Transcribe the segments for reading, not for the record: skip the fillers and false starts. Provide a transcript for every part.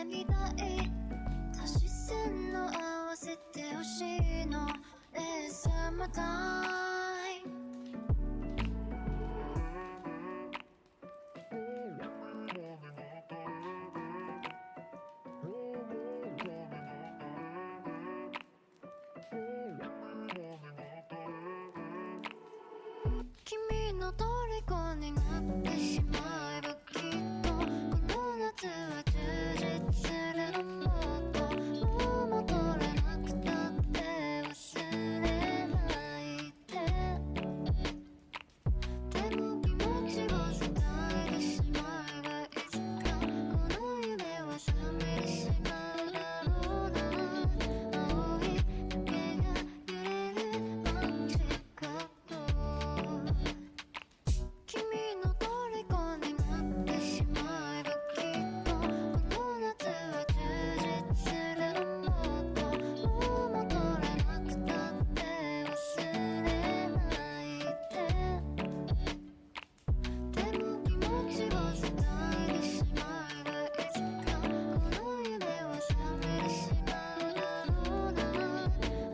みたい足し線の合わせてほしいのレーサムタイム君の虜になってしまえばきっとこの夏は充実するのもっともう戻れなくたって忘れないででも気持ちが伝えてしまえばいつかこの夢は覚めてしまうだろうな青い影が揺れる街角君の虜になってしまえばきっとこの夏は充実するのもっともう戻れなくたって忘れないでも気持ちが伝えてしまえばいつかこの夢は覚めてしまうだろうな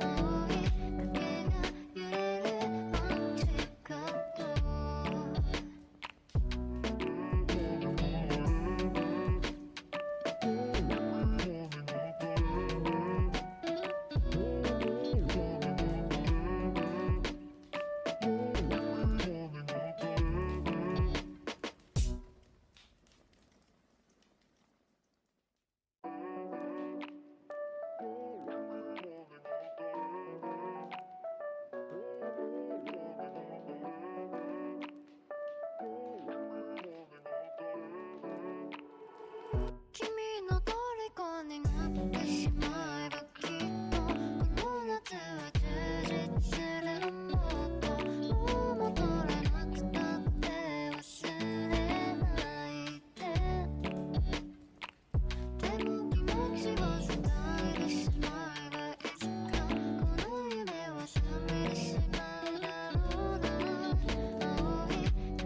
青い影が揺れる街角君の虜になってしまえばきっとこの夏は充実するのもっともう戻れなくたって忘れないでも気持ちが伝えてしまえばいつかこの夢は覚めてしまうだろうな青い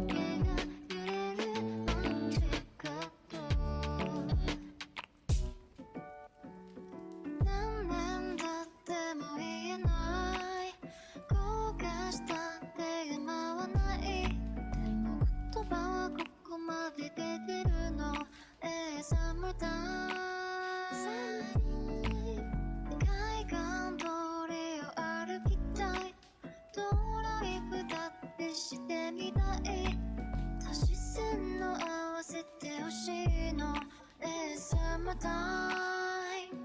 影が揺れる街角何年経っても言えない後悔したって山はないでも言葉はここまで出てるのサムタイム海岸通りを歩きたいドライブだってしてみたい足し線の合わせてほしいのサムタイム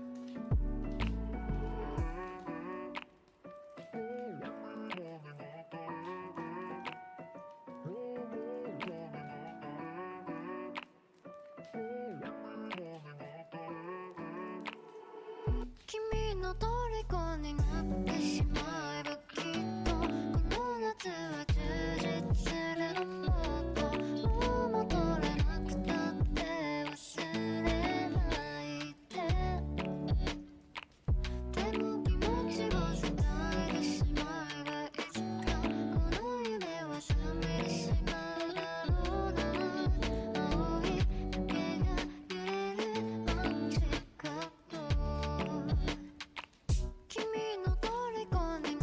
君の虜になってしまえばきっとこの夏は充実するのもっともう戻れなくたって忘れないでも気持ちが伝えてしまえばいつかこの夢は覚めてしまうだろうな青い影が揺れる街角君の虜に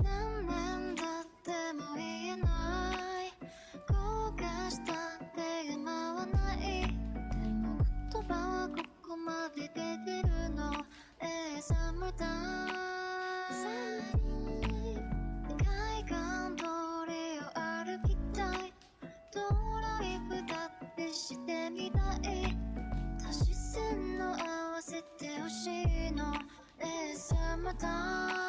何年経っても言えない後悔したって山はないでも言葉はここまで出てるのSummertime海岸通りを歩きたいドライブだってしてみたい足し線の合わせてほしいのSummertime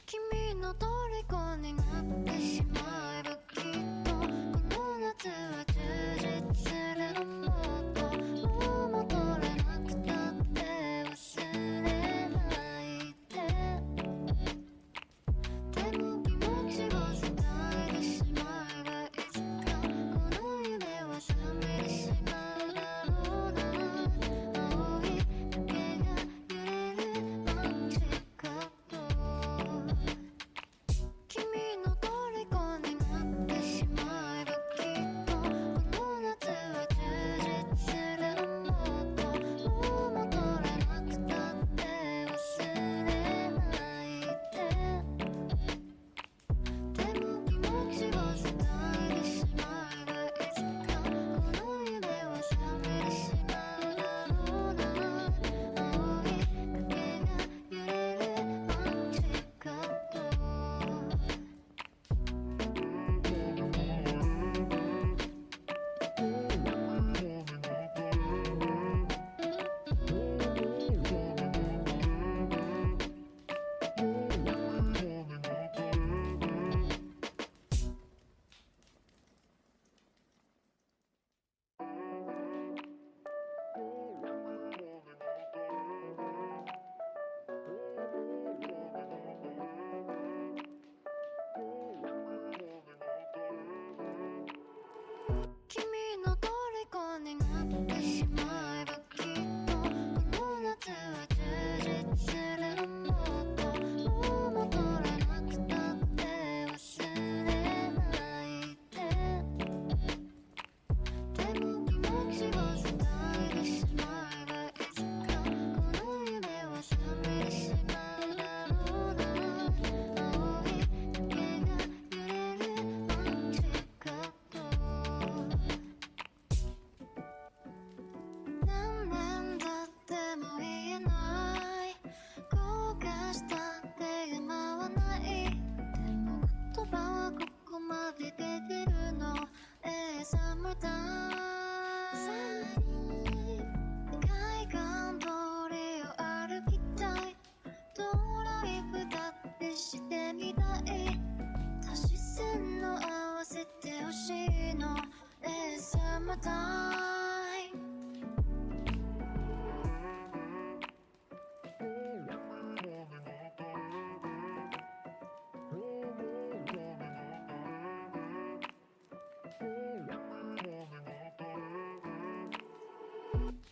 君の虜になってしまえばきっとこの夏は充実するのもっともう戻れなくたって忘れないでも気持ちを伝えてしまえばいつかこの夢は覚めてしまうだろうな青い影が揺れるマジカット君の虜になってしまえばきっとこの夏は充実するのもっともう戻れなくたって忘れないでも気持ちを伝えてしまえばいつかこの夢は覚めてしまうだろうな青い影が揺れるマジカット君の虜になってしまえばきっとこの夏は充実するのもっともう戻れなくたって忘れないでも気持ちを伝えてしまえばいつかこの夢は覚めてしまうだろうな青い影が揺れるマジカット何年経っても言えない後悔したって山はないでも言葉はここまで出てるのSummertime海岸通りを歩きたいドライブだってしてみたい足し線の合わせてほしいのSummertime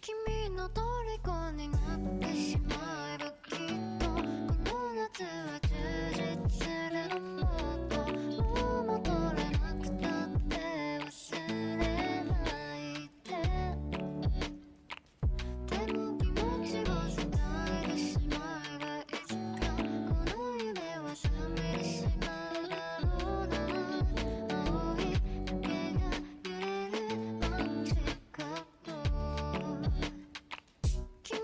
君の虜になってしまえばきっとこの夏は充実するのもっともう戻れなくたって忘れないでも気持ちを伝えてしまえばいつかこの夢は覚めてしまうだろうな青い影が揺れるマジカット君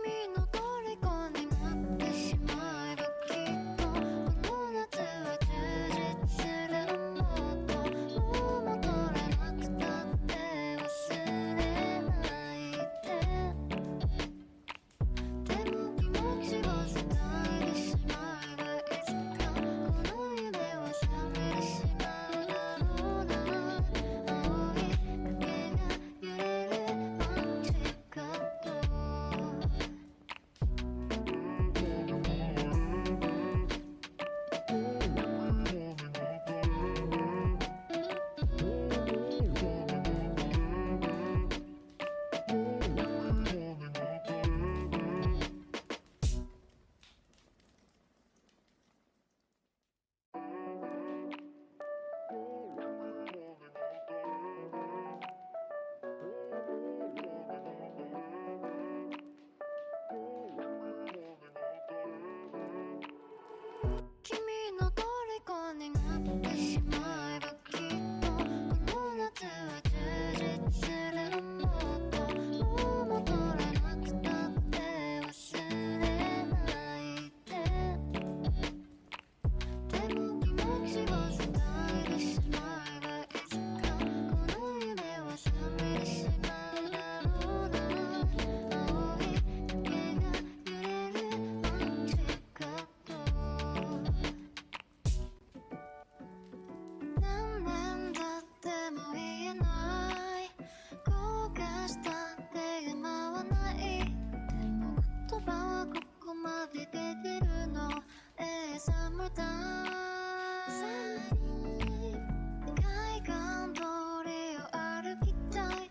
海岸通りを歩きたい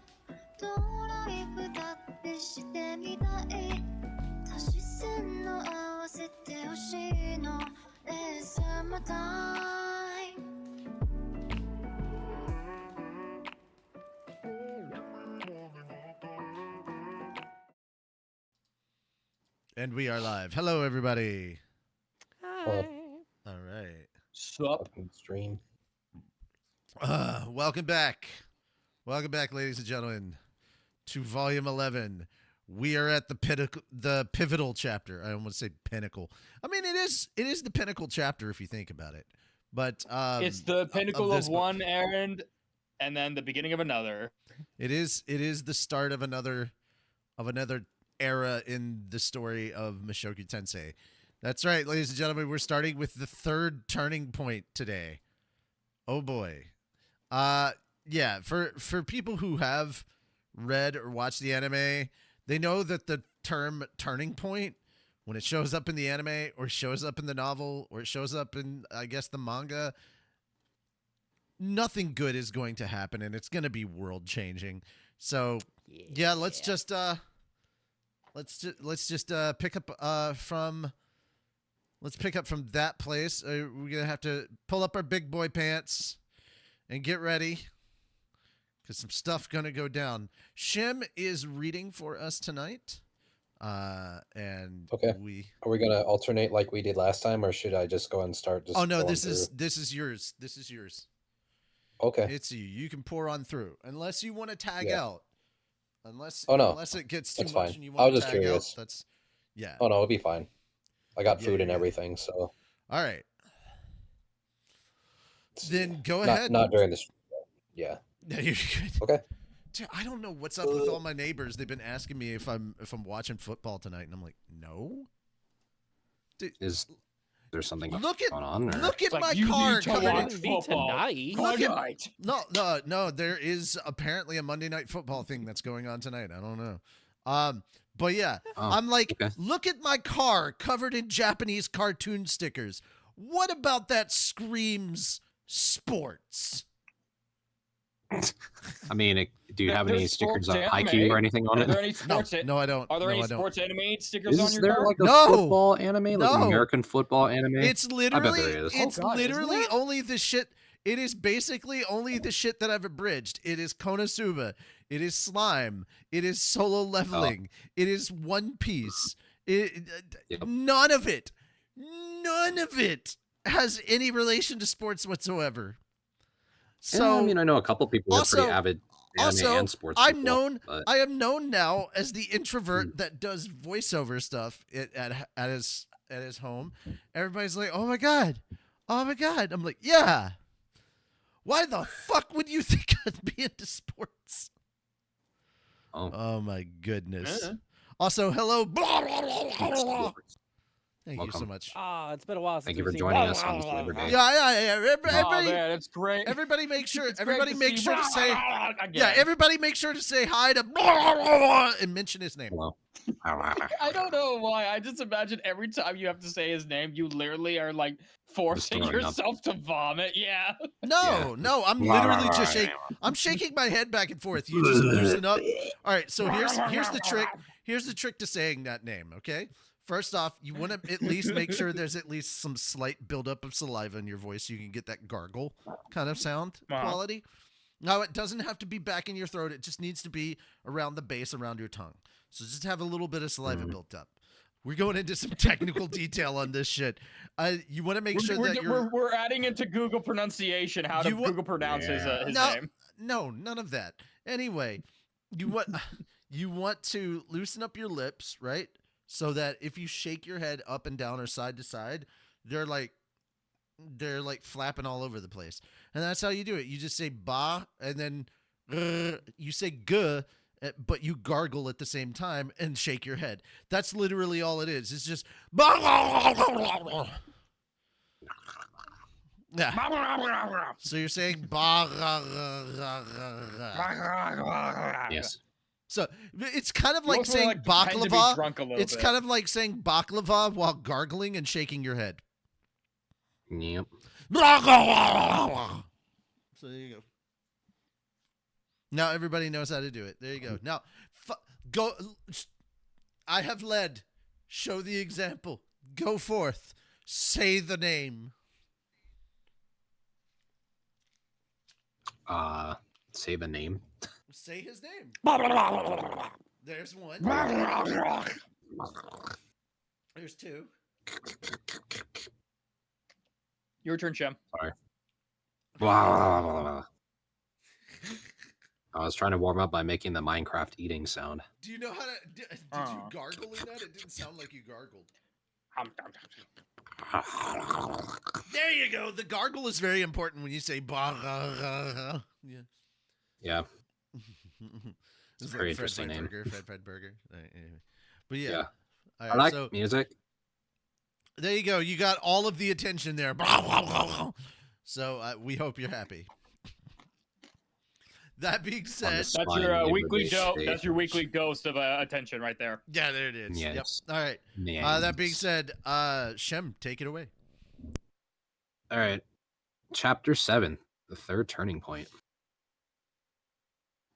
ドライブだってしてみたい足し線の合わせてほしいの It's summertime And we are live. Hello, everybody. Hi. All right. Sup? Stream. Welcome back. Welcome back, ladies and gentlemen, to Volume 11. We are at the pivotal chapter. I don't want to say pinnacle. I mean, it is the pinnacle chapter if you think about it. But it's the pinnacle of one book. errand, and then the beginning of another. It is the start of another era in the story of Mushoku Tensei. That's right, ladies and gentlemen. We're starting with the third turning point today. Oh boy. Yeah, for people who have read or watched the anime, they know that the term turning point, when it shows up in the anime or shows up in the novel or it shows up in, I guess, the manga, nothing good is going to happen and it's going to be world changing. So, yeah, let's just pick up from that place. We're going to have to pull up our big boy pants and get ready, because some stuff gonna go down. Shim is reading for us tonight, and okay. Are we gonna alternate like we did last time, or should I just go and start? Oh no, this is yours. This is yours. Okay, it's you. You can pour on through, unless you want to tag out. Unless it gets too much fine. and you want to tag curious. out. That's yeah. Oh no, it'll be fine. I got food and everything, so. All right. Then go ahead. Not during this. Yeah. No, you're good. Okay. Dude, I don't know what's up with all my neighbors. They've been asking me if I'm watching football tonight, and I'm like, no. Dude, is there something going on? Look at my car covered in tonight. No. There is apparently a Monday Night Football thing that's going on tonight. I don't know. But yeah, I'm like, look at my car covered in Japanese cartoon stickers. What about that screams sports? I mean, do you have any stickers on Haikyuu or anything on it? Are there any sports? No, I don't. Are there any sports anime stickers on your car? Is there like a football anime, like American football anime? It's literally, I bet there is. It's literally only the shit. It is basically only the shit that I've abridged. It is Konosuba. It is Slime. It is Solo Leveling. It is One Piece. None of it has any relation to sports whatsoever. So I mean, I know a couple people who are pretty avid anime and sports people. I am known now as the introvert that does voiceover stuff at his home. Everybody's like, "Oh my god." I'm like, "Yeah. Why the fuck would you think I'd be into sports?" Oh my goodness. Also, hello. Thank you so much. It's been a while since Thank you for joining us on this Labor Day. Yeah. Everybody, man, that's great. Everybody make sure to say again. Everybody make sure to say hi to and mention his name. Hello. I don't know why. I just imagine every time you have to say his name, you literally are like forcing yourself to vomit. Yeah. No, I'm literally just shaking. I'm shaking my head back and forth. You just loosen up. All right, so here's the trick. Here's the trick to saying that name, okay? First off, you want to at least make sure there's at least some slight buildup of saliva in your voice so you can get that gargle kind of sound quality. Now, it doesn't have to be back in your throat. It just needs to be around the base, around your tongue. So just have a little bit of saliva built up. We're going into some technical detail on this shit. You want to make sure that we're adding into Google pronunciation how Google pronounce his name. No, none of that. Anyway, you want to loosen up your lips, right? So that if you shake your head up and down or side to side, they're like flapping all over the place. And that's how you do it. You just say ba, and then you say g, but you gargle at the same time and shake your head. That's literally all it is. It's just ba. Yeah. So you're saying ba. Yes. So it's kind of like saying baklava. It's kind of like saying baklava while gargling and shaking your head. Yep. So there you go. Now everybody knows how to do it. There you go. Now, go. I have led. Show the example. Go forth. Say the name. Say the name. Say his name. There's one. There's two. Your turn, Shem. Sorry. I was trying to warm up by making the Minecraft eating sound. Do you know how to? Did you gargle in that? It didn't sound like you gargled. There you go. The gargle is very important when you say bah. Yeah. Yeah. It's Very like interesting name. Fred Burger. Anyway. But yeah. Yeah. All right, I like so music. there you go. You got all of the attention there. So we hope you're happy. That being said, that's your weekly dose. That's your weekly dose of attention right there. Yeah, there it is. Yes. Yep. All right. Yes. That being said, Shem, take it away. All right. Chapter 7, the third turning point.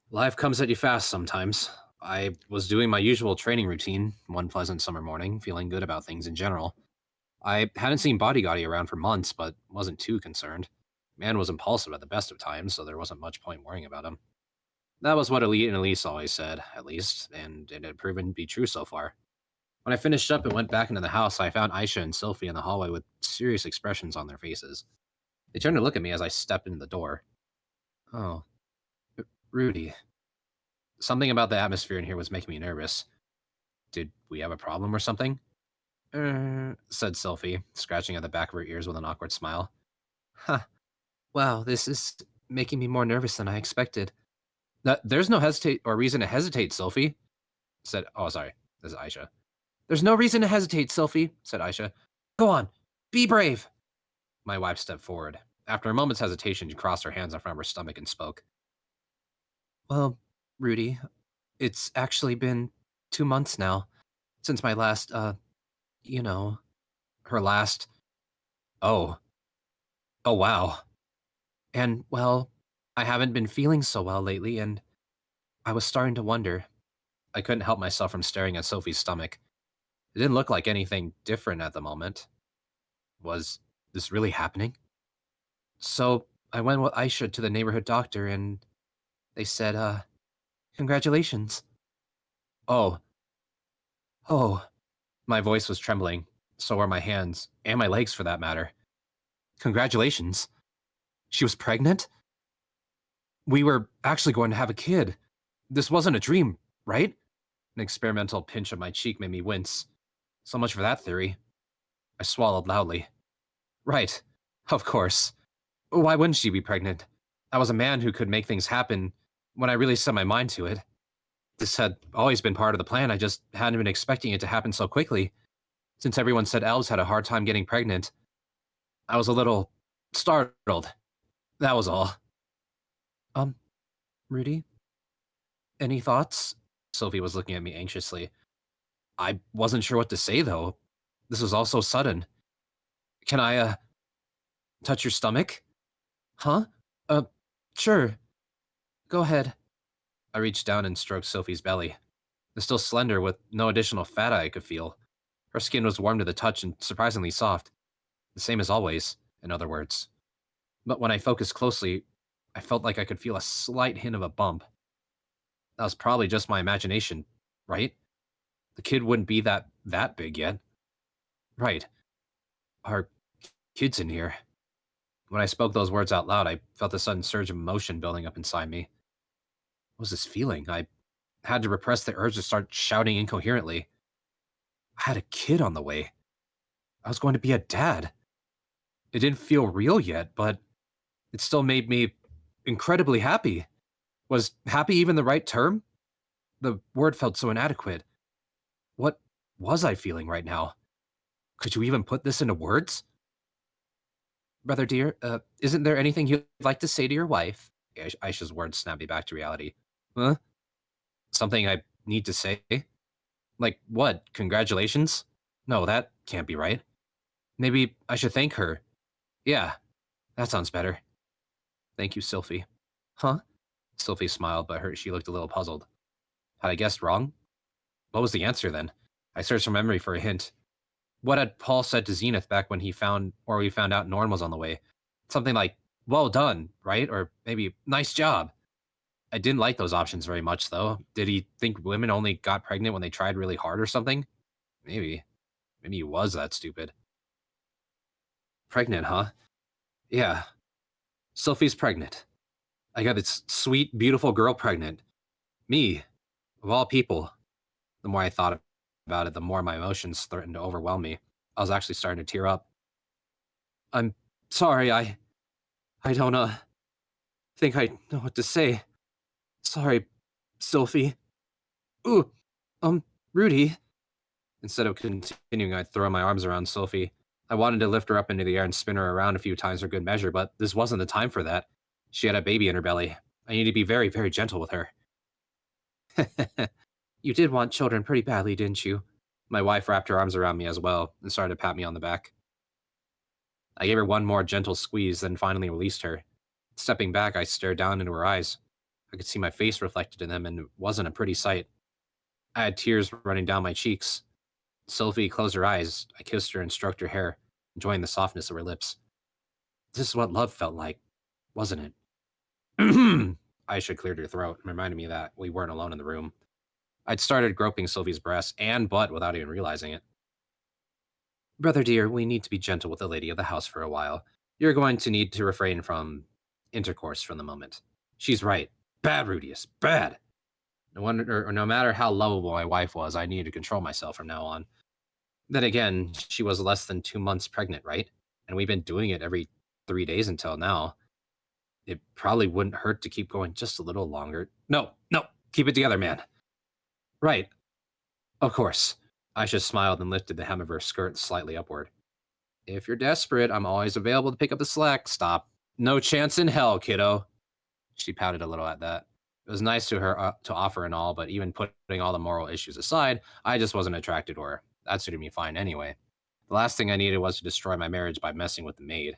Life comes at you fast sometimes. I was doing my usual training routine one pleasant summer morning, feeling good about things in general. I hadn't seen Bodygotti around for months, but wasn't too concerned. Man was impulsive at the best of times, so there wasn't much point worrying about him. That was what Elite and Elise always said, at least, and it had proven to be true so far. When I finished up and went back into the house, I found Aisha and Sophie in the hallway with serious expressions on their faces. They turned to look at me as I stepped into the door. Oh, Rudy. Something about the atmosphere in here was making me nervous. Did we have a problem or something? Said Sophie, scratching at the back of her ears with an awkward smile. Huh. Wow, this is making me more nervous than I expected. There's no reason to hesitate, Sophie, said... Oh, sorry. This is Aisha. There's no reason to hesitate, Sophie, said Aisha. Go on. Be brave. My wife stepped forward. After a moment's hesitation, she crossed her hands in front of her stomach and spoke. Well, Rudy, it's actually been 2 months now since my last, her last... Oh, wow. And, well, I haven't been feeling so well lately, and I was starting to wonder. I couldn't help myself from staring at Sophie's stomach. It didn't look like anything different at the moment. Was this really happening? So I went with Aisha to the neighborhood doctor, and they said, congratulations. Oh. My voice was trembling. So were my hands, and my legs for that matter. Congratulations. She was pregnant? We were actually going to have a kid. This wasn't a dream, right? An experimental pinch of my cheek made me wince. So much for that theory. I swallowed loudly. Right. Of course. Why wouldn't she be pregnant? I was a man who could make things happen when I really set my mind to it. This had always been part of the plan, I just hadn't been expecting it to happen so quickly. Since everyone said elves had a hard time getting pregnant, I was a little startled. That was all. Rudy? Any thoughts? Sophie was looking at me anxiously. I wasn't sure what to say, though. This was all so sudden. Can I, touch your stomach? Huh? Sure. Go ahead. I reached down and stroked Sophie's belly. It was still slender with no additional fat I could feel. Her skin was warm to the touch and surprisingly soft. The same as always, in other words. But when I focused closely, I felt like I could feel a slight hint of a bump. That was probably just my imagination, right? The kid wouldn't be that big yet. Right. Our kid's in here. When I spoke those words out loud, I felt a sudden surge of emotion building up inside me. What was this feeling? I had to repress the urge to start shouting incoherently. I had a kid on the way. I was going to be a dad. It didn't feel real yet, but it still made me incredibly happy. Was happy even the right term? The word felt so inadequate. What was I feeling right now? Could you even put this into words? Brother dear, isn't there anything you'd like to say to your wife? Aisha's words snapped me back to reality. Huh? Something I need to say? Like what? Congratulations? No, that can't be right. Maybe I should thank her. Yeah, that sounds better. Thank you, Sylphie. Huh? Sylphie smiled, but she looked a little puzzled. Had I guessed wrong? What was the answer then? I searched for memory for a hint. What had Paul said to Zenith back when we found out Norn was on the way? Something like, well done, right? Or maybe, nice job. I didn't like those options very much, though. Did he think women only got pregnant when they tried really hard or something? Maybe. Maybe he was that stupid. Pregnant, huh? Yeah. Sophie's pregnant. I got this sweet, beautiful girl pregnant. Me, of all people. The more I thought about it, the more my emotions threatened to overwhelm me. I was actually starting to tear up. I'm sorry, I don't, think I know what to say. Sorry, Sophie. Ooh, Rudy. Instead of continuing, I throw my arms around Sophie. I wanted to lift her up into the air and spin her around a few times for good measure, but this wasn't the time for that. She had a baby in her belly. I need to be very, very gentle with her. You did want children pretty badly, didn't you? My wife wrapped her arms around me as well and started to pat me on the back. I gave her one more gentle squeeze, then finally released her. Stepping back, I stared down into her eyes. I could see my face reflected in them, and it wasn't a pretty sight. I had tears running down my cheeks. Sophie closed her eyes. I kissed her and stroked her hair, enjoying the softness of her lips. This is what love felt like, wasn't it? Aisha cleared her throat and reminded me that we weren't alone in the room. I'd started groping Sophie's breasts and butt without even realizing it. Brother dear, we need to be gentle with the lady of the house for a while. You're going to need to refrain from intercourse from the moment. She's right. Bad, Rudius. Bad. No matter how lovable my wife was, I needed to control myself from now on. Then again, she was less than 2 months pregnant, right? And we've been doing it every 3 days until now. It probably wouldn't hurt to keep going just a little longer. No, keep it together, man. Right. Of course. Aisha smiled and lifted the hem of her skirt slightly upward. If you're desperate, I'm always available to pick up the slack. Stop. No chance in hell, kiddo. She pouted a little at that. It was nice to her to offer and all, but even putting all the moral issues aside, I just wasn't attracted to her. That suited me fine anyway. The last thing I needed was to destroy my marriage by messing with the maid.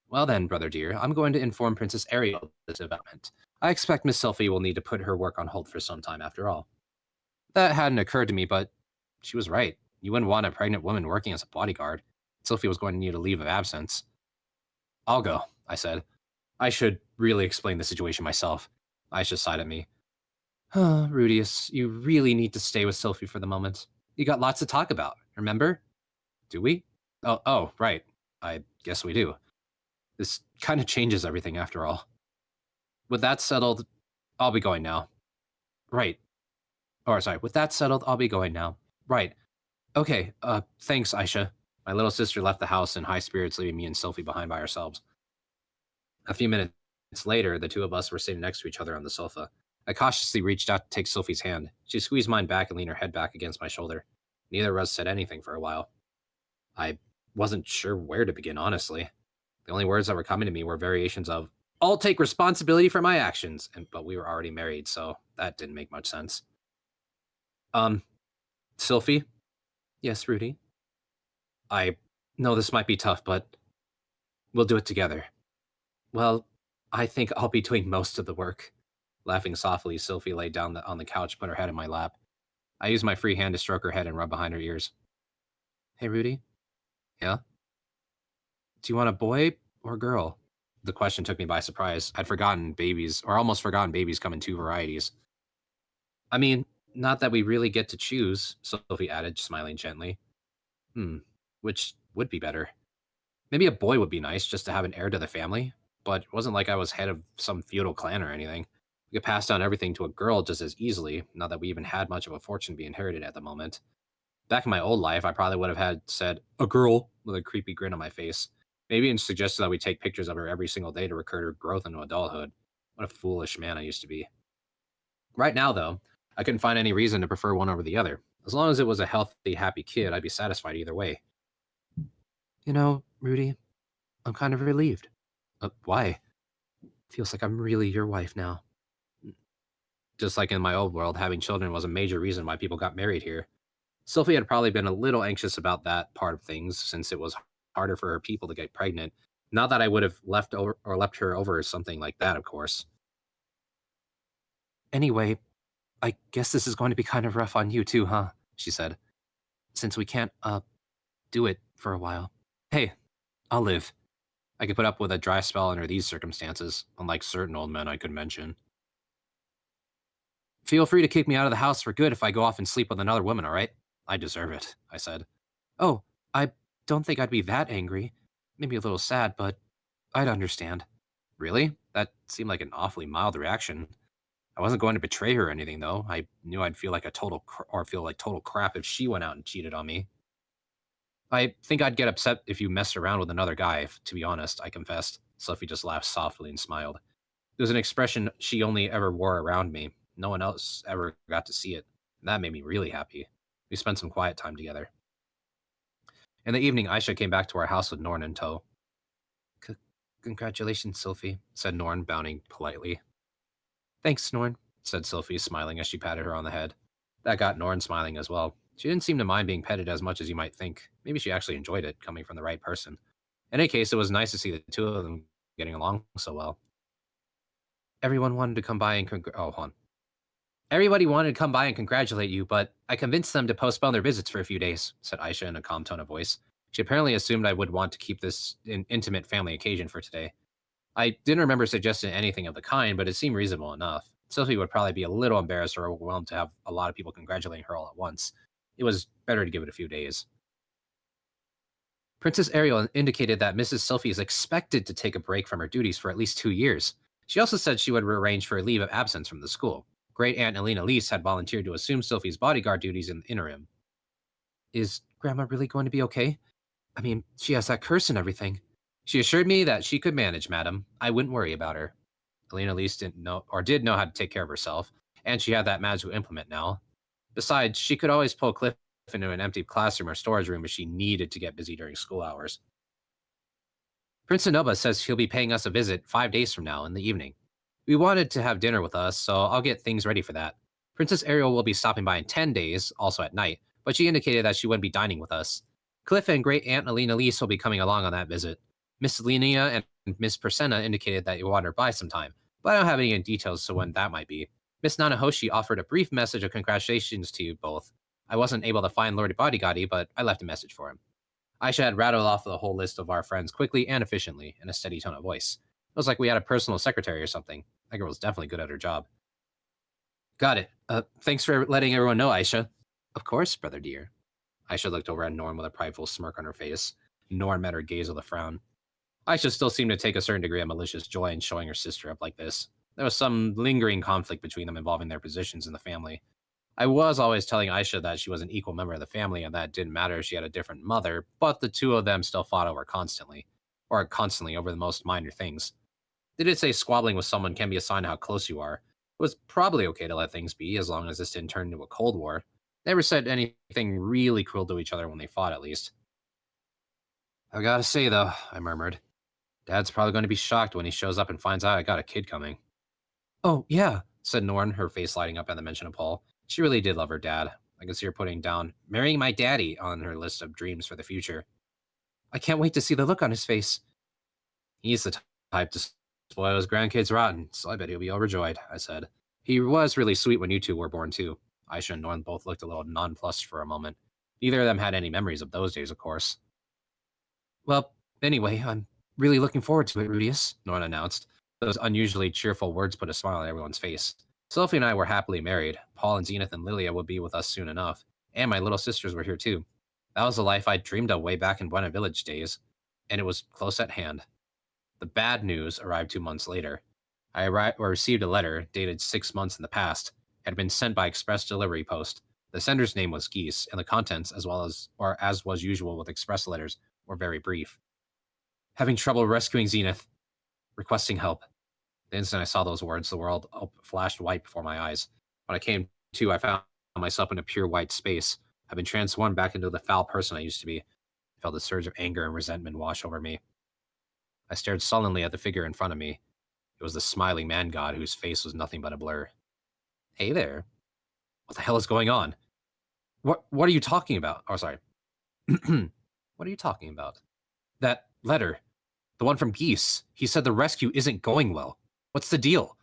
Well then, brother dear, I'm going to inform Princess Ariel of this development. I expect Miss Sylphie will need to put her work on hold for some time after all. That hadn't occurred to me, but she was right. You wouldn't want a pregnant woman working as a bodyguard. Sylphie was going to need a leave of absence. I'll go, I said. I should really explain the situation myself. Aisha sighed at me. Rudius, you really need to stay with Sylphie for the moment. You got lots to talk about, remember? Do we? Oh, right. I guess we do. This kind of changes everything after all. With that settled, I'll be going now. Right. With that settled, I'll be going now. Right. Okay, thanks, Aisha. My little sister left the house in high spirits, leaving me and Sylphie behind by ourselves. A few minutes later, the two of us were sitting next to each other on the sofa. I cautiously reached out to take Sylphie's hand. She squeezed mine back and leaned her head back against my shoulder. Neither of us said anything for a while. I wasn't sure where to begin, honestly. The only words that were coming to me were variations of, I'll take responsibility for my actions, but we were already married, so that didn't make much sense. Sylphie? Yes, Rudy? I know this might be tough, but we'll do it together. Well, I think I'll be doing most of the work. Laughing softly, Sylphie lay down on the couch, put her head in my lap. I used my free hand to stroke her head and rub behind her ears. Hey, Rudy? Yeah? Do you want a boy or girl? The question took me by surprise. I'd forgotten babies, or almost forgotten babies come in two varieties. I mean, not that we really get to choose, Sylphie added, smiling gently. Which would be better? Maybe a boy would be nice, just to have an heir to the family, but it wasn't like I was head of some feudal clan or anything. We could pass down everything to a girl just as easily, not that we even had much of a fortune to be inherited at the moment. Back in my old life, I probably would have had said, a girl, with a creepy grin on my face. Maybe even suggested that we take pictures of her every single day to record her growth into adulthood. What a foolish man I used to be. Right now, though, I couldn't find any reason to prefer one over the other. As long as it was a healthy, happy kid, I'd be satisfied either way. You know, Rudy, I'm kind of relieved. Why? Feels like I'm really your wife now. Just like in my old world, having children was a major reason why people got married here. Sylphie had probably been a little anxious about that part of things, since it was harder for her people to get pregnant. Not that I would have left her over or something like that, of course. Anyway, I guess this is going to be kind of rough on you too, huh? She said. Since we can't, do it for a while. Hey, I'll live. I could put up with a dry spell under these circumstances, unlike certain old men I could mention. Feel free to kick me out of the house for good if I go off and sleep with another woman, all right? I deserve it, I said. Oh, I don't think I'd be that angry. Maybe a little sad, but I'd understand. Really? That seemed like an awfully mild reaction. I wasn't going to betray her or anything, though. I knew I'd feel like feel like total crap if she went out and cheated on me. I think I'd get upset if you messed around with another guy, to be honest, I confessed. Sophie just laughed softly and smiled. It was an expression she only ever wore around me. No one else ever got to see it. And that made me really happy. We spent some quiet time together. In the evening, Aisha came back to our house with Norn in tow. Congratulations, Sophie, said Norn, bowing politely. Thanks, Norn, said Sophie, smiling as she patted her on the head. That got Norn smiling as well. She didn't seem to mind being petted as much as you might think. Maybe she actually enjoyed it, coming from the right person. In any case, it was nice to see the two of them getting along so well. Everyone wanted to come by and Everybody wanted to come by and congratulate you, but I convinced them to postpone their visits for a few days, said Aisha in a calm tone of voice. She apparently assumed I would want to keep this an intimate family occasion for today. I didn't remember suggesting anything of the kind, but it seemed reasonable enough. Sophie would probably be a little embarrassed or overwhelmed to have a lot of people congratulating her all at once. It was better to give it a few days. Princess Ariel indicated that Mrs. Sophie is expected to take a break from her duties for at least 2 years. She also said she would arrange for a leave of absence from the school. Great Aunt Elena Lise had volunteered to assume Sophie's bodyguard duties in the interim. Is Grandma really going to be okay? I mean, she has that curse and everything. She assured me that she could manage, madam. I wouldn't worry about her. Elena Lise did know how to take care of herself, and she had that magical implement now. Besides, she could always pull Cliff into an empty classroom or storage room if she needed to get busy during school hours. Prince Inoba says he'll be paying us a visit 5 days from now in the evening. We wanted to have dinner with us, so I'll get things ready for that. Princess Ariel will be stopping by in 10 days, also at night, but she indicated that she wouldn't be dining with us. Cliff and Great Aunt Elena Lise will be coming along on that visit. Miss Linnea and Miss Persenna indicated that you want her by sometime, but I don't have any details to when that might be. Miss Nanahoshi offered a brief message of congratulations to you both. I wasn't able to find Lord Bodyguardy, but I left a message for him. Aisha had rattled off the whole list of our friends quickly and efficiently, in a steady tone of voice. It was like we had a personal secretary or something. That girl was definitely good at her job. Got it. Thanks for letting everyone know, Aisha. Of course, brother dear. Aisha looked over at Norm with a prideful smirk on her face. Norm met her gaze with a frown. Aisha still seemed to take a certain degree of malicious joy in showing her sister up like this. There was some lingering conflict between them involving their positions in the family. I was always telling Aisha that she was an equal member of the family and that it didn't matter if she had a different mother, but the two of them still fought constantly over the most minor things. They did say squabbling with someone can be a sign of how close you are. It was probably okay to let things be as long as this didn't turn into a Cold War. They never said anything really cruel to each other when they fought, at least. I gotta say, though, I murmured, Dad's probably going to be shocked when he shows up and finds out I got a kid coming. Oh, yeah, said Norn, her face lighting up at the mention of Paul. She really did love her dad. I could see her putting down marrying my daddy on her list of dreams for the future. I can't wait to see the look on his face. He's the type to spoil his grandkids rotten, so I bet he'll be overjoyed, I said. He was really sweet when you two were born, too. Aisha and Norn both looked a little nonplussed for a moment. Neither of them had any memories of those days, of course. Well, anyway, I'm really looking forward to it, Rudius, Norn announced. Those unusually cheerful words put a smile on everyone's face. Sophie and I were happily married. Paul and Zenith and Lilia would be with us soon enough. And my little sisters were here too. That was the life I dreamed of way back in Buena Village days. And it was close at hand. The bad news arrived 2 months later. I received a letter, dated 6 months in the past, had been sent by express delivery post. The sender's name was Geese, and the contents, as was usual with express letters, were very brief. Having trouble rescuing Zenith. Requesting help. The instant I saw those words, the world flashed white before my eyes. When I came to, I found myself in a pure white space. I've been transformed back into the foul person I used to be. I felt a surge of anger and resentment wash over me. I stared sullenly at the figure in front of me. It was the smiling man god whose face was nothing but a blur. Hey there. What the hell is going on? What are you talking about? Oh, sorry. What are you talking about? That letter, the one from Geese, he said the rescue isn't going well. What's the deal?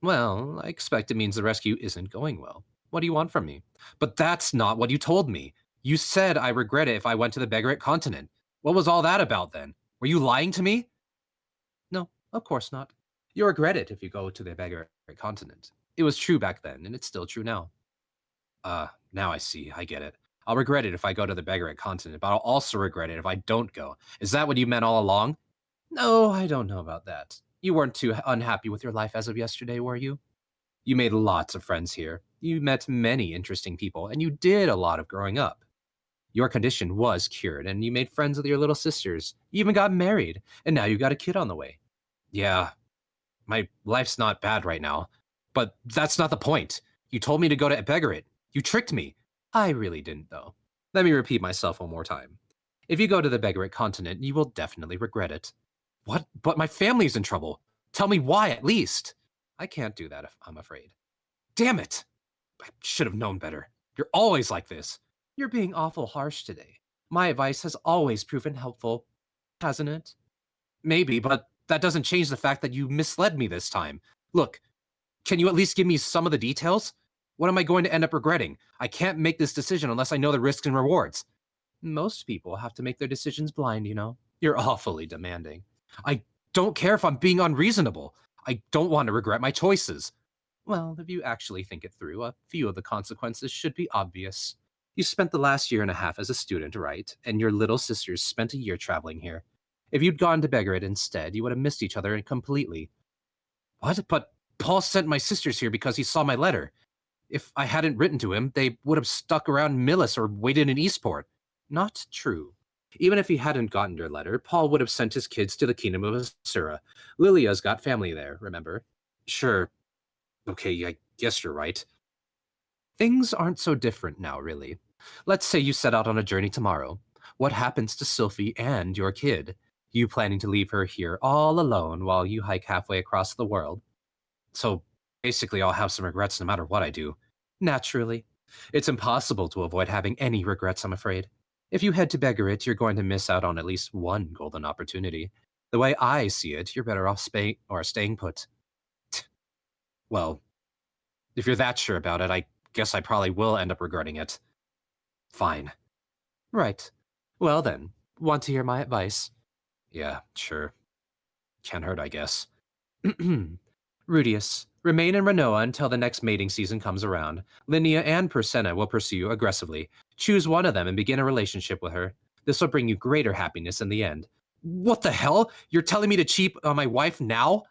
Well, I expect it means the rescue isn't going well. What do you want from me? But that's not what you told me. You said I regret it if I went to the Begarit continent. What was all that about then? Were you lying to me? No, of course not. You'll regret it if you go to the Begarit continent. It was true back then, and it's still true now. Now I see. I get it. I'll regret it if I go to the Begarit continent, but I'll also regret it if I don't go. Is that what you meant all along? No, I don't know about that. You weren't too unhappy with your life as of yesterday, were you? You made lots of friends here. You met many interesting people, and you did a lot of growing up. Your condition was cured, and you made friends with your little sisters. You even got married, and now you got a kid on the way. Yeah, my life's not bad right now, but that's not the point. You told me to go to Begarit. You tricked me. I really didn't, though. Let me repeat myself one more time. If you go to the Begarit continent, you will definitely regret it. What? But my family's in trouble. Tell me why, at least. I can't do that, if I'm afraid. Damn it! I should have known better. You're always like this. You're being awful harsh today. My advice has always proven helpful, hasn't it? Maybe, but that doesn't change the fact that you misled me this time. Look, can you at least give me some of the details? What am I going to end up regretting? I can't make this decision unless I know the risks and rewards. Most people have to make their decisions blind, you know. You're awfully demanding. I don't care if I'm being unreasonable. I don't want to regret my choices. Well, if you actually think it through, a few of the consequences should be obvious. You spent the last year and a half as a student, right? And your little sisters spent a year traveling here. If you'd gone to Begarit instead, you would have missed each other completely. What? But Paul sent my sisters here because he saw my letter. If I hadn't written to him, they would have stuck around Millis or waited in Eastport. Not true. Even if he hadn't gotten your letter, Paul would have sent his kids to the kingdom of Asura. Lilia's got family there, remember? Sure. Okay, I guess you're right. Things aren't so different now, really. Let's say you set out on a journey tomorrow. What happens to Sylphie and your kid? You planning to leave her here all alone while you hike halfway across the world? So basically, I'll have some regrets no matter what I do. Naturally. It's impossible to avoid having any regrets, I'm afraid. If you head to Begarit, you're going to miss out on at least one golden opportunity. The way I see it, you're better off staying put. Well, if you're that sure about it, I guess I probably will end up regretting it. Fine. Right. Well then, want to hear my advice? Yeah, sure. Can't hurt, I guess. Rudius, remain in Renoa until the next mating season comes around. Linnea and Persenna will pursue you aggressively. Choose one of them and begin a relationship with her. This will bring you greater happiness in the end. What the hell? You're telling me to cheat on my wife now?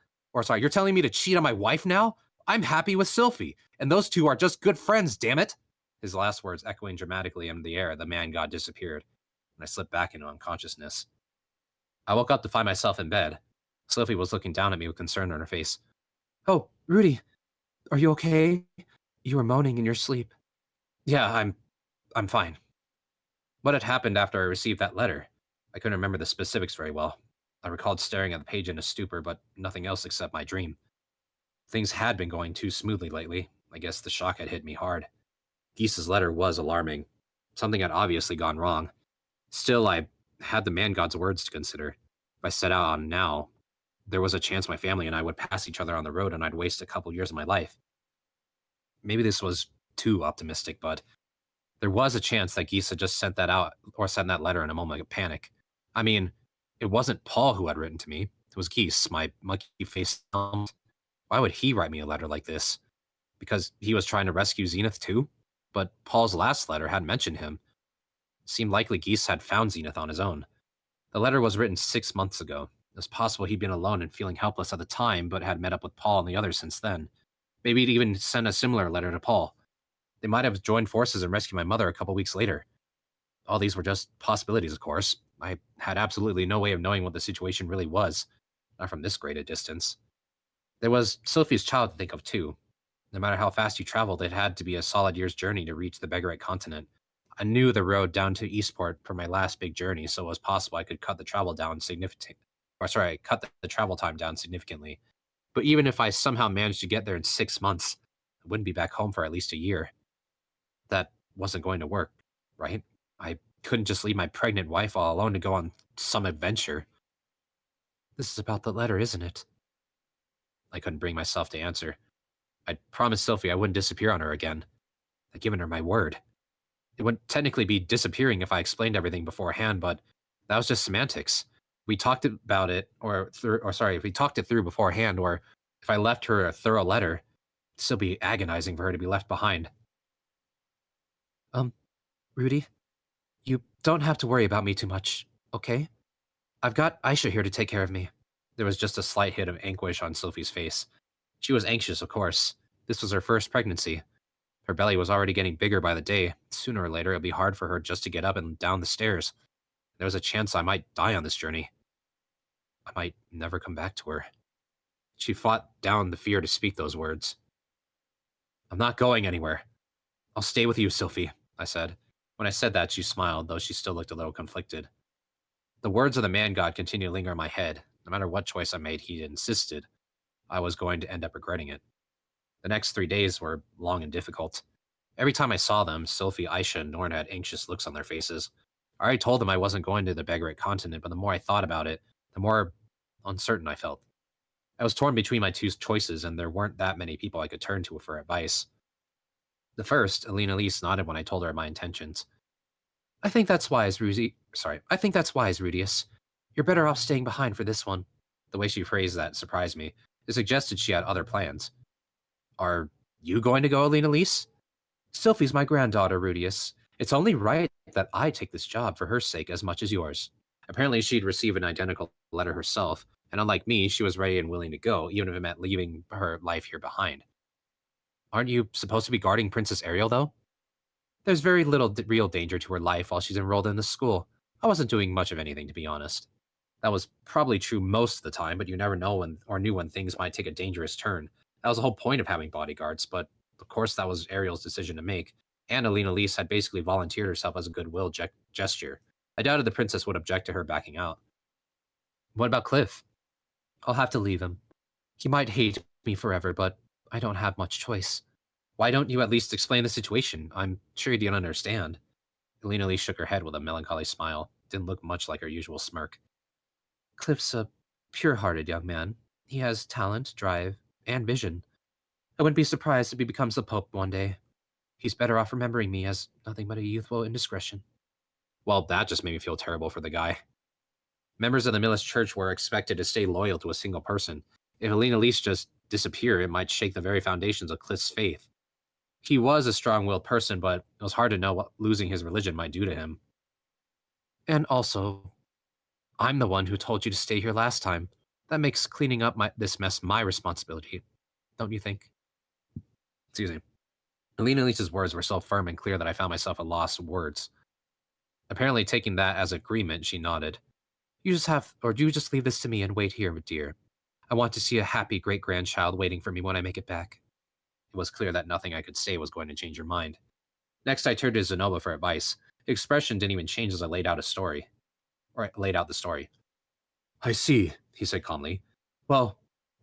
You're telling me to cheat on my wife now? I'm happy with Sylphie, and those two are just good friends, damn it! His last words echoing dramatically in the air, the man god disappeared, and I slipped back into unconsciousness. I woke up to find myself in bed. Sylphie was looking down at me with concern on her face. Oh, Rudy, are you okay? You were moaning in your sleep. Yeah, I'm fine. What had happened after I received that letter? I couldn't remember the specifics very well. I recalled staring at the page in a stupor, but nothing else except my dream. Things had been going too smoothly lately. I guess the shock had hit me hard. Geese's letter was alarming. Something had obviously gone wrong. Still, I had the man god's words to consider. If I set out on now, there was a chance my family and I would pass each other on the road and I'd waste a couple years of my life. Maybe this was too optimistic, but there was a chance that Geese had just sent that out or sent that letter in a moment of panic. I mean, it wasn't Paul who had written to me. It was Geese, my monkey-faced thumb. Why would he write me a letter like this? Because he was trying to rescue Zenith too? But Paul's last letter hadn't mentioned him. It seemed likely Geese had found Zenith on his own. The letter was written 6 months ago. It was possible he'd been alone and feeling helpless at the time, but had met up with Paul and the others since then. Maybe he'd even sent a similar letter to Paul. They might have joined forces and rescued my mother a couple weeks later. All these were just possibilities, of course. I had absolutely no way of knowing what the situation really was, not from this great a distance. There was Sophie's child to think of, too. No matter how fast you traveled, it had to be a solid year's journey to reach the Begarit continent. I knew the road down to Eastport for my last big journey, so it was possible I could cut the travel time down significantly. But even if I somehow managed to get there in 6 months, I wouldn't be back home for at least a year. That wasn't going to work, right? I couldn't just leave my pregnant wife all alone to go on some adventure. This is about the letter, isn't it? I couldn't bring myself to answer. I'd promised Sylvie I wouldn't disappear on her again. I'd given her my word. It wouldn't technically be disappearing if I explained everything beforehand, but that was just semantics. We talked about it, if we talked it through beforehand, or if I left her a thorough letter, it'd still be agonizing for her to be left behind. Rudy, you don't have to worry about me too much, okay? I've got Aisha here to take care of me. There was just a slight hint of anguish on Sophie's face. She was anxious, of course. This was her first pregnancy. Her belly was already getting bigger by the day. Sooner or later, it would be hard for her just to get up and down the stairs. There was a chance I might die on this journey. I might never come back to her. She fought down the fear to speak those words. I'm not going anywhere. I'll stay with you, Sophie, I said. When I said that, she smiled, though she still looked a little conflicted. The words of the man god continued to linger in my head. No matter what choice I made, he insisted I was going to end up regretting it. The next 3 days were long and difficult. Every time I saw them, Sophie, Aisha, and Norn had anxious looks on their faces. I already told them I wasn't going to the Beggaret continent, but the more I thought about it, the more uncertain I felt. I was torn between my two choices, and there weren't that many people I could turn to for advice. The first, Alina Elise, nodded when I told her my intentions. I think that's wise, Rudius. You're better off staying behind for this one. The way she phrased that surprised me. It suggested she had other plans. Are you going to go, Alina Elise? Sophie's my granddaughter, Rudius. It's only right that I take this job for her sake as much as yours. Apparently, she'd received an identical letter herself, and unlike me, she was ready and willing to go, even if it meant leaving her life here behind. Aren't you supposed to be guarding Princess Ariel, though? There's very little real danger to her life while she's enrolled in the school. I wasn't doing much of anything, to be honest. That was probably true most of the time, but you never know when or knew when things might take a dangerous turn. That was the whole point of having bodyguards, but of course that was Ariel's decision to make, and Alina Elise had basically volunteered herself as a goodwill gesture. I doubted the princess would object to her backing out. What about Cliff? I'll have to leave him. He might hate me forever, but I don't have much choice. Why don't you at least explain the situation? I'm sure he'd understand. Alina Elise shook her head with a melancholy smile. Didn't look much like her usual smirk. Cliff's a pure-hearted young man. He has talent, drive, and vision. I wouldn't be surprised if he becomes the Pope one day. He's better off remembering me as nothing but a youthful indiscretion. Well, that just made me feel terrible for the guy. Members of the Millis Church were expected to stay loyal to a single person. If Alina Elise just disappeared, it might shake the very foundations of Cliff's faith. He was a strong-willed person, but it was hard to know what losing his religion might do to him. And also, I'm the one who told you to stay here last time. That makes cleaning up this mess my responsibility, don't you think? Excuse me. Alina Elise's words were so firm and clear that I found myself at loss of words. Apparently taking that as agreement, she nodded. You just leave this to me and wait here, dear. I want to see a happy great-grandchild waiting for me when I make it back. It was clear that nothing I could say was going to change her mind. Next, I turned to Zenoba for advice. The expression didn't even change as I laid out the story. I see, he said calmly. Well,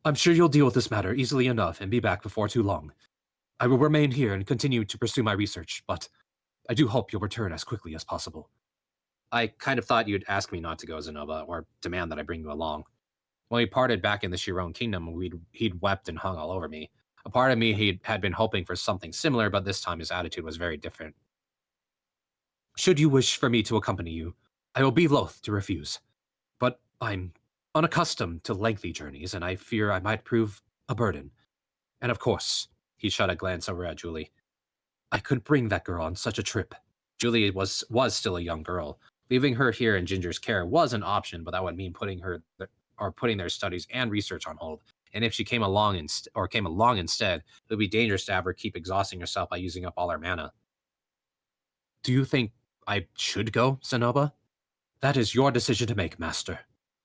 I'm sure you'll deal with this matter easily enough and be back before too long. I will remain here and continue to pursue my research, but I do hope you'll return as quickly as possible. I kind of thought you'd ask me not to go, Zenoba, or demand that I bring you along. When we parted back in the Chiron Kingdom, he'd wept and hung all over me. A part of me had been hoping for something similar, but this time his attitude was very different. Should you wish for me to accompany you, I will be loath to refuse. But I'm unaccustomed to lengthy journeys, and I fear I might prove a burden. And of course, he shot a glance over at Julie. I couldn't bring that girl on such a trip. Julie was still a young girl. Leaving her here in Ginger's care was an option, but that would mean putting their studies and research on hold. And if she came along instead, it would be dangerous to have her keep exhausting herself by using up all her mana. Do you think I should go, Zenoba? That is your decision to make, Master.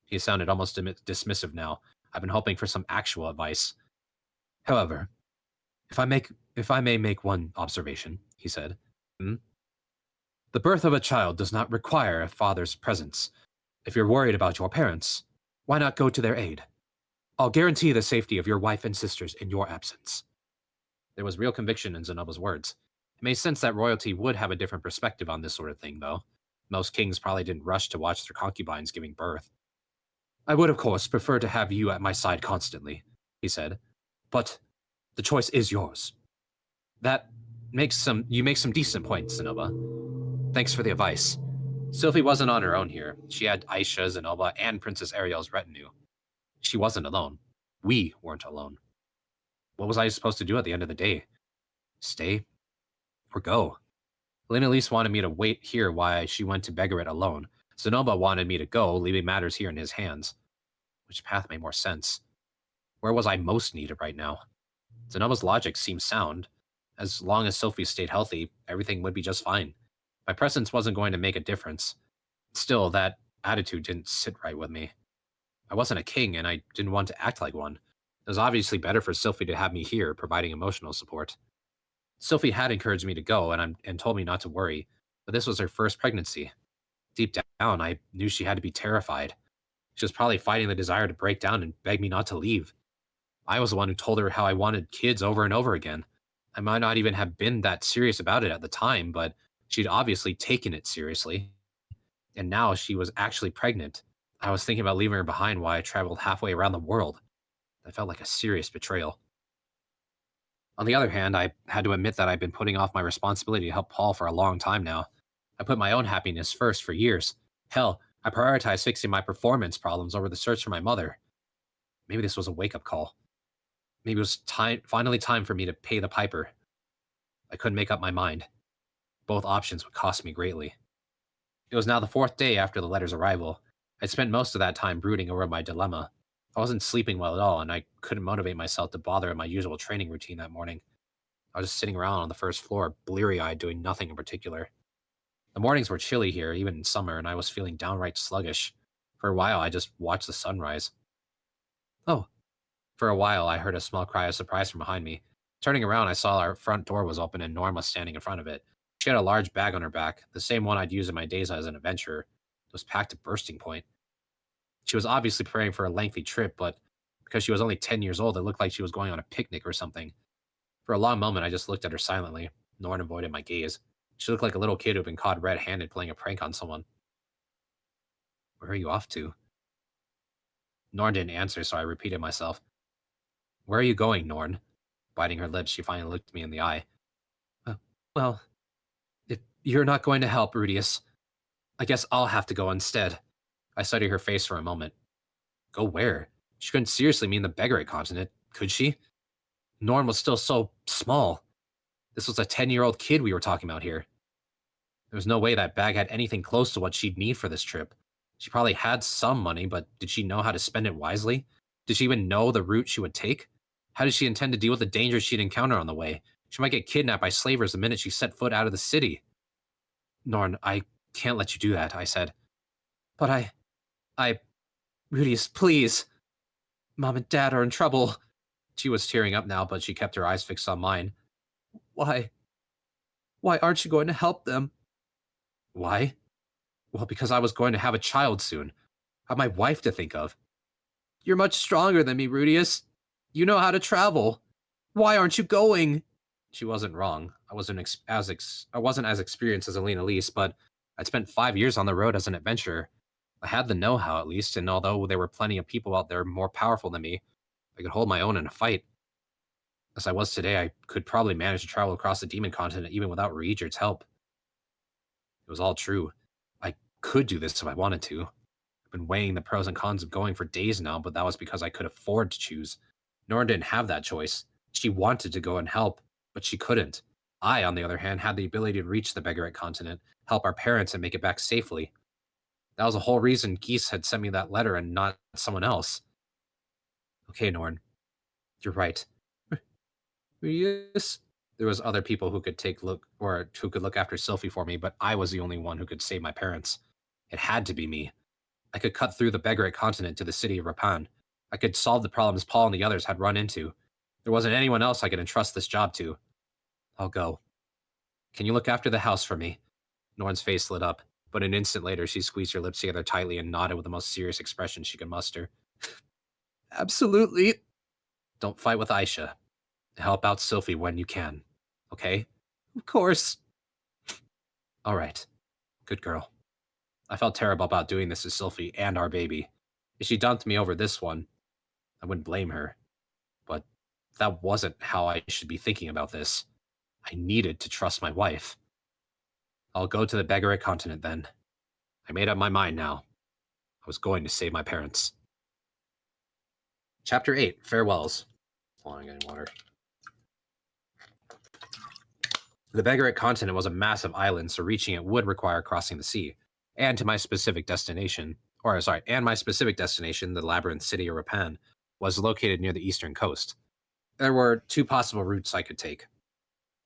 He sounded almost dismissive now. I've been hoping for some actual advice. However, if I may make one observation, he said. The birth of a child does not require a father's presence. If you're worried about your parents, why not go to their aid? I'll guarantee the safety of your wife and sisters in your absence. There was real conviction in Zenoba's words. It made sense that royalty would have a different perspective on this sort of thing, though. Most kings probably didn't rush to watch their concubines giving birth. I would, of course, prefer to have you at my side constantly, he said, but the choice is yours. You make some decent points, Zenoba. Thanks for the advice. Sylvie wasn't on her own here. She had Aisha, Zenoba, and Princess Ariel's retinue. She wasn't alone. We weren't alone. What was I supposed to do at the end of the day? Stay or go? Lena Elise wanted me to wait here while she went to Begarit alone. Zenoba wanted me to go, leaving matters here in his hands. Which path made more sense? Where was I most needed right now? Zenoba's logic seemed sound. As long as Sophie stayed healthy, everything would be just fine. My presence wasn't going to make a difference. Still, that attitude didn't sit right with me. I wasn't a king, and I didn't want to act like one. It was obviously better for Sophie to have me here, providing emotional support. Sophie had encouraged me to go and told me not to worry, but this was her first pregnancy. Deep down, I knew she had to be terrified. She was probably fighting the desire to break down and beg me not to leave. I was the one who told her how I wanted kids over and over again. I might not even have been that serious about it at the time, but she'd obviously taken it seriously. And now she was actually pregnant. I was thinking about leaving her behind while I traveled halfway around the world. That felt like a serious betrayal. On the other hand, I had to admit that I'd been putting off my responsibility to help Paul for a long time now. I put my own happiness first for years. Hell, I prioritized fixing my performance problems over the search for my mother. Maybe this was a wake-up call. Maybe it was finally time for me to pay the piper. I couldn't make up my mind. Both options would cost me greatly. It was now the 4th day after the letter's arrival. I'd spent most of that time brooding over my dilemma. I wasn't sleeping well at all, and I couldn't motivate myself to bother in my usual training routine that morning. I was just sitting around on the first floor, bleary-eyed, doing nothing in particular. The mornings were chilly here, even in summer, and I was feeling downright sluggish. For a while, I just watched the sunrise. Oh. For a while, I heard a small cry of surprise from behind me. Turning around, I saw our front door was open and Norm was standing in front of it. She had a large bag on her back, the same one I'd used in my days as an adventurer. It was packed to bursting point. She was obviously preparing for a lengthy trip, but because she was only 10 years old, it looked like she was going on a picnic or something. For a long moment, I just looked at her silently. Norn avoided my gaze. She looked like a little kid who'd been caught red-handed playing a prank on someone. Where are you off to? Norn didn't answer, so I repeated myself. Where are you going, Norn? Biting her lips, she finally looked me in the eye. Well, if you're not going to help, Rudius, I guess I'll have to go instead. I studied her face for a moment. Go where? She couldn't seriously mean the Begarit continent, could she? Norn was still so small. This was a 10-year-old kid we were talking about here. There was no way that bag had anything close to what she'd need for this trip. She probably had some money, but did she know how to spend it wisely? Did she even know the route she would take? How did she intend to deal with the dangers she'd encounter on the way? She might get kidnapped by slavers the minute she set foot out of the city. Norn, I can't let you do that, I said. But Rudius, please. Mom and Dad are in trouble. She was tearing up now, but she kept her eyes fixed on mine. Why aren't you going to help them? Why? Well, because I was going to have a child soon. I have my wife to think of. You're much stronger than me, Rudius. You know how to travel. Why aren't you going? She wasn't wrong. I wasn't as experienced as Alina Elise, but I'd spent 5 years on the road as an adventurer. I had the know-how at least, and although there were plenty of people out there more powerful than me, I could hold my own in a fight. As I was today, I could probably manage to travel across the demon continent even without Reedger's help. It was all true. I could do this if I wanted to. I've been weighing the pros and cons of going for days now, but that was because I could afford to choose. Nora didn't have that choice. She wanted to go and help, but she couldn't. I, on the other hand, had the ability to reach the Begarit continent, help our parents, and make it back safely. That was the whole reason Geese had sent me that letter and not someone else. Okay, Norn. You're right. Yes. There was other people who could who could look after Sylphie for me, but I was the only one who could save my parents. It had to be me. I could cut through the Begarit continent to the city of Rapan. I could solve the problems Paul and the others had run into. There wasn't anyone else I could entrust this job to. I'll go. Can you look after the house for me? Norn's face lit up, but an instant later she squeezed her lips together tightly and nodded with the most serious expression she could muster. Absolutely. Don't fight with Aisha. Help out Sylphie when you can. Okay? Of course. All right. Good girl. I felt terrible about doing this to Sylphie and our baby. If she dumped me over this one, I wouldn't blame her. But that wasn't how I should be thinking about this. I needed to trust my wife. I'll go to the Beggaret continent then. I made up my mind now. I was going to save my parents. Chapter 8, Farewells. Hold on, I'm getting water. The Beggaret continent was a massive island, so reaching it would require crossing the sea. And my specific destination, the Labyrinth City of Rapan, was located near the eastern coast. There were two possible routes I could take.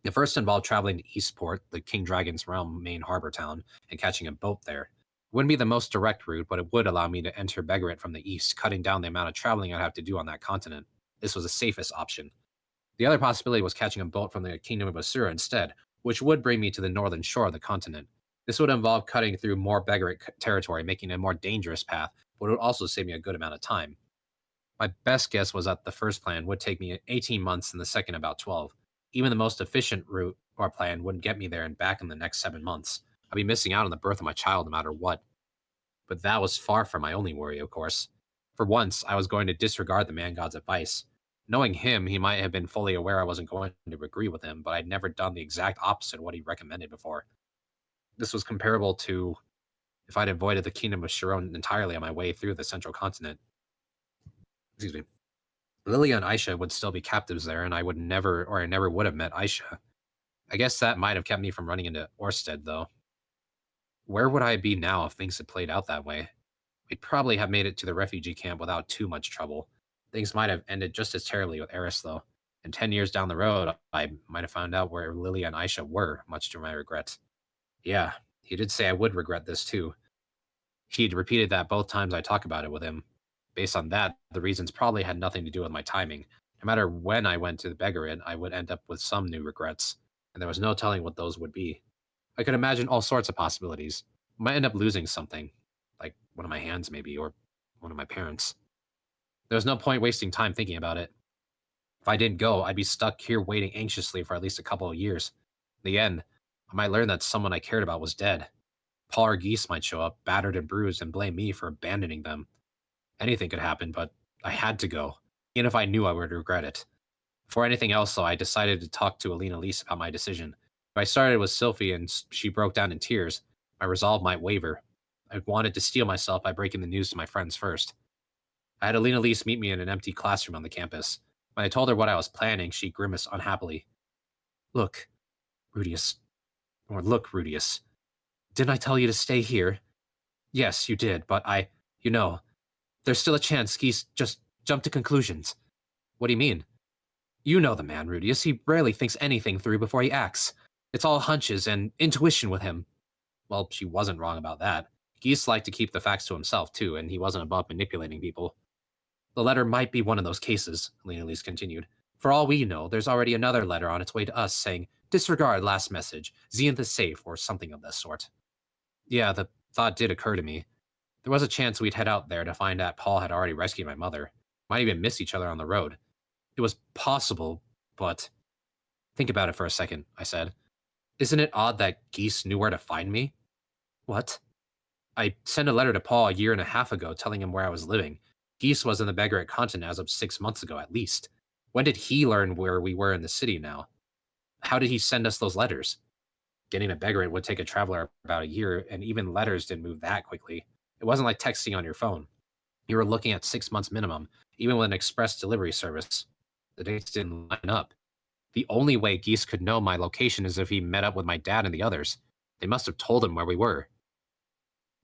The first involved traveling to Eastport, the King Dragon's Realm main harbor town, and catching a boat there. It wouldn't be the most direct route, but it would allow me to enter Beggaret from the east, cutting down the amount of traveling I'd have to do on that continent. This was the safest option. The other possibility was catching a boat from the Kingdom of Asura instead, which would bring me to the northern shore of the continent. This would involve cutting through more Beggaret territory, making it a more dangerous path, but it would also save me a good amount of time. My best guess was that the first plan would take me 18 months and the second about 12. Even the most efficient route or plan wouldn't get me there and back in the next 7 months. I'd be missing out on the birth of my child no matter what. But that was far from my only worry, of course. For once, I was going to disregard the man god's advice. Knowing him, he might have been fully aware I wasn't going to agree with him, but I'd never done the exact opposite of what he recommended before. This was comparable to if I'd avoided the kingdom of Sharon entirely on my way through the central continent. Excuse me. Lilia and Aisha would still be captives there, and I never would have met Aisha. I guess that might have kept me from running into Orsted, though. Where would I be now if things had played out that way? We'd probably have made it to the refugee camp without too much trouble. Things might have ended just as terribly with Eris, though. And 10 years down the road, I might have found out where Lilia and Aisha were, much to my regret. Yeah, he did say I would regret this, too. He'd repeated that both times I talk about it with him. Based on that, the reasons probably had nothing to do with my timing. No matter when I went to the Beggarit, I would end up with some new regrets, and there was no telling what those would be. I could imagine all sorts of possibilities. I might end up losing something, like one of my hands maybe, or one of my parents. There was no point wasting time thinking about it. If I didn't go, I'd be stuck here waiting anxiously for at least a couple of years. In the end, I might learn that someone I cared about was dead. Paul or Geese might show up, battered and bruised, and blame me for abandoning them. Anything could happen, but I had to go, even if I knew I would regret it. Before anything else, though, I decided to talk to Alina Lise about my decision. If I started with Sylphie and she broke down in tears, my resolve might waver. I wanted to steel myself by breaking the news to my friends first. I had Alina Lise meet me in an empty classroom on the campus. When I told her what I was planning, she grimaced unhappily. Look, Rudius. Didn't I tell you to stay here? Yes, you did, but there's still a chance Geese just jumped to conclusions. What do you mean? You know the man, Rudius. He rarely thinks anything through before he acts. It's all hunches and intuition with him. Well, she wasn't wrong about that. Geese liked to keep the facts to himself, too, and he wasn't above manipulating people. The letter might be one of those cases, Lena Lise continued. For all we know, there's already another letter on its way to us saying, disregard last message, Zenith is safe, or something of that sort. Yeah, the thought did occur to me. There was a chance we'd head out there to find out Paul had already rescued my mother. Might even miss each other on the road. It was possible, but... Think about it for a second, I said. Isn't it odd that Geese knew where to find me? What? I sent a letter to Paul a year and a half ago telling him where I was living. Geese was in the Beggaret continent as of 6 months ago, at least. When did he learn where we were in the city now? How did he send us those letters? Getting a Beggaret would take a traveler about a year, and even letters didn't move that quickly. It wasn't like texting on your phone. You were looking at 6 months minimum, even with an express delivery service. The dates didn't line up. The only way Geese could know my location is if he met up with my dad and the others. They must have told him where we were.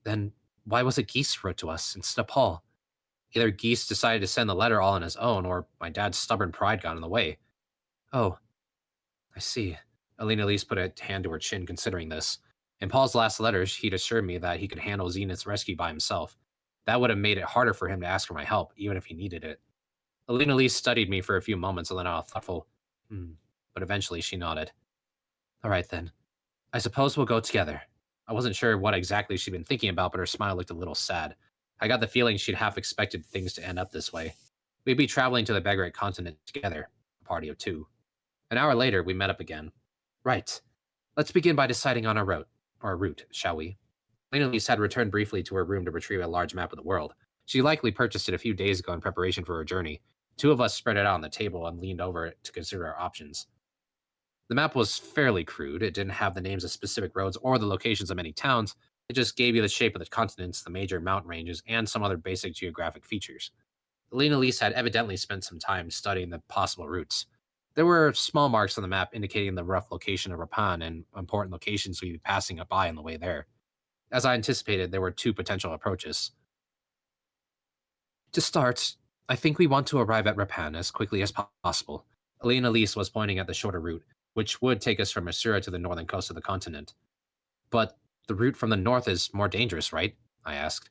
Then why was it Geese wrote to us instead of Paul? Either Geese decided to send the letter all on his own, or my dad's stubborn pride got in the way. Oh, I see. Alina Lise put a hand to her chin considering this. In Paul's last letters, he'd assured me that he could handle Zenith's rescue by himself. That would have made it harder for him to ask for my help, even if he needed it. Alina Lise studied me for a few moments and let out a thoughtful, but eventually she nodded. All right, then. I suppose we'll go together. I wasn't sure what exactly she'd been thinking about, but her smile looked a little sad. I got the feeling she'd half expected things to end up this way. We'd be traveling to the Beggaret continent together, a party of 2. An hour later, we met up again. Right. Let's begin by deciding on our route, shall we? Lena Elise had returned briefly to her room to retrieve a large map of the world. She likely purchased it a few days ago in preparation for her journey. Two of us spread it out on the table and leaned over it to consider our options. The map was fairly crude. It didn't have the names of specific roads or the locations of many towns. It just gave you the shape of the continents, the major mountain ranges, and some other basic geographic features. Lena Elise had evidently spent some time studying the possible routes. There were small marks on the map indicating the rough location of Rapan and important locations we'd be passing by on the way there. As I anticipated, there were two potential approaches. To start, I think we want to arrive at Rapan as quickly as possible. Lena Elise was pointing at the shorter route, which would take us from Asura to the northern coast of the continent. But the route from the north is more dangerous, right? I asked.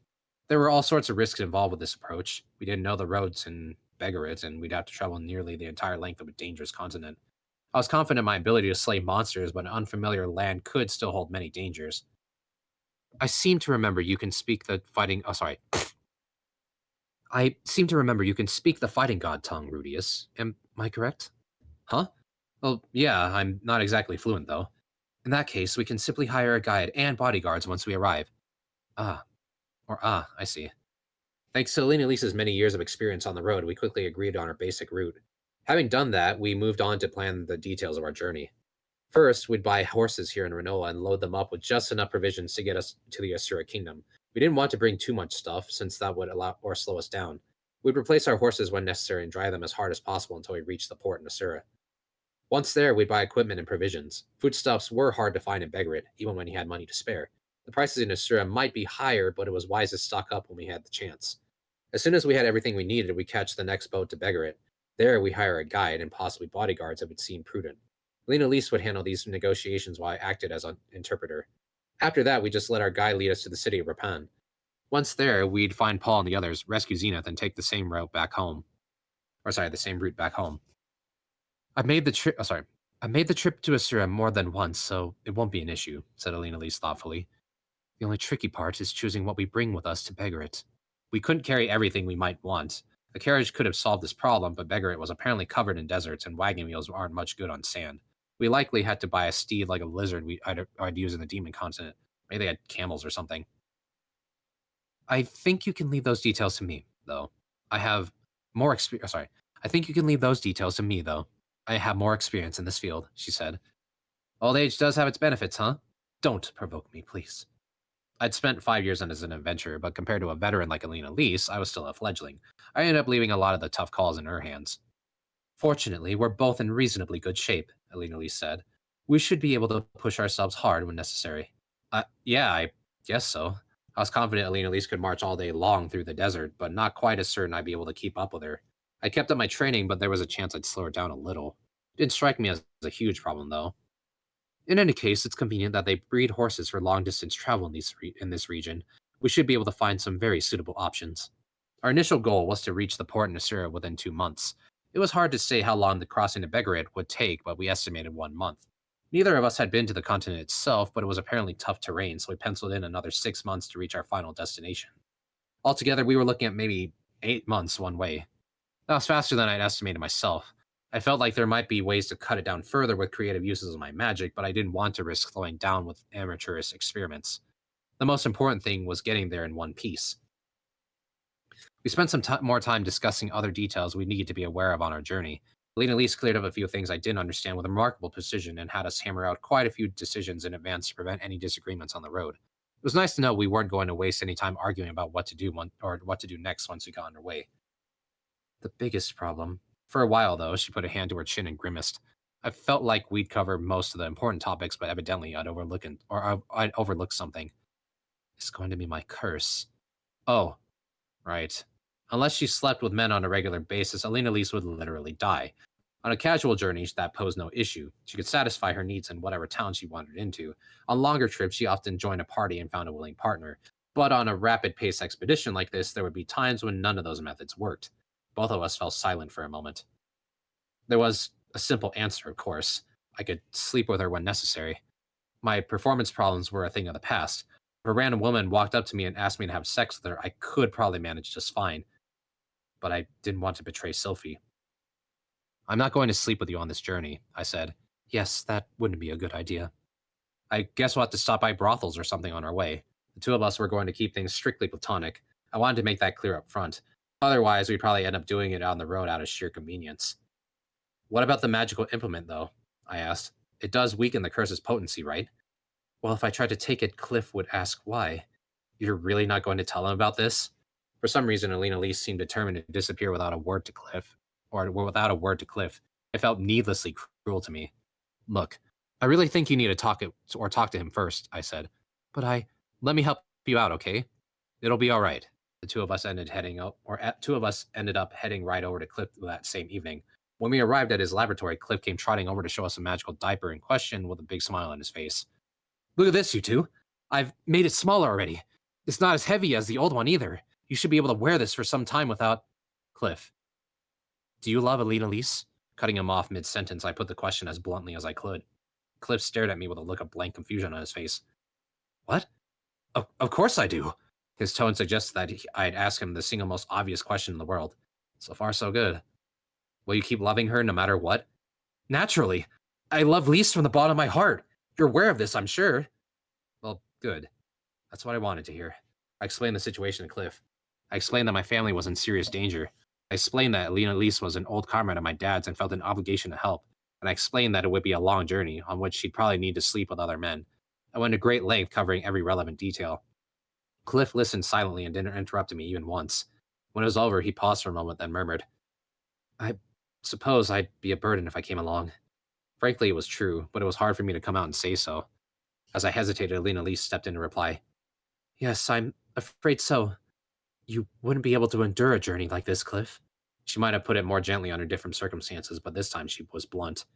There were all sorts of risks involved with this approach. We didn't know the roads in Begarit, and we'd have to travel nearly the entire length of a dangerous continent. I was confident in my ability to slay monsters, but an unfamiliar land could still hold many dangers. I seem to remember you can speak the fighting. Oh, sorry. I seem to remember you can speak the fighting god tongue, Rudius. Am I correct? Huh? Well, yeah, I'm not exactly fluent, though. In that case, we can simply hire a guide and bodyguards once we arrive. I see. Thanks to Lena Lisa's many years of experience on the road, we quickly agreed on our basic route. Having done that, we moved on to plan the details of our journey. First, we'd buy horses here in Renoa and load them up with just enough provisions to get us to the Asura Kingdom. We didn't want to bring too much stuff, since that would allow or slow us down. We'd replace our horses when necessary and drive them as hard as possible until we reached the port in Asura. Once there, we'd buy equipment and provisions. Foodstuffs were hard to find in Begrid, even when you had money to spare. The prices in Asura might be higher, but it was wise to stock up when we had the chance. As soon as we had everything we needed, we catch the next boat to Begarit. There, we hire a guide and possibly bodyguards if it seemed prudent. Lena Elise would handle these negotiations while I acted as an interpreter. After that, we just let our guide lead us to the city of Rapan. Once there, we'd find Paul and the others, rescue Zenith, and take the same route back home. The same route back home. I made the trip to Asura more than once, so it won't be an issue, said Lena Elise thoughtfully. The only tricky part is choosing what we bring with us to Begarit. We couldn't carry everything we might want. A carriage could have solved this problem, but Begarit was apparently covered in deserts, and wagon wheels aren't much good on sand. We likely had to buy a steed like a lizard I'd use in the Demon Continent. Maybe they had camels or something. I think you can leave those details to me, though. I have more experience. I think you can leave those details to me, though. I have more experience in this field, she said. Old age does have its benefits, huh? Don't provoke me, please. I'd spent 5 years as an adventurer, but compared to a veteran like Alina Lise, I was still a fledgling. I ended up leaving a lot of the tough calls in her hands. Fortunately, we're both in reasonably good shape, Alina Lise said. We should be able to push ourselves hard when necessary. Yeah, I guess so. I was confident Alina Lise could march all day long through the desert, but not quite as certain I'd be able to keep up with her. I kept up my training, but there was a chance I'd slow her down a little. It didn't strike me as a huge problem, though. In any case, it's convenient that they breed horses for long-distance travel in this region. We should be able to find some very suitable options. Our initial goal was to reach the port in Asura within 2 months. It was hard to say how long the crossing to Begarit would take, but we estimated 1 month. Neither of us had been to the continent itself, but it was apparently tough terrain, so we penciled in another 6 months to reach our final destination. Altogether, we were looking at maybe 8 months one way. That was faster than I'd estimated myself. I felt like there might be ways to cut it down further with creative uses of my magic, but I didn't want to risk slowing down with amateurish experiments. The most important thing was getting there in one piece. We spent some more time discussing other details we needed to be aware of on our journey. Lena Lise cleared up a few things I didn't understand with remarkable precision and had us hammer out quite a few decisions in advance to prevent any disagreements on the road. It was nice to know we weren't going to waste any time arguing about what to do next once we got underway. The biggest problem. For a while, though, she put a hand to her chin and grimaced. I felt like we'd covered most of the important topics, but evidently I'd overlooked something. It's going to be my curse. Oh, right. Unless she slept with men on a regular basis, Alina Lise would literally die. On a casual journey, that posed no issue. She could satisfy her needs in whatever town she wandered into. On longer trips, she often joined a party and found a willing partner. But on a rapid-paced expedition like this, there would be times when none of those methods worked. Both of us fell silent for a moment. There was a simple answer, of course. I could sleep with her when necessary. My performance problems were a thing of the past. If a random woman walked up to me and asked me to have sex with her, I could probably manage just fine. But I didn't want to betray Sophie. I'm not going to sleep with you on this journey, I said. Yes, that wouldn't be a good idea. I guess we'll have to stop by brothels or something on our way. The two of us were going to keep things strictly platonic. I wanted to make that clear up front. Otherwise, we'd probably end up doing it on the road out of sheer convenience. What about the magical implement, though? I asked. It does weaken the curse's potency, right? Well, if I tried to take it, Cliff would ask why. You're really not going to tell him about this? For some reason, Alina Lee seemed determined to disappear without a word to Cliff. Or without a word to Cliff. It felt needlessly cruel to me. Look, I really think you need to talk to him first, I said. But let me help you out, okay? It'll be all right. The two of us ended up heading right over to Cliff that same evening. When we arrived at his laboratory, Cliff came trotting over to show us a magical diaper in question with a big smile on his face. Look at this, you two. I've made it smaller already. It's not as heavy as the old one either. You should be able to wear this for some time without... Cliff. Do you love Alina Lise? Cutting him off mid-sentence, I put the question as bluntly as I could. Cliff stared at me with a look of blank confusion on his face. What? Of course I do. His tone suggested that I'd ask him the single most obvious question in the world. So far, so good. Will you keep loving her no matter what? Naturally. I love Lise from the bottom of my heart. You're aware of this, I'm sure. Well, good. That's what I wanted to hear. I explained the situation to Cliff. I explained that my family was in serious danger. I explained that Alina Lise was an old comrade of my dad's and felt an obligation to help. And I explained that it would be a long journey, on which she'd probably need to sleep with other men. I went to great length covering every relevant detail. Cliff listened silently and didn't interrupt me even once. When it was over, he paused for a moment, then murmured, I suppose I'd be a burden if I came along. Frankly, it was true, but it was hard for me to come out and say so. As I hesitated, Alina Lise stepped in to reply, Yes, I'm afraid so. You wouldn't be able to endure a journey like this, Cliff. She might have put it more gently under different circumstances, but this time she was blunt.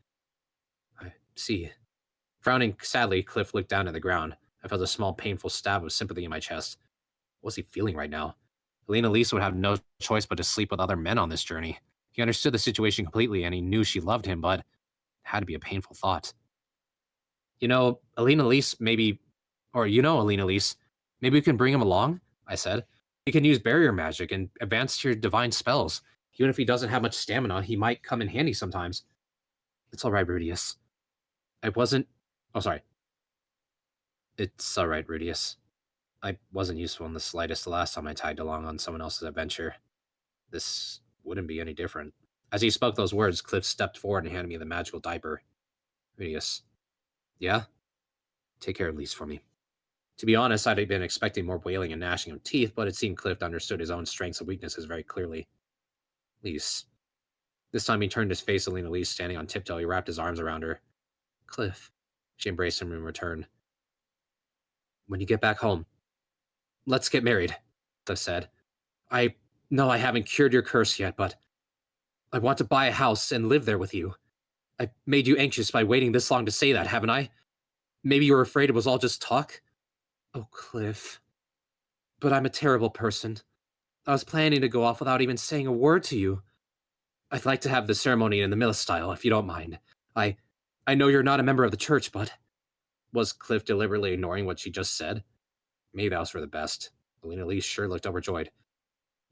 I see. Frowning sadly, Cliff looked down at the ground. I felt a small, painful stab of sympathy in my chest. What was he feeling right now? Alina Lise would have no choice but to sleep with other men on this journey. He understood the situation completely, and he knew she loved him, but it had to be a painful thought. Alina Lise, maybe we can bring him along, I said. He can use barrier magic and advance to your divine spells. Even if he doesn't have much stamina, he might come in handy sometimes. It's all right, Rudius. It's all right, Rudius. I wasn't useful in the slightest the last time I tagged along on someone else's adventure. This wouldn't be any different. As he spoke those words, Cliff stepped forward and handed me the magical diaper. Rudius. Yeah? Take care of Lise for me. To be honest, I'd been expecting more wailing and gnashing of teeth, but it seemed Cliff understood his own strengths and weaknesses very clearly. Lise. This time he turned his face to Alina Lise standing on tiptoe. He wrapped his arms around her. Cliff. She embraced him in return. When you get back home, let's get married, Cliff said. I know I haven't cured your curse yet, but I want to buy a house and live there with you. I made you anxious by waiting this long to say that, haven't I? Maybe you were afraid it was all just talk? Oh, Cliff. But I'm a terrible person. I was planning to go off without even saying a word to you. I'd like to have the ceremony in the Mill style, if you don't mind. I know you're not a member of the church, but... Was Cliff deliberately ignoring what she just said? Maybe that was for the best. Alina Lise sure looked overjoyed.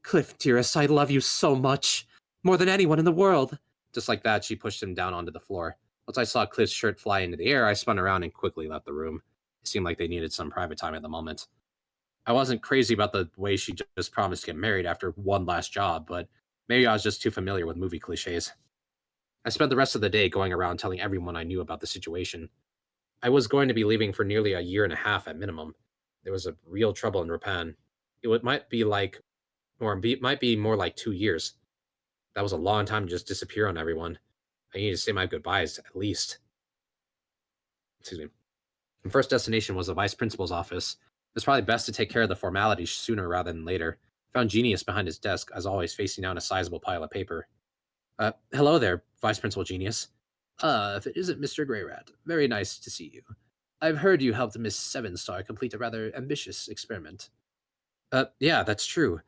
Cliff, dearest, I love you so much. More than anyone in the world. Just like that, she pushed him down onto the floor. Once I saw Cliff's shirt fly into the air, I spun around and quickly left the room. It seemed like they needed some private time at the moment. I wasn't crazy about the way she just promised to get married after one last job, but maybe I was just too familiar with movie cliches. I spent the rest of the day going around telling everyone I knew about the situation. I was going to be leaving for nearly a year and a half at minimum. There was a real trouble in Rapan. Might be more like 2 years. That was a long time to just disappear on everyone. I needed to say my goodbyes, at least. Excuse me. My first destination was the vice principal's office. It was probably best to take care of the formalities sooner rather than later. I found Genius behind his desk, as always, facing down a sizable pile of paper. Hello there, Vice Principal Genius. If it isn't Mr. Greyrat, very nice to see you. I've heard you helped Miss Sevenstar complete a rather ambitious experiment. Yeah, that's true.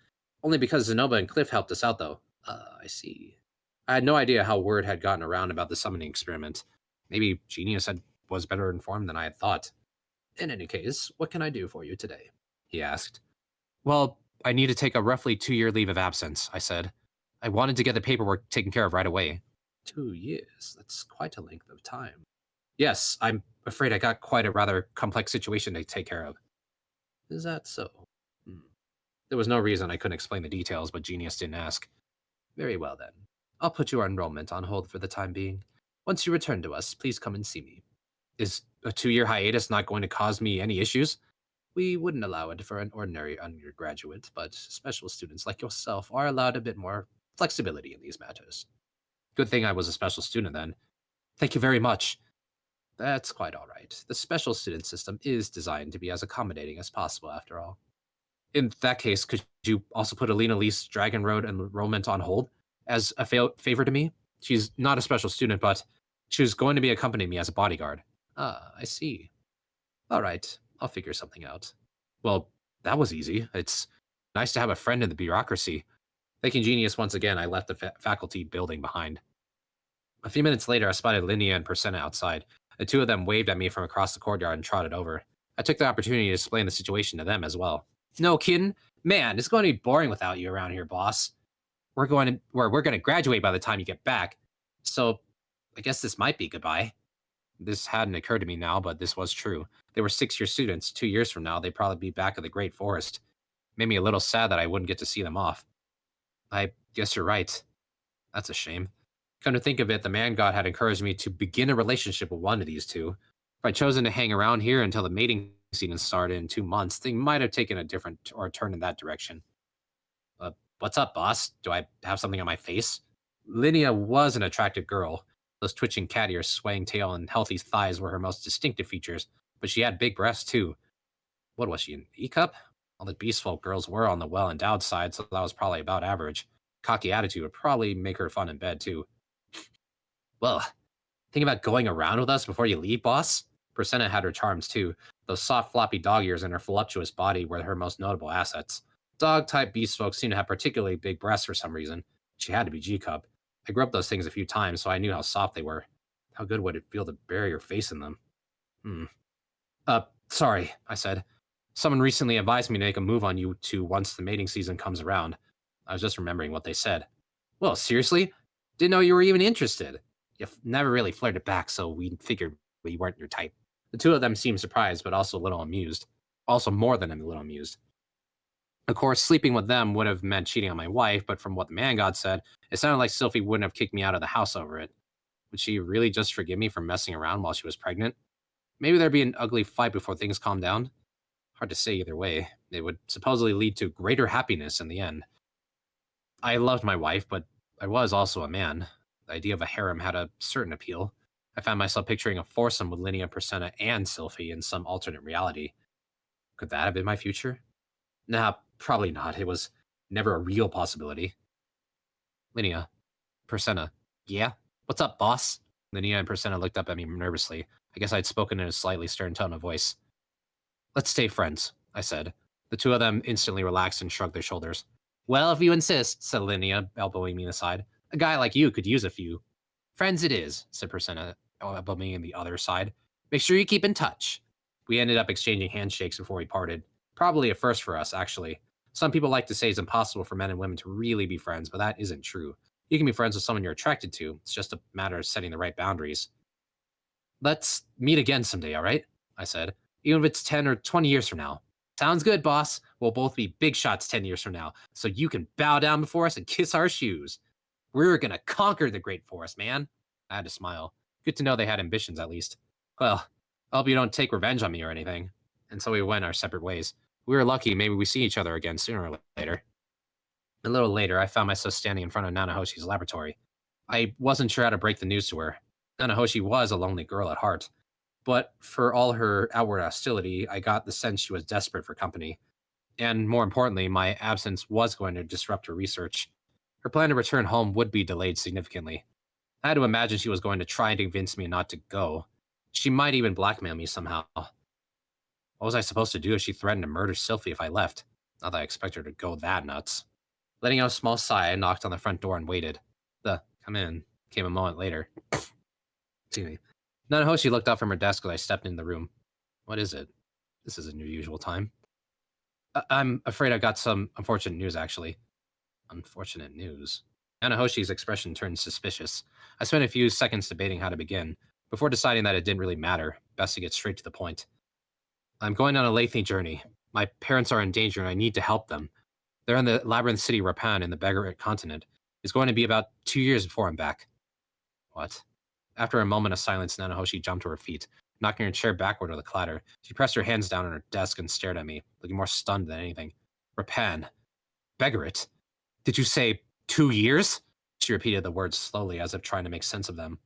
Only because Zenoba and Cliff helped us out, though. I see. I had no idea how word had gotten around about the summoning experiment. Maybe Genius was better informed than I had thought. In any case, what can I do for you today? He asked. Well, I need to take a roughly 2-year leave of absence, I said. I wanted to get the paperwork taken care of right away. 2 years? That's quite a length of time. Yes, I'm afraid I got quite a rather complex situation to take care of. Is that so? Hmm. There was no reason I couldn't explain the details, but Genius didn't ask. Very well then. I'll put your enrollment on hold for the time being. Once you return to us, please come and see me. Is a 2-year hiatus not going to cause me any issues? We wouldn't allow it for an ordinary undergraduate, but special students like yourself are allowed a bit more flexibility in these matters. Good thing I was a special student then. Thank you very much. That's quite all right. The special student system is designed to be as accommodating as possible, after all. In that case, could you also put Alina Lee's Dragon Road enrollment on hold as a favor to me? She's not a special student, but she was going to be accompanying me as a bodyguard. Ah, I see. All right, I'll figure something out. Well, that was easy. It's nice to have a friend in the bureaucracy. Thanking Genius once again, I left the faculty building behind. A few minutes later, I spotted Linnea and Persenna outside. The two of them waved at me from across the courtyard and trotted over. I took the opportunity to explain the situation to them as well. No kidding? Man, it's going to be boring without you around here, boss. We're going to graduate by the time you get back. So, I guess this might be goodbye. This hadn't occurred to me now, but this was true. They were 6-year students. 2 years from now, they'd probably be back at the Great Forest. Made me a little sad that I wouldn't get to see them off. I guess you're right. That's a shame. Come to think of it, the man god had encouraged me to begin a relationship with one of these two. If I'd chosen to hang around here until the mating season started in 2 months, things might have taken a different or turn in that direction. What's up, boss? Do I have something on my face? Linnea was an attractive girl. Those twitching cat ears, swaying tail, and healthy thighs were her most distinctive features, but she had big breasts too. What was she, an E-cup? All the beastfolk girls were on the well-endowed side, so that was probably about average. Cocky attitude would probably make her fun in bed too. Well, think about going around with us before you leave, boss? Persenna had her charms too. Those soft, floppy dog ears and her voluptuous body were her most notable assets. Dog-type beast folk seemed to have particularly big breasts for some reason. She had to be G-cup. I grew up those things a few times, so I knew how soft they were. How good would it feel to bury your face in them? Sorry, I said. Someone recently advised me to make a move on you two once the mating season comes around. I was just remembering what they said. Well, seriously? Didn't know you were even interested. You've never really flirted back, so we figured we weren't your type. The two of them seemed surprised, but also a little amused. Also more than a little amused. Of course, sleeping with them would have meant cheating on my wife, but from what the man god said, it sounded like Sylphie wouldn't have kicked me out of the house over it. Would she really just forgive me for messing around while she was pregnant? Maybe there'd be an ugly fight before things calmed down. Hard to say either way. It would supposedly lead to greater happiness in the end. I loved my wife, but I was also a man. The idea of a harem had a certain appeal. I found myself picturing a foursome with Linnea, Persenna, and Sylphie in some alternate reality. Could that have been my future? Nah, probably not. It was never a real possibility. Linnea, Persenna, yeah? What's up, boss? Linnea and Persenna looked up at me nervously. I guess I'd spoken in a slightly stern tone of voice. Let's stay friends, I said. The two of them instantly relaxed and shrugged their shoulders. Well, if you insist, said Linnea, elbowing me aside. A guy like you could use a few. Friends it is, said Persenna, elbowing me on the other side. Make sure you keep in touch. We ended up exchanging handshakes before we parted. Probably a first for us, actually. Some people like to say it's impossible for men and women to really be friends, but that isn't true. You can be friends with someone you're attracted to. It's just a matter of setting the right boundaries. Let's meet again someday, all right? I said. Even if it's 10 or 20 years from now. Sounds good, boss. We'll both be big shots 10 years from now, so you can bow down before us and kiss our shoes. We're gonna conquer the Great Forest, man. I had to smile. Good to know they had ambitions, at least. Well, I hope you don't take revenge on me or anything. And so we went our separate ways. We were lucky maybe we see each other again sooner or later. A little later, I found myself standing in front of Nanahoshi's laboratory. I wasn't sure how to break the news to her. Nanahoshi was a lonely girl at heart. But for all her outward hostility, I got the sense she was desperate for company. And more importantly, my absence was going to disrupt her research. Her plan to return home would be delayed significantly. I had to imagine she was going to try and convince me not to go. She might even blackmail me somehow. What was I supposed to do if she threatened to murder Sylphie if I left? Not that I expect her to go that nuts. Letting out a small sigh, I knocked on the front door and waited. The "come in" came a moment later. Excuse me. Nanahoshi looked up from her desk as I stepped into the room. What is it? This isn't your usual time. I'm afraid I got some unfortunate news, actually. Unfortunate news? Nanahoshi's expression turned suspicious. I spent a few seconds debating how to begin, before deciding that it didn't really matter. Best to get straight to the point. I'm going on a lengthy journey. My parents are in danger and I need to help them. They're in the Labyrinth City Rapan in the Beggarit continent. It's going to be about 2 years before I'm back. What? After a moment of silence, Nanahoshi jumped to her feet, knocking her chair backward with a clatter. She pressed her hands down on her desk and stared at me, looking more stunned than anything. Rapan. Beggarit. Did you say 2 years? She repeated the words slowly, as if trying to make sense of them.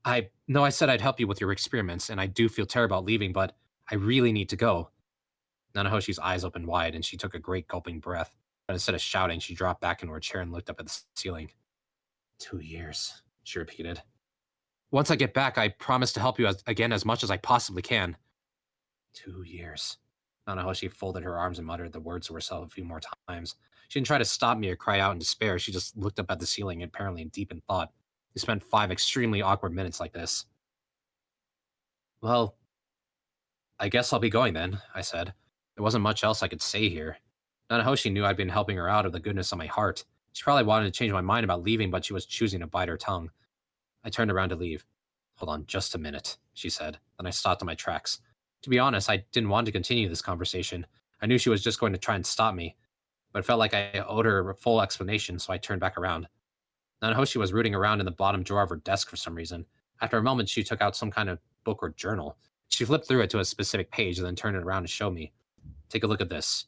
I know I said I'd help you with your experiments, and I do feel terrible about leaving, but I really need to go. Nanahoshi's eyes opened wide, and she took a great gulping breath. But instead of shouting, she dropped back into her chair and looked up at the ceiling. 2 years, she repeated. Once I get back, I promise to help you again as much as I possibly can. 2 years. Nanahoshi folded her arms and muttered the words to herself a few more times. She didn't try to stop me or cry out in despair. She just looked up at the ceiling, apparently deep in thought. We spent 5 extremely awkward minutes like this. Well, I guess I'll be going then, I said. There wasn't much else I could say here. Nanahoshi knew I'd been helping her out of the goodness of my heart. She probably wanted to change my mind about leaving, but she was choosing to bite her tongue. I turned around to leave. Hold on just a minute, she said. Then I stopped in my tracks. To be honest, I didn't want to continue this conversation. I knew she was just going to try and stop me, but it felt like I owed her a full explanation, so I turned back around. Nanahoshi was rooting around in the bottom drawer of her desk for some reason. After a moment, she took out some kind of book or journal. She flipped through it to a specific page and then turned it around to show me. Take a look at this.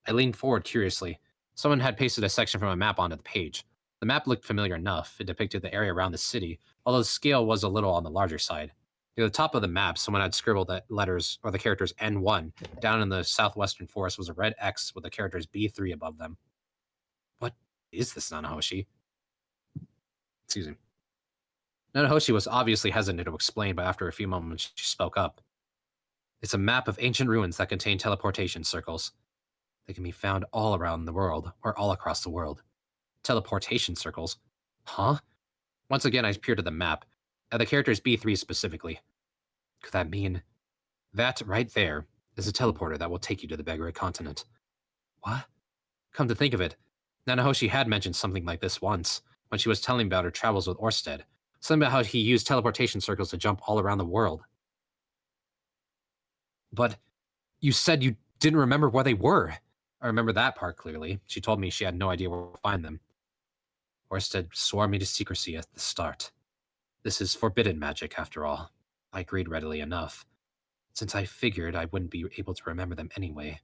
I leaned forward curiously. Someone had pasted a section from a map onto the page. The map looked familiar enough. It depicted the area around the city, although the scale was a little on the larger side. Near the top of the map, someone had scribbled the letters or the characters N1. Down in the southwestern forest was a red X with the characters B3 above them. What is this, Nanahoshi? Excuse me. Nanahoshi was obviously hesitant to explain, but after a few moments, she spoke up. It's a map of ancient ruins that contain teleportation circles. They can be found all around the world, or all across the world. Teleportation circles? Huh? Once again, I peered at the map, at the characters B3 specifically. Could that mean that right there is a teleporter that will take you to the Beggarit continent? What? Come to think of it, Nanahoshi had mentioned something like this once, when she was telling about her travels with Orsted. Something about how he used teleportation circles to jump all around the world. But you said you didn't remember where they were. I remember that part clearly. She told me she had no idea where to find them. Orsted swore me to secrecy at the start. This is forbidden magic, after all. I agreed readily enough, since I figured I wouldn't be able to remember them anyway.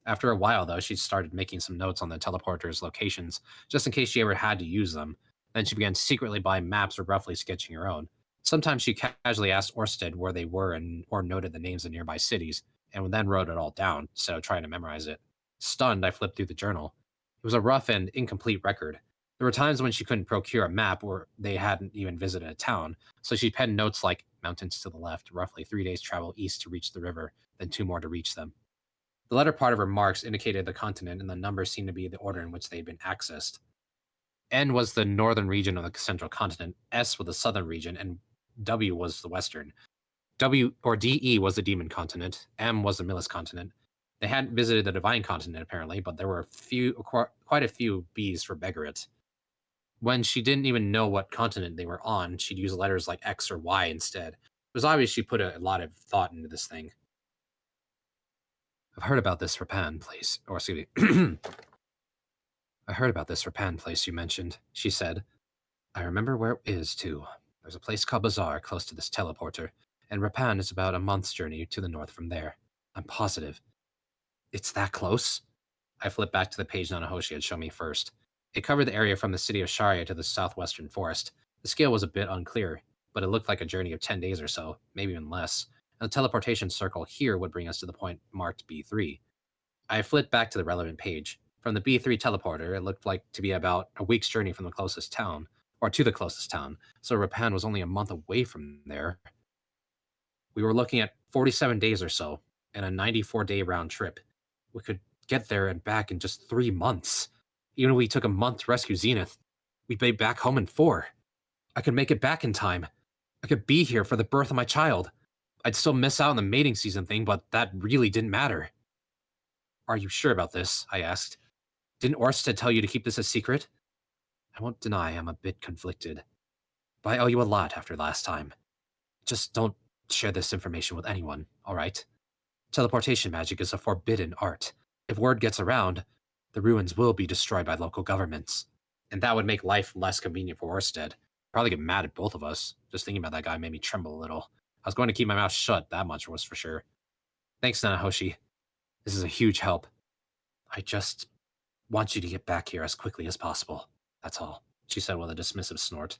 After a while, though, she started making some notes on the teleporters' locations, just in case she ever had to use them. Then she began secretly buying maps or roughly sketching her own. Sometimes she casually asked Orsted where they were or noted the names of nearby cities, and then wrote it all down instead of trying to memorize it. Stunned, I flipped through the journal. It was a rough and incomplete record. There were times when she couldn't procure a map or they hadn't even visited a town, so she penned notes like mountains to the left, roughly 3 days travel east to reach the river, then 2 more to reach them. The latter part of her marks indicated the continent, and the numbers seemed to be the order in which they had been accessed. N was the northern region of the central continent, S was the southern region, and W was the western. W or DE was the demon continent, M was the Millis continent. They hadn't visited the divine continent apparently, but there were quite a few B's for Beggarit. When she didn't even know what continent they were on, she'd use letters like X or Y instead. It was obvious she put a lot of thought into this thing. I've heard about this Rapan place, or excuse me. I heard about this Rapan place you mentioned, she said. I remember where it is, too. There's a place called Bazaar close to this teleporter, and Rapan is about a month's journey to the north from there. I'm positive. It's that close? I flipped back to the page Nanahoshi had shown me first. It covered the area from the city of Sharia to the southwestern forest. The scale was a bit unclear, but it looked like a journey of 10 days or so, maybe even less, and the teleportation circle here would bring us to the point marked B3. I flipped back to the relevant page. From the B3 teleporter, it looked like to be about a week's journey from the closest town, or to the closest town, so Rapan was only a month away from there. We were looking at 47 days or so, and a 94-day round trip. We could get there and back in just 3 months. Even if we took a month to rescue Zenith, we'd be back home in 4. I could make it back in time. I could be here for the birth of my child. I'd still miss out on the mating season thing, but that really didn't matter. Are you sure about this? I asked. Didn't Orsted tell you to keep this a secret? I won't deny I'm a bit conflicted, but I owe you a lot after last time. Just don't share this information with anyone, all right? Teleportation magic is a forbidden art. If word gets around, the ruins will be destroyed by local governments. And that would make life less convenient for Orsted. Probably get mad at both of us. Just thinking about that guy made me tremble a little. I was going to keep my mouth shut, that much was for sure. Thanks, Nanahoshi. This is a huge help. I just want you to get back here as quickly as possible. That's all, she said with a dismissive snort.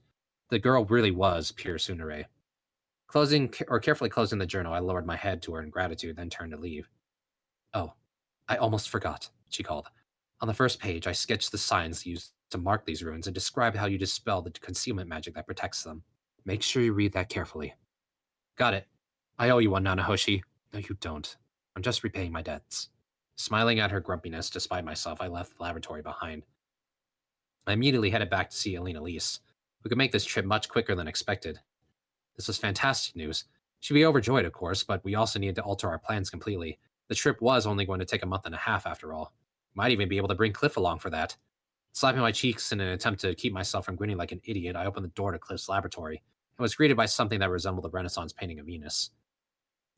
The girl really was pure Tsunere. Carefully closing the journal, I lowered my head to her in gratitude, then turned to leave. Oh, I almost forgot, she called. On the first page, I sketched the signs used to mark these ruins and described how you dispel the concealment magic that protects them. Make sure you read that carefully. Got it. I owe you one, Nanahoshi. No, you don't. I'm just repaying my debts. Smiling at her grumpiness despite myself, I left the laboratory behind. I immediately headed back to see Elena Lise. We could make this trip much quicker than expected. This was fantastic news. She'd be overjoyed, of course, but we also needed to alter our plans completely. The trip was only going to take a month and a half, after all. Might even be able to bring Cliff along for that. Slapping my cheeks in an attempt to keep myself from grinning like an idiot, I opened the door to Cliff's laboratory and was greeted by something that resembled a Renaissance painting of Venus.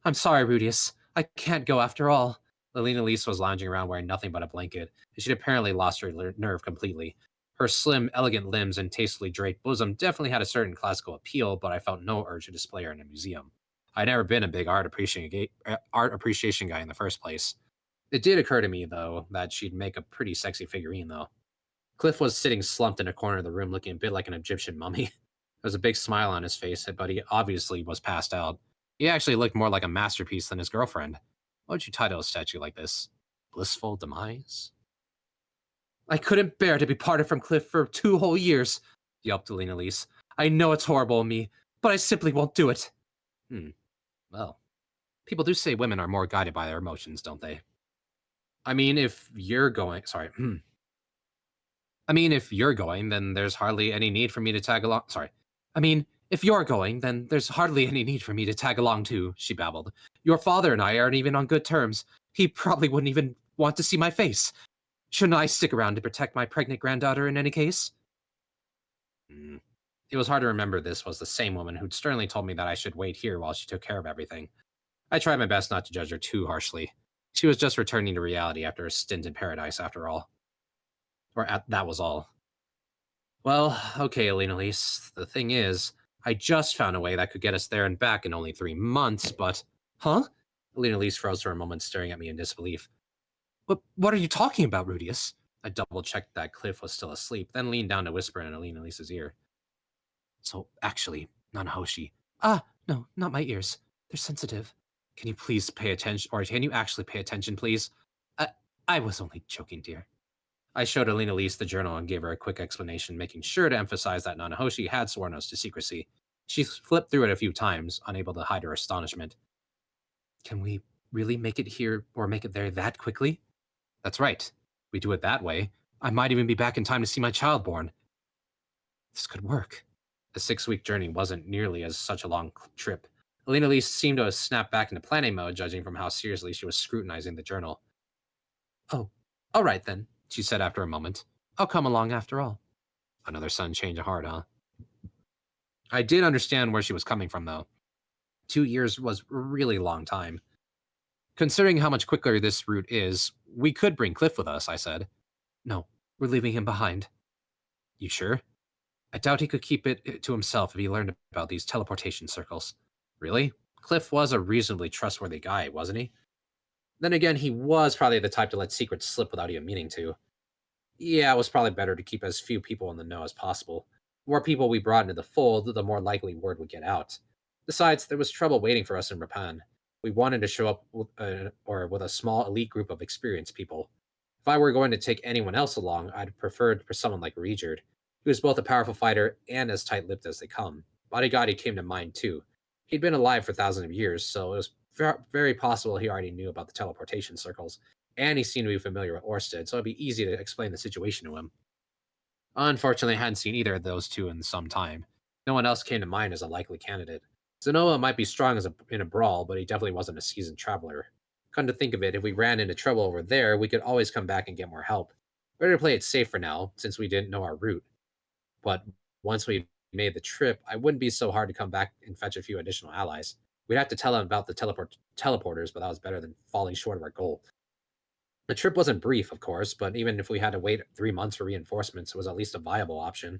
I'm sorry, Rudius. I can't go after all. Lelina Lise was lounging around wearing nothing but a blanket, and she'd apparently lost her nerve completely. Her slim, elegant limbs and tastefully draped bosom definitely had a certain classical appeal, but I felt no urge to display her in a museum. I'd never been a big art appreciation guy in the first place. It did occur to me, though, that she'd make a pretty sexy figurine, though. Cliff was sitting slumped in a corner of the room looking a bit like an Egyptian mummy. There was a big smile on his face, but he obviously was passed out. He actually looked more like a masterpiece than his girlfriend. What would you title a statue like this? Blissful demise? I couldn't bear to be parted from Cliff for 2 whole years, yelped Elena Lise. I know it's horrible of me, but I simply won't do it. Well, people do say women are more guided by their emotions, don't they? I mean, if you're going... if you're going, then there's hardly any need for me to tag along... if you're going, then there's hardly any need for me to tag along too, she babbled. Your father and I aren't even on good terms. He probably wouldn't even want to see my face. Shouldn't I stick around to protect my pregnant granddaughter in any case? It was hard to remember this was the same woman who'd sternly told me that I should wait here while she took care of everything. I tried my best not to judge her too harshly. She was just returning to reality after a stint in paradise, after all. That was all. Well, okay, Elena Lise. The thing is, I just found a way that could get us there and back in only 3 months, but... Huh? Elena Lise froze for a moment, staring at me in disbelief. What are you talking about, Rudius? I double-checked that Cliff was still asleep, then leaned down to whisper in Elena Lise's ear. So, actually, Nanahoshi... No, not my ears. They're sensitive. Can you please pay attention, or can you actually pay attention, please? I was only joking, dear. I showed Elena Lise the journal and gave her a quick explanation, making sure to emphasize that Nanahoshi had sworn us to secrecy. She flipped through it a few times, unable to hide her astonishment. Can we really make it here or make it there that quickly? That's right. We do it that way. I might even be back in time to see my child born. This could work. The 6-week journey wasn't nearly as such a long trip. Elena Lise seemed to have snapped back into planning mode, judging from how seriously she was scrutinizing the journal. Oh, all right then, she said after a moment. I'll come along after all. Another sudden change of heart, huh? I did understand where she was coming from, though. 2 years was a really long time. Considering how much quicker this route is, we could bring Cliff with us, I said. No, we're leaving him behind. You sure? I doubt he could keep it to himself if he learned about these teleportation circles. Really? Cliff was a reasonably trustworthy guy, wasn't he? Then again, he was probably the type to let secrets slip without even meaning to. Yeah, it was probably better to keep as few people in the know as possible. The more people we brought into the fold, the more likely word would get out. Besides, there was trouble waiting for us in Rapan. We wanted to show up with a small elite group of experienced people. If I were going to take anyone else along, I'd prefer for someone like Regerd. He was both a powerful fighter and as tight-lipped as they come. Bodyguard came to mind too. He'd been alive for thousands of years, so it was very possible he already knew about the teleportation circles, and he seemed to be familiar with Orsted, so it'd be easy to explain the situation to him. Unfortunately, I hadn't seen either of those two in some time. No one else came to mind as a likely candidate. Zenoa might be strong in a brawl, but he definitely wasn't a seasoned traveler. Come to think of it, if we ran into trouble over there, we could always come back and get more help. Better to play it safe for now, since we didn't know our route. But once we made the trip, I wouldn't be so hard to come back and fetch a few additional allies. We'd have to tell him about the teleporters, but that was better than falling short of our goal. The trip wasn't brief, of course, but even if we had to wait 3 months for reinforcements, it was at least a viable option.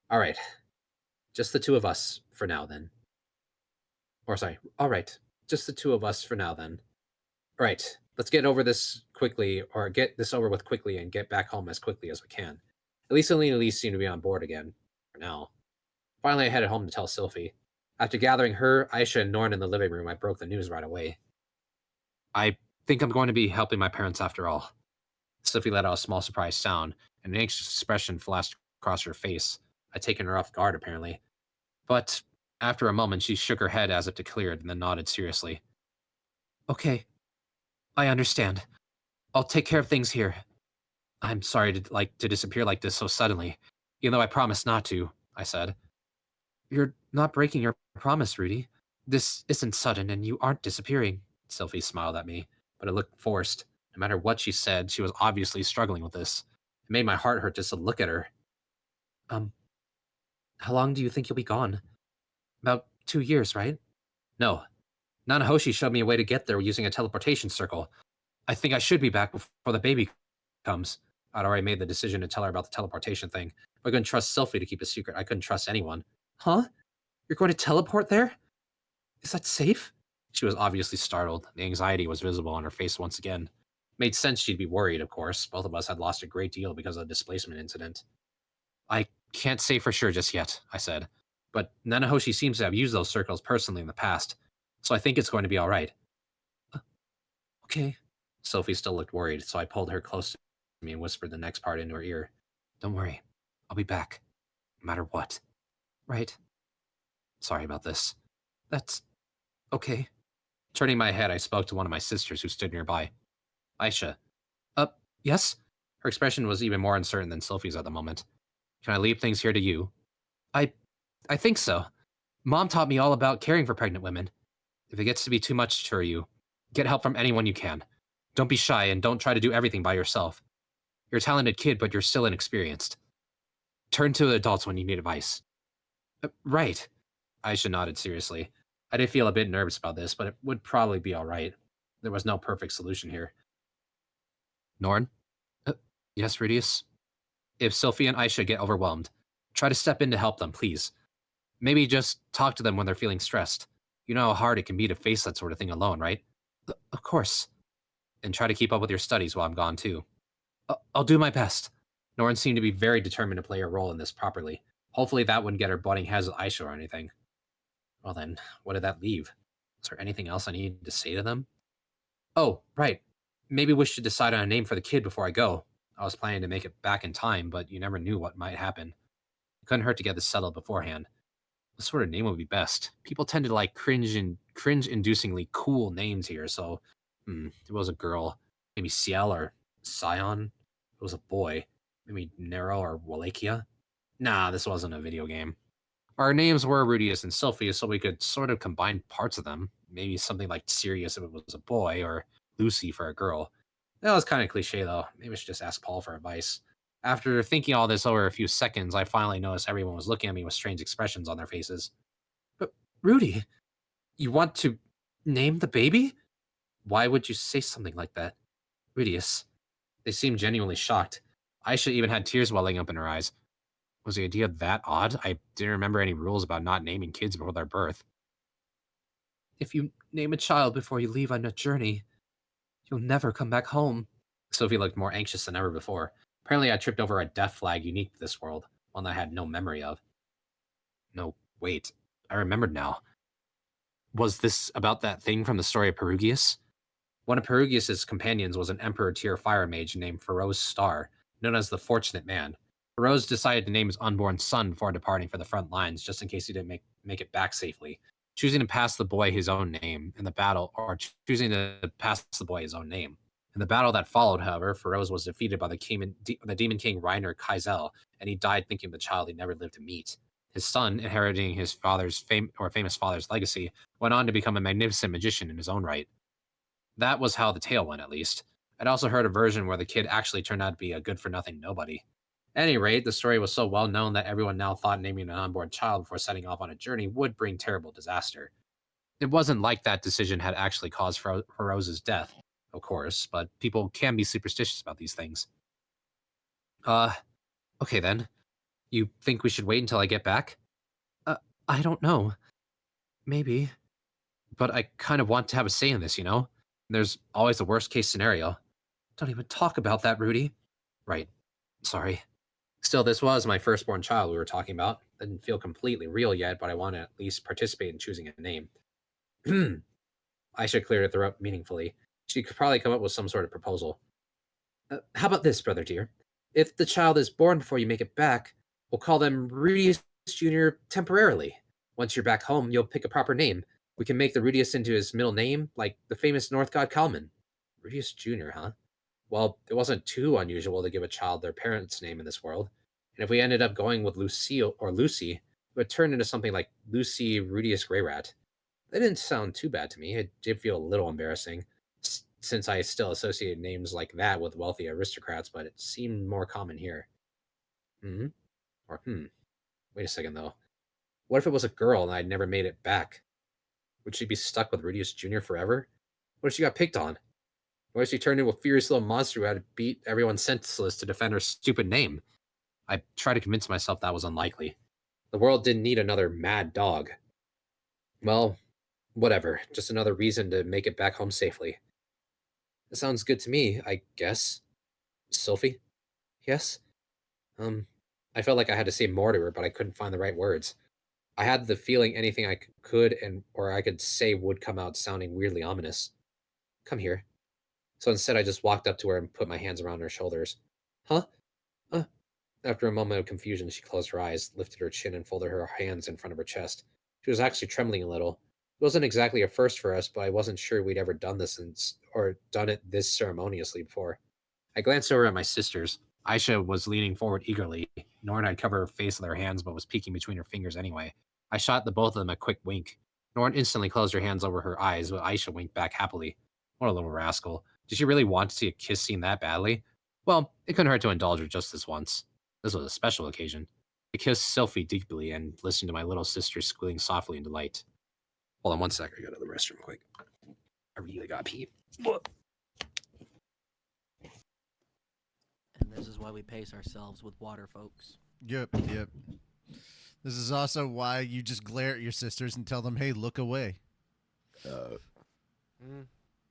All right, just the two of us for now, then. Or sorry, all right, just the two of us for now, then. All right, let's get over this quickly, or get this over with quickly and get back home as quickly as we can. At least Celine and Elise seem to be on board again, for now. Finally, I headed home to tell Sylphie. After gathering her, Aisha, and Norn in the living room, I broke the news right away. I think I'm going to be helping my parents after all. Sylphie let out a small surprised sound, and an anxious expression flashed across her face. I'd taken her off guard, apparently. But after a moment, she shook her head as if to clear it, and then nodded seriously. Okay, I understand. I'll take care of things here. I'm sorry to disappear like this so suddenly, even though I promised not to, I said. You're not breaking your promise, Rudy. This isn't sudden, and you aren't disappearing. Sylphie smiled at me, but it looked forced. No matter what she said, she was obviously struggling with this. It made my heart hurt just to look at her. How long do you think you'll be gone? About 2 years, right? No. Nanahoshi showed me a way to get there using a teleportation circle. I think I should be back before the baby comes. I'd already made the decision to tell her about the teleportation thing. But I couldn't trust Sylphie to keep a secret. I couldn't trust anyone. Huh? You're going to teleport there? Is that safe? She was obviously startled. The anxiety was visible on her face once again. Made sense she'd be worried, of course. Both of us had lost a great deal because of the displacement incident. I can't say for sure just yet, I said. But Nanahoshi seems to have used those circles personally in the past, so I think it's going to be all right. Okay. Sylphie still looked worried, so I pulled her close to me and whispered the next part into her ear. Don't worry. I'll be back. No matter what. Right. Sorry about this. That's okay. Turning my head, I spoke to one of my sisters who stood nearby. Aisha. Yes? Her expression was even more uncertain than Sylphie's at the moment. Can I leave things here to you? I think so. Mom taught me all about caring for pregnant women. If it gets to be too much for you, get help from anyone you can. Don't be shy and don't try to do everything by yourself. You're a talented kid, but you're still inexperienced. Turn to adults when you need advice. Right. Aisha nodded seriously. I did feel a bit nervous about this, but it would probably be all right. There was no perfect solution here. Norn? Yes, Rudius? If Sophie and Aisha get overwhelmed, try to step in to help them, please. Maybe just talk to them when they're feeling stressed. You know how hard it can be to face that sort of thing alone, right? Of course. And try to keep up with your studies while I'm gone, too. I'll do my best. Norn seemed to be very determined to play her role in this properly. Hopefully that wouldn't get her butting heads with Aisha or anything. Well then, what did that leave? Is there anything else I needed to say to them? Oh, right. Maybe we should decide on a name for the kid before I go. I was planning to make it back in time, but you never knew what might happen. It couldn't hurt to get this settled beforehand. What sort of name would be best? People tend to like cringe-inducingly cool names here, so if it was a girl, maybe Ciel or Scion. If it was a boy, maybe Nero or Wallachia. Nah, this wasn't a video game. Our names were Rudius and Sylphie, so we could sort of combine parts of them. Maybe something like Sirius if it was a boy, or Lucy for a girl. That was kind of cliche, though. Maybe I should just ask Paul for advice. After thinking all this over a few seconds, I finally noticed everyone was looking at me with strange expressions on their faces. But, Rudy, you want to name the baby? Why would you say something like that? Rudius. They seemed genuinely shocked. Aisha even had tears welling up in her eyes. Was the idea that odd? I didn't remember any rules about not naming kids before their birth. If you name a child before you leave on a journey, you'll never come back home. Sophie looked more anxious than ever before. Apparently, I tripped over a death flag unique to this world, one that I had no memory of. No, wait. I remembered now. Was this about that thing from the story of Perugius? One of Perugius's companions was an Emperor-tier fire mage named Feroz Star, known as the Fortunate Man. Feroz decided to name his unborn son before departing for the front lines, just in case he didn't make it back safely, choosing to pass the boy his own name in the battle, or choosing to pass the boy his own name. In the battle that followed, however, Feroz was defeated by the Demon King Reiner Kaizel, and he died thinking of the child he never lived to meet. His son, inheriting his famous father's legacy, went on to become a magnificent magician in his own right. That was how the tale went, at least. I'd also heard a version where the kid actually turned out to be a good-for-nothing nobody. At any rate, the story was so well known that everyone now thought naming an unborn child before setting off on a journey would bring terrible disaster. It wasn't like that decision had actually caused Feroza's death, of course, but people can be superstitious about these things. Okay then. You think we should wait until I get back? I don't know. Maybe. But I kind of want to have a say in this, you know? There's always the worst case scenario. Don't even talk about that, Rudy. Right. Sorry. Still, this was my firstborn child we were talking about. Didn't feel completely real yet, but I want to at least participate in choosing a name. Aisha cleared her throat meaningfully. She could probably come up with some sort of proposal. How about this, brother dear? If the child is born before you make it back, we'll call them Rudius Jr. temporarily. Once you're back home, you'll pick a proper name. We can make the Rudius into his middle name, like the famous North god Kalman. Rudius Jr., huh? Well, it wasn't too unusual to give a child their parents' name in this world. And if we ended up going with Lucille or Lucy, it would turn into something like Lucy Rudius Greyrat. That didn't sound too bad to me. It did feel a little embarrassing, since I still associated names like that with wealthy aristocrats, but it seemed more common here. Wait a second, though. What if it was a girl and I'd never made it back? Would she be stuck with Rudius Jr. forever? What if she got picked on? What if she turned into a furious little monster who had to beat everyone senseless to defend her stupid name? I tried to convince myself that was unlikely. The world didn't need another mad dog. Well, whatever. Just another reason to make it back home safely. That sounds good to me, I guess. Sophie? Yes? I felt like I had to say more to her, but I couldn't find the right words. I had the feeling anything I could or I could say would come out sounding weirdly ominous. Come here. So instead, I just walked up to her and put my hands around her shoulders. Huh? After a moment of confusion, she closed her eyes, lifted her chin, and folded her hands in front of her chest. She was actually trembling a little. It wasn't exactly a first for us, but I wasn't sure we'd ever done this or done it this ceremoniously before. I glanced over at my sisters. Aisha was leaning forward eagerly. Norn had covered her face with her hands, but was peeking between her fingers anyway. I shot the both of them a quick wink. Norn instantly closed her hands over her eyes, but Aisha winked back happily. What a little rascal. Did she really want to see a kiss scene that badly? Well, it couldn't hurt to indulge her just this once. This was a special occasion. I kissed Sophie deeply and listened to my little sister squealing softly in delight. Hold on one sec, I go to the restroom quick. I really got pee. And this is why we pace ourselves with water, folks. Yep. This is also why you just glare at your sisters and tell them, hey, look away.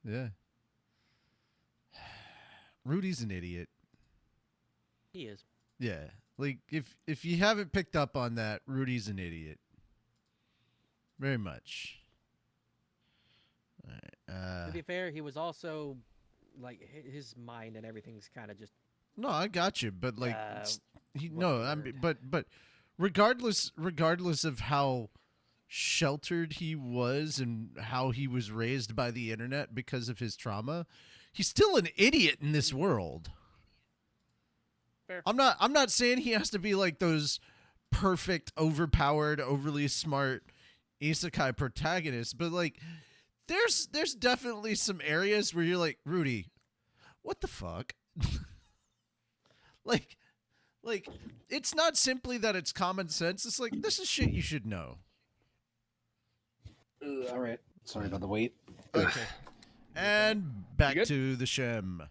Yeah. Rudy's an idiot. He is. Yeah. Like, if you haven't picked up on that, Rudy's an idiot. Very much. All right, To be fair, he was also, like, his mind and everything's kind of just... No, I got you, but like, word? but regardless of how sheltered he was and how he was raised by the internet because of his trauma, he's still an idiot in this world. Fair. I'm not saying he has to be like those perfect, overpowered, overly smart isekai protagonists, but like, there's definitely some areas where you're like, Rudy, what the fuck? Like, it's not simply that it's common sense. It's like, this is shit you should know. All right. Sorry about the wait. Okay. And back good? to the shem.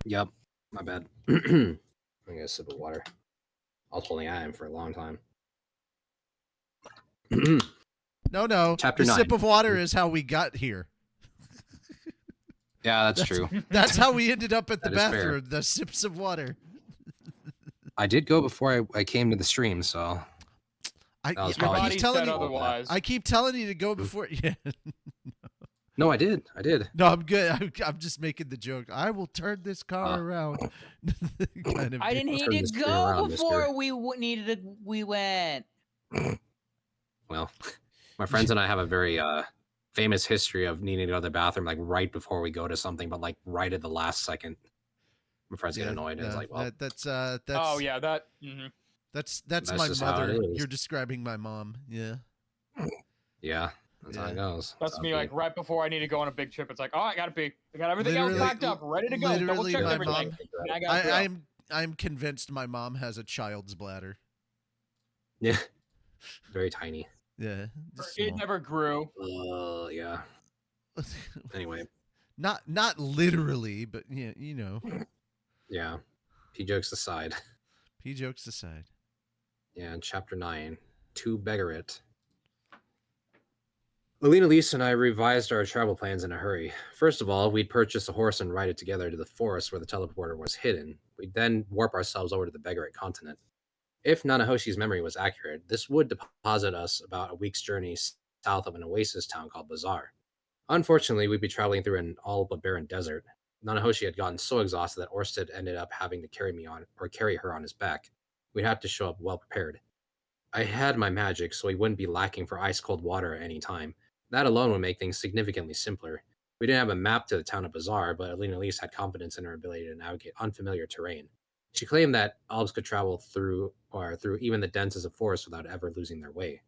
Yep. My bad. I'm gonna sip of water. I was holding iron for a long time. No. Chapter the 9. sip of water is how we got here. Yeah, that's true. That's how we ended up at the That is fair. bathroom. The sips of water. I did go before I came to the stream, so I That was keep probably- Body telling said you. otherwise. I keep telling you to go before. Yeah. no, I did. No, I'm good. I'm just making the joke. I will turn this car around. Kind of I didn't deal. need Turn to this thing go around, before mister. we went. Well, my friends and I have a very famous history of needing to go to the bathroom like right before we go to something, but like right at the last second. My friends get annoyed and it's like, well, that's Oh yeah, that. Mhm. that's That's my just how it mother. is. You're describing my mom. Yeah. yeah, that's how it Yeah. goes. That's how me. it Like be. right before I need to go on a big trip, it's like, oh, I gotta pee. I got everything else Literally- packed up, ready to go. Double literally checked my everything. mom- And I gotta go. I'm convinced my mom has a child's bladder. Yeah, very tiny. Yeah, just It small. never grew. Yeah. Anyway, not literally, but yeah, you know. yeah. P jokes aside. P jokes aside. Yeah, in chapter 9, To Beggarit. Alina Lisa and I revised our travel plans in a hurry. First of all, we'd purchase a horse and ride it together to the forest where the teleporter was hidden. We'd then warp ourselves over to the Beggarit continent. If Nanahoshi's memory was accurate, this would deposit us about a week's journey south of an oasis town called Bazaar. Unfortunately, we'd be traveling through an all but barren desert. Nanahoshi had gotten so exhausted that Orsted ended up having to carry her on his back. We'd have to show up well prepared. I had my magic, so we wouldn't be lacking for ice cold water at any time. That alone would make things significantly simpler. We didn't have a map to the town of Bazaar, but Alina Elise had confidence in her ability to navigate unfamiliar terrain. She claimed that elves could travel through even the densest of forests without ever losing their way.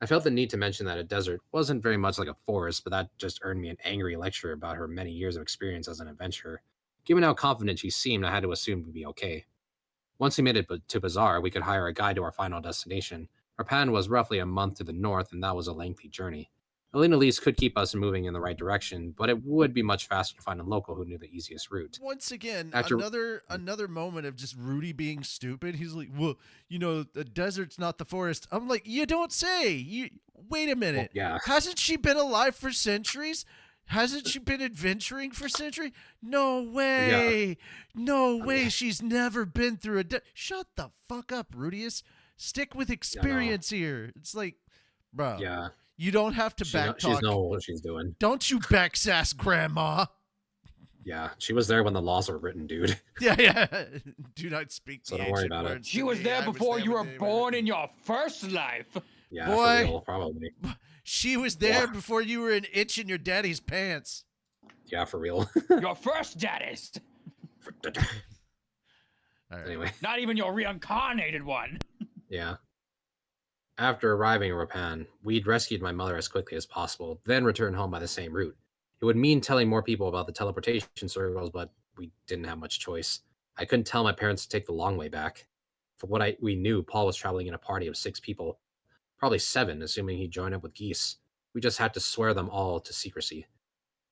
I felt the need to mention that a desert wasn't very much like a forest, but that just earned me an angry lecture about her many years of experience as an adventurer. Given how confident she seemed, I had to assume we'd be okay. Once we made it to Bazaar, we could hire a guide to our final destination. Our plan was roughly a month to the north, and that was a lengthy journey. Elena Lease could keep us moving in the right direction, but it would be much faster to find a local who knew the easiest route. Once again, After another moment of just Rudy being stupid. He's like, "Well, you know, the desert's not the forest." I'm like, "You don't say." You wait a minute. yeah, Hasn't she been alive for centuries? Hasn't she been adventuring for centuries? No yeah, way. No I way. mean, She's never been through Shut the fuck up, Rudius. Stick with yeah, no, experience here. It's like, bro, yeah, you don't have to she's backtalk. know what she's doing. Don't you backsass grandma. Yeah, she was there when the laws were written, dude. Yeah, yeah. Do not speak So the don't worry ancient about it. words. She to was me. there I before you were when they born in your first life. Yeah, Boy. for real, probably. She was there Yeah. before you were an itch in your daddy's pants. Yeah, for real. Your first daddest. All right. Anyway, Not even your reincarnated one. yeah. After arriving in Rapan, we'd rescued my mother as quickly as possible, then returned home by the same route. It would mean telling more people about the teleportation circles, but we didn't have much choice. I couldn't tell my parents to take the long way back. For what we knew, Paul was traveling in a party of 6 people, probably 7, assuming he'd join up with Geese. We just had to swear them all to secrecy.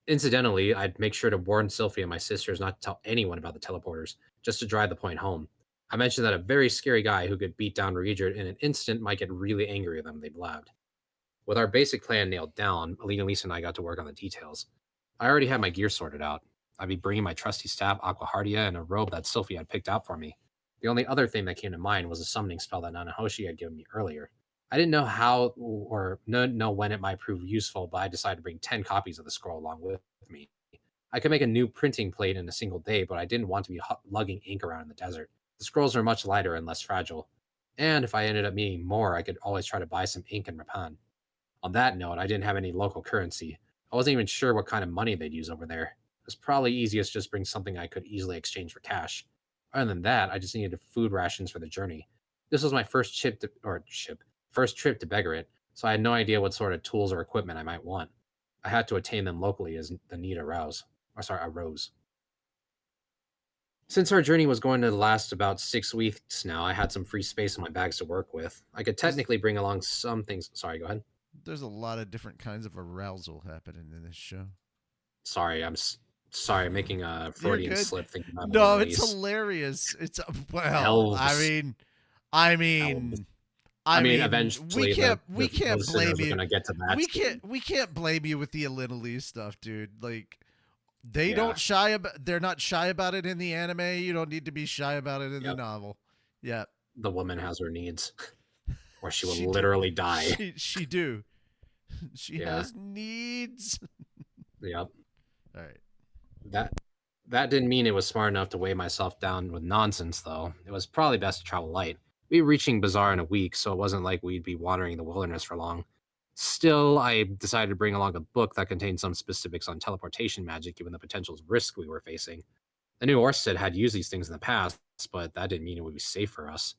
Incidentally, I'd make sure to warn Sylphie and my sisters not to tell anyone about the teleporters, just to drive the point home. I mentioned that a very scary guy who could beat down Regent in an instant might get really angry with them, they blabbed. With our basic plan nailed down, Alina, Lisa, and I got to work on the details. I already had my gear sorted out. I'd be bringing my trusty staff, Aquahardia, and a robe that Sylphie had picked out for me. The only other thing that came to mind was a summoning spell that Nanahoshi had given me earlier. I didn't know how or know when it might prove useful, but I decided to bring 10 copies of the scroll along with me. I could make a new printing plate in a single day, but I didn't want to be lugging ink around in the desert. The scrolls are much lighter and less fragile. And if I ended up needing more, I could always try to buy some ink in Rapan. On that note, I didn't have any local currency. I wasn't even sure what kind of money they'd use over there. It was probably easiest just bring something I could easily exchange for cash. Other than that, I just needed food rations for the journey. This was my first first trip to Beggarit, so I had no idea what sort of tools or equipment I might want. I had to attain them locally as the need arose. Since our journey was going to last about 6 weeks now, I had some free space in my bags to work with. I could technically bring along some things. Sorry, go ahead. There's a lot of different kinds of arousal happening in this show. Sorry, sorry, making a Freudian good. slip thinking about No, release. it's hilarious. It's well, Elves. I mean, eventually we can't those blame sinners are you. gonna get to that. We can't blame you with the Alina Lee stuff, dude. Like they Yeah. don't shy about. They're not shy about it in the anime. You don't need to be shy about it in the Yep. novel. Yeah, The woman has her needs, or she will She- literally die. she do. She Yeah. has needs. Yep. All right. That didn't mean it was smart enough to weigh myself down with nonsense, though. It was probably best to travel light. We were reaching Bazaar in a week, so it wasn't like we'd be wandering the wilderness for long. Still, I decided to bring along a book that contained some specifics on teleportation magic, given the potential risk we were facing. I knew Orsted had used these things in the past, but that didn't mean it would be safe for us.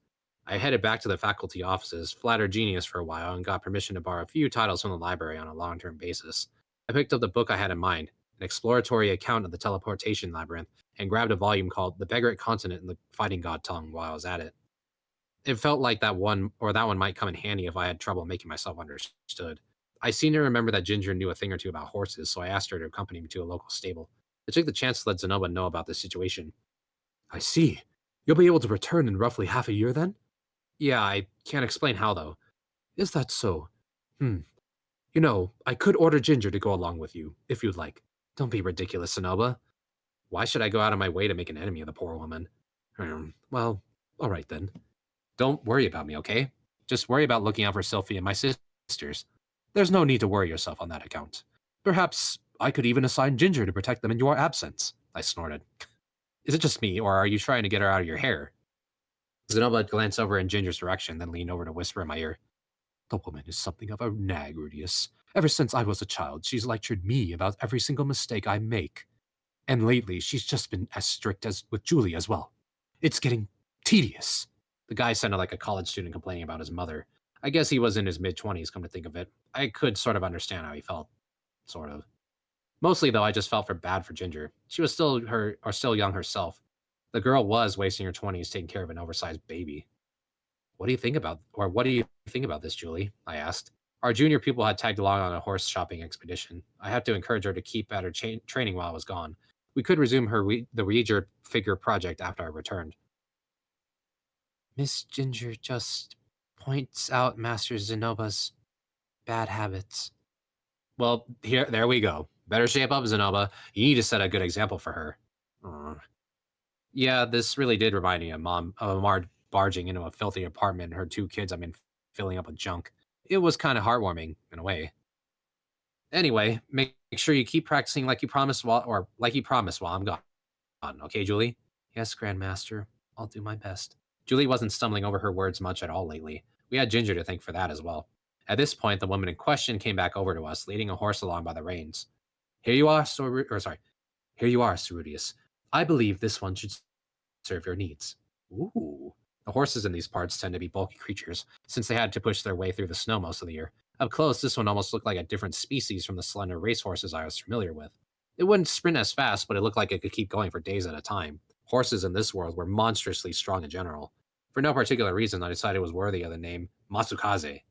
I headed back to the faculty offices, flattered Genius for a while, and got permission to borrow a few titles from the library on a long-term basis. I picked up the book I had in mind, an exploratory account of the teleportation labyrinth, and grabbed a volume called The Beggarit Continent and the Fighting God Tongue while I was at it. It felt like that one might come in handy if I had trouble making myself understood. I seem to remember that Ginger knew a thing or two about horses, so I asked her to accompany me to a local stable. I took the chance to let Zenoba know about the situation. I see. You'll be able to return in roughly half a year then? Yeah, I can't explain how though. Is that so? Hmm. You know, I could order Ginger to go along with you, if you'd like. Don't be ridiculous, Sonoba. Why should I go out of my way to make an enemy of the poor woman? Well, all right then. Don't worry about me, okay? Just worry about looking out for Sophie and my sisters. There's no need to worry yourself on that account. Perhaps I could even assign Ginger to protect them in your absence, I snorted. Is it just me, or are you trying to get her out of your hair? Zenobia glanced over in Ginger's direction, then leaned over to whisper in my ear. The woman is something of a nag, Rudius. Ever since I was a child, she's lectured me about every single mistake I make. And lately, she's just been as strict as with Julie as well. It's getting tedious. The guy sounded like a college student complaining about his mother. I guess he was in his mid-20s, come to think of it. I could sort of understand how he felt. Sort of. Mostly, though, I just felt bad for Ginger. She was still young herself. The girl was wasting her 20s taking care of an oversized baby. What do you think about this, Julie? I asked. Our junior pupil had tagged along on a horse shopping expedition. I had to encourage her to keep at her training while I was gone. We could resume the Reader figure project after I returned. Miss Ginger just points out Master Zenoba's bad habits. Well, there we go. Better shape up, Zenoba. You need to set a good example for her. Yeah, this really did remind me of Mom barging into a filthy apartment and her 2 kids, filling up with junk. It was kind of heartwarming, in a way. Anyway, make sure you keep practicing like you promised while I'm gone. Okay, Julie? Yes, Grandmaster. I'll do my best. Julie wasn't stumbling over her words much at all lately. We had Ginger to thank for that as well. At this point, the woman in question came back over to us, leading a horse along by the reins. Here you are, Cerudius. I believe this one should serve your needs. Ooh. The horses in these parts tend to be bulky creatures, since they had to push their way through the snow most of the year. Up close, this one almost looked like a different species from the slender racehorses I was familiar with. It wouldn't sprint as fast, but it looked like it could keep going for days at a time. Horses in this world were monstrously strong in general. For no particular reason, I decided it was worthy of the name Matsukaze.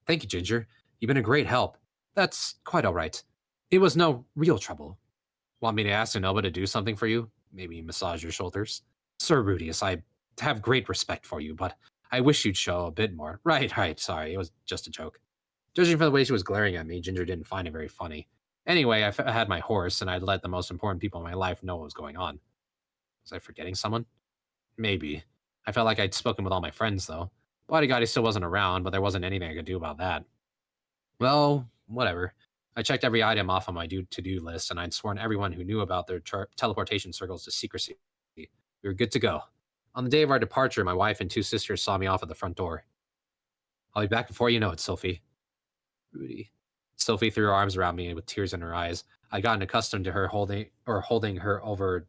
Thank you, Ginger. You've been a great help. That's quite all right. It was no real trouble. Want me to ask Sonoba to do something for you? Maybe massage your shoulders? Sir Rudius, I have great respect for you, but I wish you'd show a bit more. Right, sorry, it was just a joke. Judging from the way she was glaring at me, Ginger didn't find it very funny. Anyway, I had my horse, and I'd let the most important people in my life know what was going on. Was I forgetting someone? Maybe. I felt like I'd spoken with all my friends, though. Bodyguard still wasn't around, but there wasn't anything I could do about that. Well, whatever. I checked every item off on my to-do list, and I'd sworn everyone who knew about their teleportation circles to secrecy. We were good to go. On the day of our departure, my wife and 2 sisters saw me off at the front door. I'll be back before you know it, Sophie. Rudy. Sophie threw her arms around me with tears in her eyes. I'd gotten accustomed to her holding her over.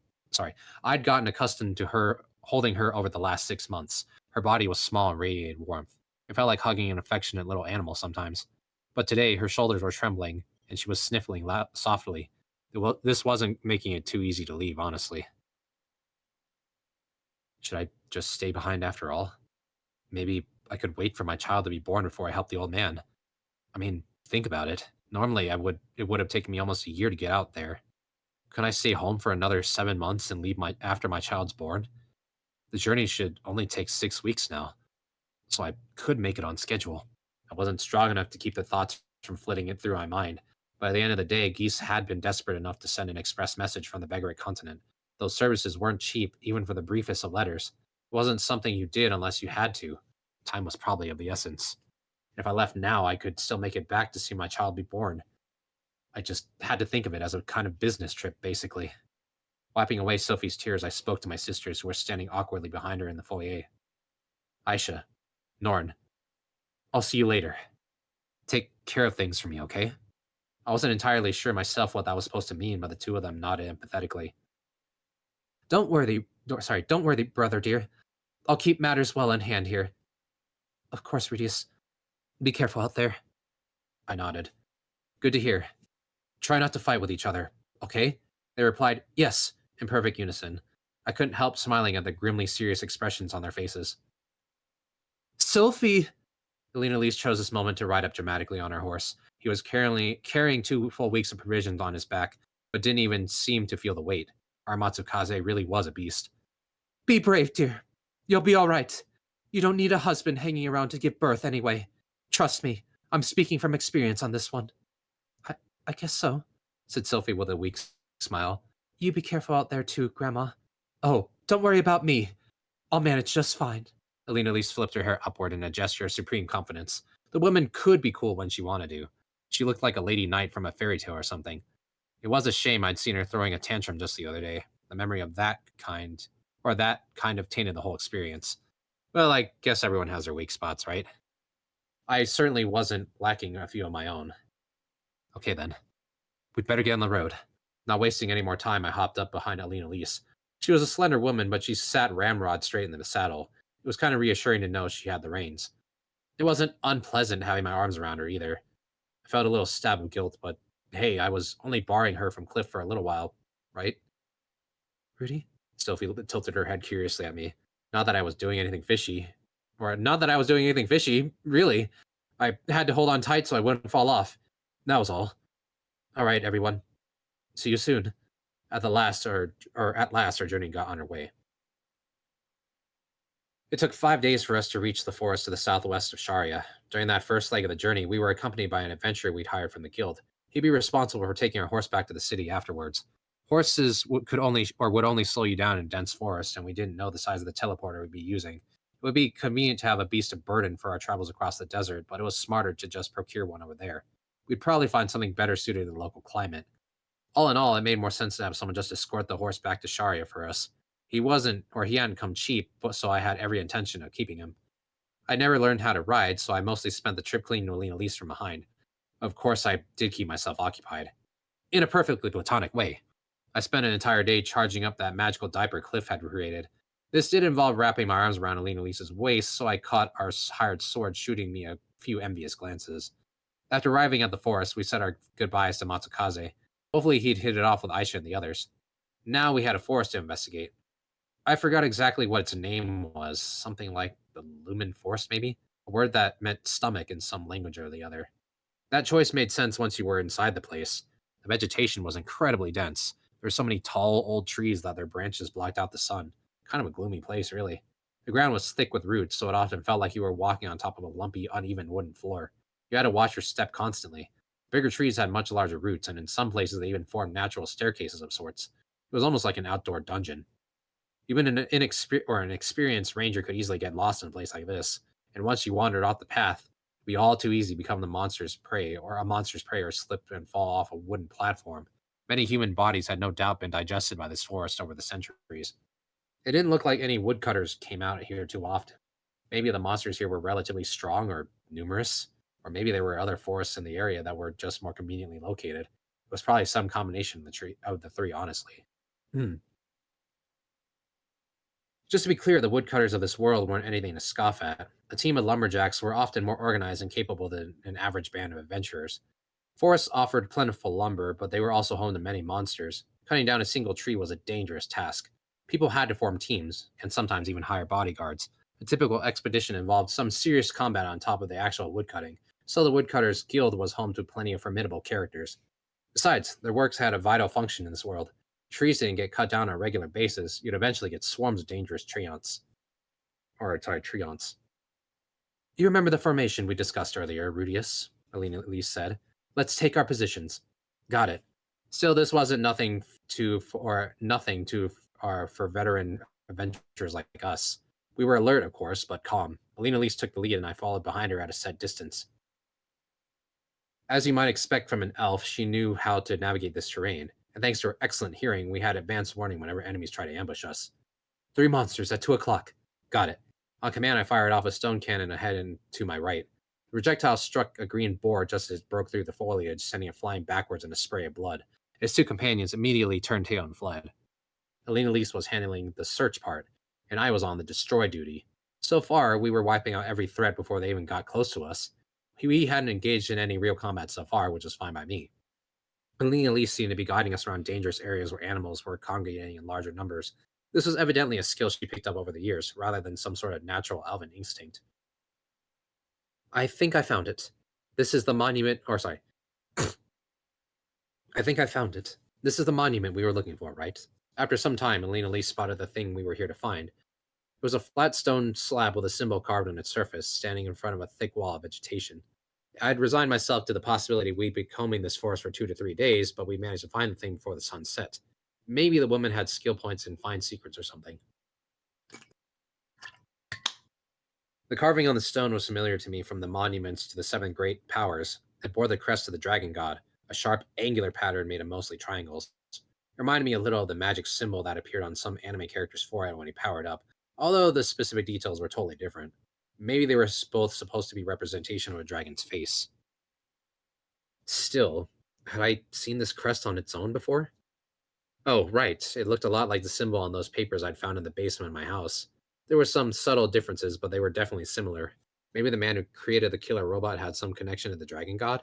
I'd gotten accustomed to her holding her over the last 6 months. Her body was small and radiated warmth. It felt like hugging an affectionate little animal sometimes. But today, her shoulders were trembling, and she was sniffling softly. This wasn't making it too easy to leave, honestly. Should I just stay behind after all? Maybe I could wait for my child to be born before I help the old man. Think about it. Normally, it would have taken me almost a year to get out there. Can I stay home for another 7 months and leave after my child's born? The journey should only take 6 weeks now, so I could make it on schedule. I wasn't strong enough to keep the thoughts from flitting it through my mind. By the end of the day, Geese had been desperate enough to send an express message from the Begaric continent. Those services weren't cheap, even for the briefest of letters. It wasn't something you did unless you had to. Time was probably of the essence. If I left now, I could still make it back to see my child be born. I just had to think of it as a kind of business trip, basically. Wiping away Sophie's tears, I spoke to my sisters who were standing awkwardly behind her in the foyer. Aisha, Norn, I'll see you later. Take care of things for me, okay? I wasn't entirely sure myself what that was supposed to mean, but the 2 of them nodded empathetically. Don't worry, brother dear. I'll keep matters well in hand here. Of course, Rudius. Be careful out there. I nodded. Good to hear. Try not to fight with each other, okay? They replied, yes, in perfect unison. I couldn't help smiling at the grimly serious expressions on their faces. Sophie! Elena Elise chose this moment to ride up dramatically on her horse. He was carrying 2 full weeks of provisions on his back, but didn't even seem to feel the weight. Our Matsukaze really was a beast. Be brave, dear. You'll be all right. You don't need a husband hanging around to give birth anyway. Trust me, I'm speaking from experience on this one. I guess so, said Sophie with a weak smile. You be careful out there too, Grandma. Oh, don't worry about me. I'll manage just fine. Alina Elise flipped her hair upward in a gesture of supreme confidence. The woman could be cool when she wanted to. She looked like a lady knight from a fairy tale or something. It was a shame I'd seen her throwing a tantrum just the other day. The memory of that kind of tainted the whole experience. Well, I guess everyone has their weak spots, right? I certainly wasn't lacking a few of my own. Okay then. We'd better get on the road. Not wasting any more time, I hopped up behind Alina Elise. She was a slender woman, but she sat ramrod straight in the saddle. It was kind of reassuring to know she had the reins. It wasn't unpleasant having my arms around her either. I felt a little stab of guilt, but hey, I was only barring her from Cliff for a little while, right? Rudy? Sophie tilted her head curiously at me. Not that I was doing anything fishy. Really. I had to hold on tight so I wouldn't fall off. That was all. All right, everyone. See you soon. At last, our journey got underway. It took 5 days for us to reach the forest to the southwest of Sharia. During that first leg of the journey, we were accompanied by an adventurer we'd hired from the guild. He'd be responsible for taking our horse back to the city afterwards. Horses would only slow you down in dense forest, and we didn't know the size of the teleporter we'd be using. It would be convenient to have a beast of burden for our travels across the desert, but it was smarter to just procure one over there. We'd probably find something better suited to the local climate. All in all, it made more sense to have someone just escort the horse back to Sharia for us. He hadn't come cheap, so I had every intention of keeping him. I never learned how to ride, so I mostly spent the trip cleaning Nolene Elise from behind. Of course, I did keep myself occupied. In a perfectly platonic way. I spent an entire day charging up that magical diaper Cliff had created. This did involve wrapping my arms around Nolene Elise's waist, so I caught our hired sword shooting me a few envious glances. After arriving at the forest, we said our goodbyes to Matsukaze. Hopefully he'd hit it off with Aisha and the others. Now we had a forest to investigate. I forgot exactly what its name was, something like the Lumen Forest, maybe? A word that meant stomach in some language or the other. That choice made sense once you were inside the place. The vegetation was incredibly dense. There were so many tall, old trees that their branches blocked out the sun. Kind of a gloomy place, really. The ground was thick with roots, so it often felt like you were walking on top of a lumpy, uneven wooden floor. You had to watch your step constantly. Bigger trees had much larger roots, and in some places they even formed natural staircases of sorts. It was almost like an outdoor dungeon. Even an experienced ranger could easily get lost in a place like this, and once you wandered off the path, it'd be all too easy to become a monster's prey or slip and fall off a wooden platform. Many human bodies had no doubt been digested by this forest over the centuries. It didn't look like any woodcutters came out here too often. Maybe the monsters here were relatively strong or numerous, or maybe there were other forests in the area that were just more conveniently located. It was probably some combination of the three, honestly. Just to be clear, the woodcutters of this world weren't anything to scoff at. A team of lumberjacks were often more organized and capable than an average band of adventurers. Forests offered plentiful lumber, but they were also home to many monsters. Cutting down a single tree was a dangerous task. People had to form teams, and sometimes even hire bodyguards. A typical expedition involved some serious combat on top of the actual woodcutting, so the Woodcutters Guild was home to plenty of formidable characters. Besides, their works had a vital function in this world. Trees didn't get cut down on a regular basis, you'd eventually get swarms of dangerous treants. You remember the formation we discussed earlier, Rudius? Alina Elise said. Let's take our positions. Got it. Still, this wasn't for veteran adventurers like us. We were alert, of course, but calm. Alina Elise took the lead and I followed behind her at a set distance. As you might expect from an elf, she knew how to navigate this terrain, and thanks to her excellent hearing, we had advance warning whenever enemies tried to ambush us. 3 monsters at 2 o'clock. Got it. On command, I fired off a stone cannon ahead and to my right. The projectile struck a green board just as it broke through the foliage, sending it flying backwards in a spray of blood. His 2 companions immediately turned tail and fled. Alina Elise was handling the search part, and I was on the destroy duty. So far, we were wiping out every threat before they even got close to us. We hadn't engaged in any real combat so far, which was fine by me. Alina Elise seemed to be guiding us around dangerous areas where animals were congregating in larger numbers. This was evidently a skill she picked up over the years, rather than some sort of natural elven instinct. I think I found it. This is the monument, or sorry. I think I found it. This is the monument we were looking for, right? After some time, Elena Lee spotted the thing we were here to find. It was a flat stone slab with a symbol carved on its surface, standing in front of a thick wall of vegetation. I had resigned myself to the possibility we'd be combing this forest for 2 to 3 days, but we managed to find the thing before the sun set. Maybe the woman had skill points and fine secrets or something. The carving on the stone was familiar to me from the monuments to the seven great powers. It bore the crest of the dragon god, a sharp, angular pattern made of mostly triangles. It reminded me a little of the magic symbol that appeared on some anime character's forehead when he powered up, although the specific details were totally different. Maybe they were both supposed to be representation of a dragon's face. Still, had I seen this crest on its own before? Oh, right. It looked a lot like the symbol on those papers I'd found in the basement of my house. There were some subtle differences, but they were definitely similar. Maybe the man who created the killer robot had some connection to the dragon god?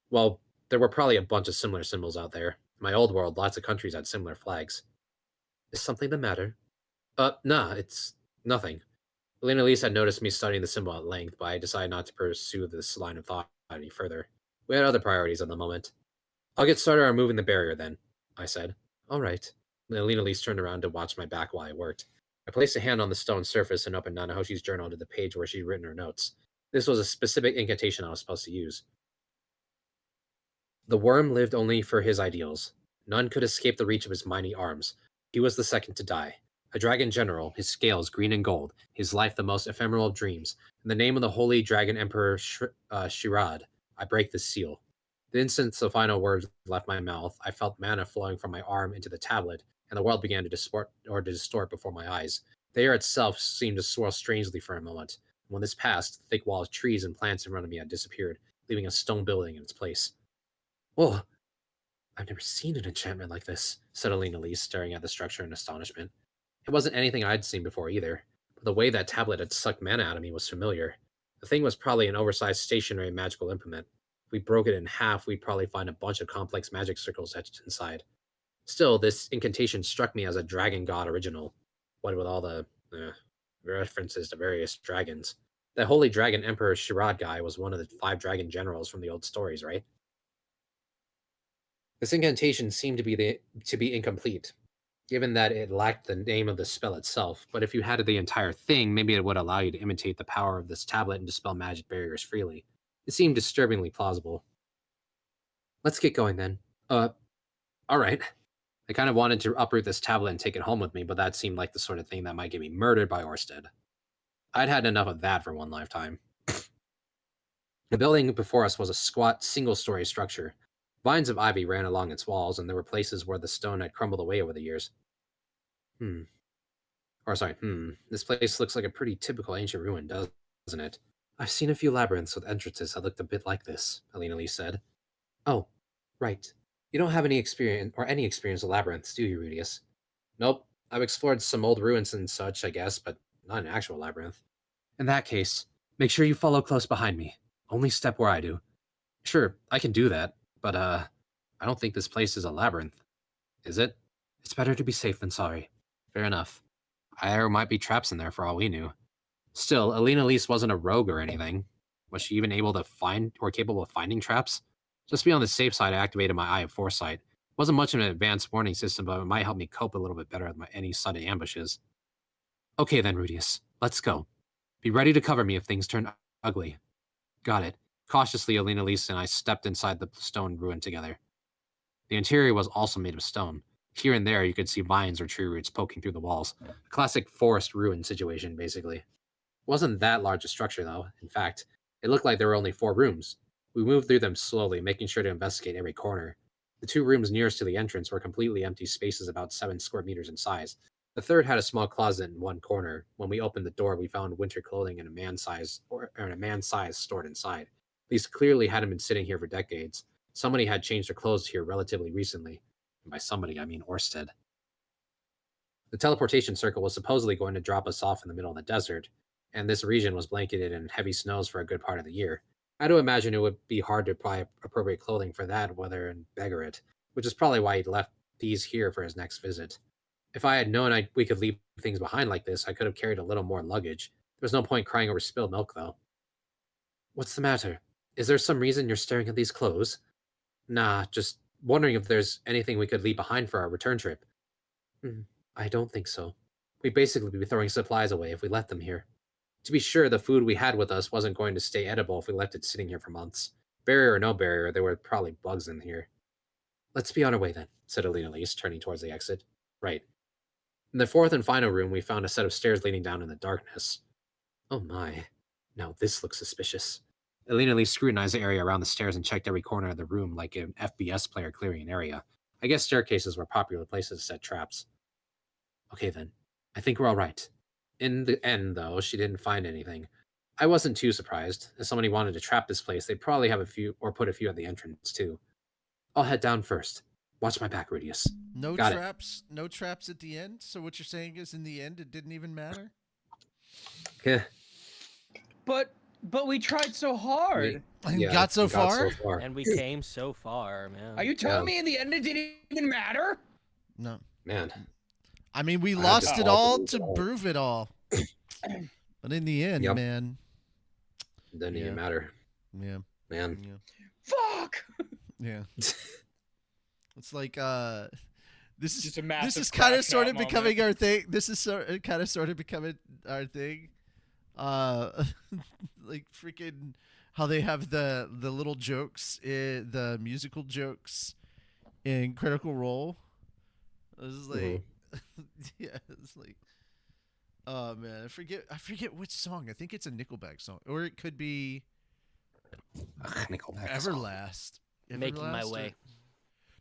Well, there were probably a bunch of similar symbols out there. In my old world, lots of countries had similar flags. Is something the matter? Nah, it's nothing. Elena Elise had noticed me studying the symbol at length, but I decided not to pursue this line of thought any further. We had other priorities at the moment. I'll get started on moving the barrier then, I said. All right. Elena Elise turned around to watch my back while I worked. I placed a hand on the stone surface and opened Nanahoshi's journal to the page where she'd written her notes. This was a specific incantation I was supposed to use. The worm lived only for his ideals. None could escape the reach of his mighty arms. He was the second to die. A dragon general, his scales green and gold, his life the most ephemeral of dreams. In the name of the holy dragon emperor Shirad, I break this seal. The instant the final words left my mouth, I felt mana flowing from my arm into the tablet, and the world began to distort before my eyes. The air itself seemed to swirl strangely for a moment. When this passed, the thick wall of trees and plants in front of me had disappeared, leaving a stone building in its place. Whoa, I've never seen an enchantment like this, said Alina Lee, staring at the structure in astonishment. It wasn't anything I'd seen before either, but the way that tablet had sucked mana out of me was familiar. The thing was probably an oversized stationary magical implement. If we broke it in half, we'd probably find a bunch of complex magic circles etched inside. Still, this incantation struck me as a dragon god original, what with all the references to various dragons. The holy dragon emperor Shirad guy was one of the 5 dragon generals from the old stories, right? This incantation seemed to be incomplete, given that it lacked the name of the spell itself. But if you had the entire thing, maybe it would allow you to imitate the power of this tablet and dispel magic barriers freely. It seemed disturbingly plausible. Let's get going then. All right. I kind of wanted to uproot this tablet and take it home with me, but that seemed like the sort of thing that might get me murdered by Orsted. I'd had enough of that for one lifetime. The building before us was a squat, single-story structure. Vines of ivy ran along its walls, and there were places where the stone had crumbled away over the years. This place looks like a pretty typical ancient ruin, doesn't it? I've seen a few labyrinths with entrances that looked a bit like this, Alina Lee said. Oh, right. You don't have any experience with labyrinths, do you, Rudius? Nope. I've explored some old ruins and such, I guess, but not an actual labyrinth. In that case, make sure you follow close behind me. Only step where I do. Sure, I can do that, but I don't think this place is a labyrinth. Is it? It's better to be safe than sorry. Fair enough. There might be traps in there for all we knew. Still, Alina Elise wasn't a rogue or anything. Was she even able to find or capable of finding traps? Just to be on the safe side, I activated my Eye of Foresight. It wasn't much of an advanced warning system, but it might help me cope a little bit better with any sudden ambushes. Okay then, Rudius. Let's go. Be ready to cover me if things turn ugly. Got it. Cautiously, Alina Elise and I stepped inside the stone ruin together. The interior was also made of stone. Here and there, you could see vines or tree roots poking through the walls. A classic forest ruin situation, basically. It wasn't that large a structure, though. In fact, it looked like there were only 4 rooms. We moved through them slowly, making sure to investigate every corner. The 2 rooms nearest to the entrance were completely empty spaces about 7 square meters in size. The third had a small closet in one corner. When we opened the door, we found winter clothing in a man's size stored inside. These clearly hadn't been sitting here for decades. Somebody had changed their clothes here relatively recently. And by somebody, I mean Orsted. The teleportation circle was supposedly going to drop us off in the middle of the desert, and this region was blanketed in heavy snows for a good part of the year. I do imagine it would be hard to buy appropriate clothing for that weather and beggar it, which is probably why he left these here for his next visit. If I had known we could leave things behind like this, I could have carried a little more luggage. There was no point crying over spilled milk, though. What's the matter? Is there some reason you're staring at these clothes? Nah, just wondering if there's anything we could leave behind for our return trip. Hmm, I don't think so. We'd basically be throwing supplies away if we left them here. To be sure, the food we had with us wasn't going to stay edible if we left it sitting here for months. Barrier or no barrier, there were probably bugs in here. Let's be on our way then, said Alina Lise, turning towards the exit. Right. In the fourth and final room, we found a set of stairs leading down in the darkness. Oh my. Now this looks suspicious. Alina Lee scrutinized the area around the stairs and checked every corner of the room like an FBS player clearing an area. I guess staircases were popular places to set traps. Okay then. I think we're all right. In the end, though, she didn't find anything. I wasn't too surprised. If somebody wanted to trap this place, they'd probably have a few, or put a few at the entrance, too. I'll head down first. Watch my back, Rudius. No Got it. traps. No traps at the end. So what you're saying is, in the end, it didn't even matter. Yeah. But we tried so hard. And Yeah, got so we got far. so far. And we came so far, man. Are you telling Yeah. me in the end it didn't even matter? No. Man. I mean, we I lost just it all all believe to it all. prove it all. But in the end, Yep. man. Didn't Yeah. even matter. Yeah. Man. Yeah. Fuck. Yeah. It's like this is Just a massive this is kind of crash sort out of moment. becoming our thing. This is kind of sort of becoming our thing. Like freaking how they have the little jokes, the musical jokes in Critical Role. This is like yeah, it's like oh man, I forget which song. I think it's a Nickelback song, or it could be Nickelback song. Everlast. Making my Everlast or- way.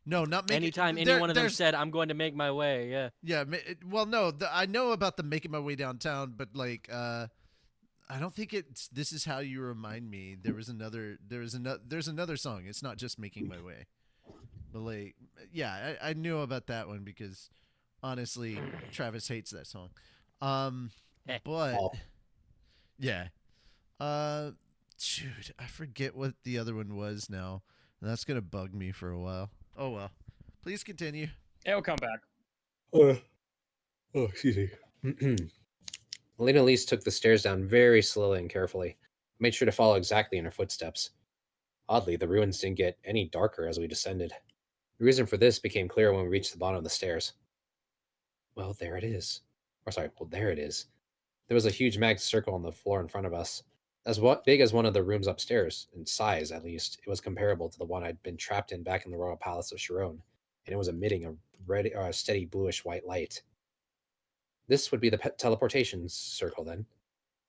No, not making. Anytime any one of them said, "I'm going to make my way," yeah. Yeah, well, no, I know about the making my way downtown, but like, I don't think it's. This is how you remind me. There's another song. It's not just making my way, but like, yeah, I knew about that one because honestly, Travis hates that song. But Oh. yeah, dude, I forget what the other one was now. And that's gonna bug me for a while. Oh well. Please continue. It'll come back. Oh, excuse me. Elena Elise took the stairs down very slowly and carefully, made sure to follow exactly in her footsteps. Oddly, the ruins didn't get any darker as we descended. The reason for this became clear when we reached the bottom of the stairs. Well, there it is. There it is. There was a huge magic circle on the floor in front of us. Big as one of the rooms upstairs, in size at least, it was comparable to the one I'd been trapped in back in the royal palace of Chiron, and it was emitting a steady bluish-white light. This would be the teleportation circle, then?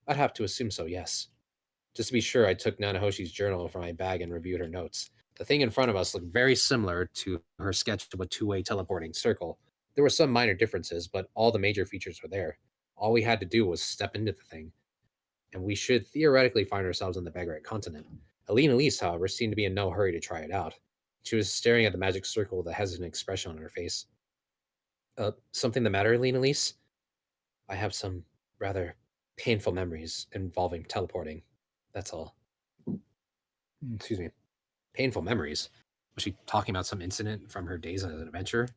I'd have to assume so, yes. Just to be sure, I took Nanahoshi's journal from my bag and reviewed her notes. The thing in front of us looked very similar to her sketch of a two-way teleporting circle. There were some minor differences, but all the major features were there. All we had to do was step into the thing, and we should theoretically find ourselves on the Bagrat continent. Alina Elise, however, seemed to be in no hurry to try it out. She was staring at the magic circle with a hesitant expression on her face. Something the matter, Alina Elise? I have some rather painful memories involving teleporting. That's all. Excuse me. Painful memories? Was she talking about some incident from her days as an adventurer?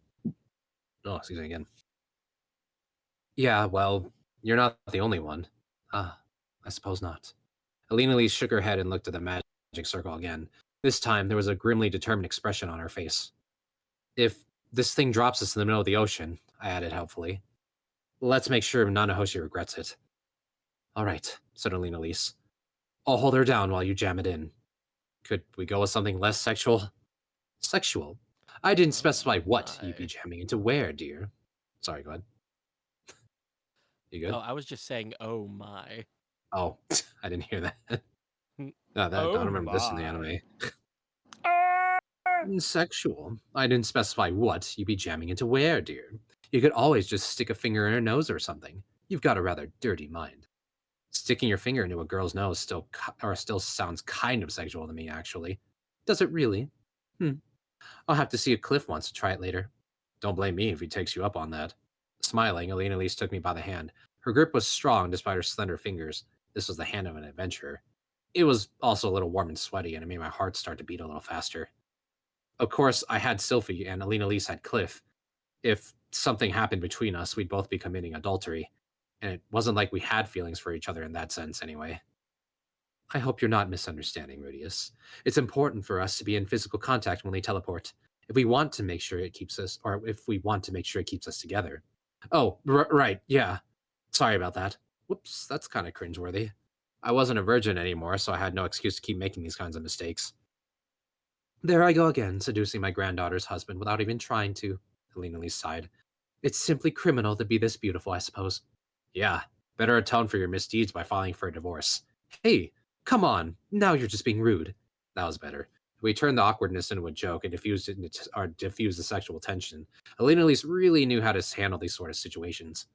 Oh, excuse me again. Yeah, well, you're not the only one. Ah, I suppose not. Alina Lee shook her head and looked at the magic circle again. This time, there was a grimly determined expression on her face. If this thing drops us in the middle of the ocean, I added helpfully, let's make sure Nanahoshi regrets it. All right, said Alina Lise. I'll hold her down while you jam it in. Could we go with something less sexual? Sexual? I didn't specify what you'd be jamming into where, dear. Sorry, go ahead. You good? Oh, I was just saying, oh my. Oh, I didn't hear that. No, I Oh don't remember this in the my. anime. Ah! Sexual. I didn't specify what you'd be jamming into where, dear. You could always just stick a finger in her nose or something. You've got a rather dirty mind. Sticking your finger into a girl's nose still sounds kind of sexual to me, actually. Does it really? I'll have to see if Cliff wants to try it later. Don't blame me if he takes you up on that. Smiling, Alina Elise took me by the hand. Her grip was strong despite her slender fingers. This was the hand of an adventurer. It was also a little warm and sweaty, and it made my heart start to beat a little faster. Of course, I had Sylphie, and Alina Elise had Cliff. If something happened between us, we'd both be committing adultery. And it wasn't like we had feelings for each other in that sense, anyway. I hope you're not misunderstanding, Rudius. It's important for us to be in physical contact when we teleport. If we want to make sure it keeps us, or if we want to make sure it keeps us together. Oh, right, yeah. Sorry about that. Whoops, that's kind of cringeworthy. I wasn't a virgin anymore, so I had no excuse to keep making these kinds of mistakes. There I go again, seducing my granddaughter's husband without even trying to. Helena Lee sighed. It's simply criminal to be this beautiful, I suppose. Yeah, better atone for your misdeeds by filing for a divorce. Hey, come on, now you're just being rude. That was better. We turned the awkwardness into a joke and diffused the sexual tension. Helena at least really knew how to handle these sort of situations.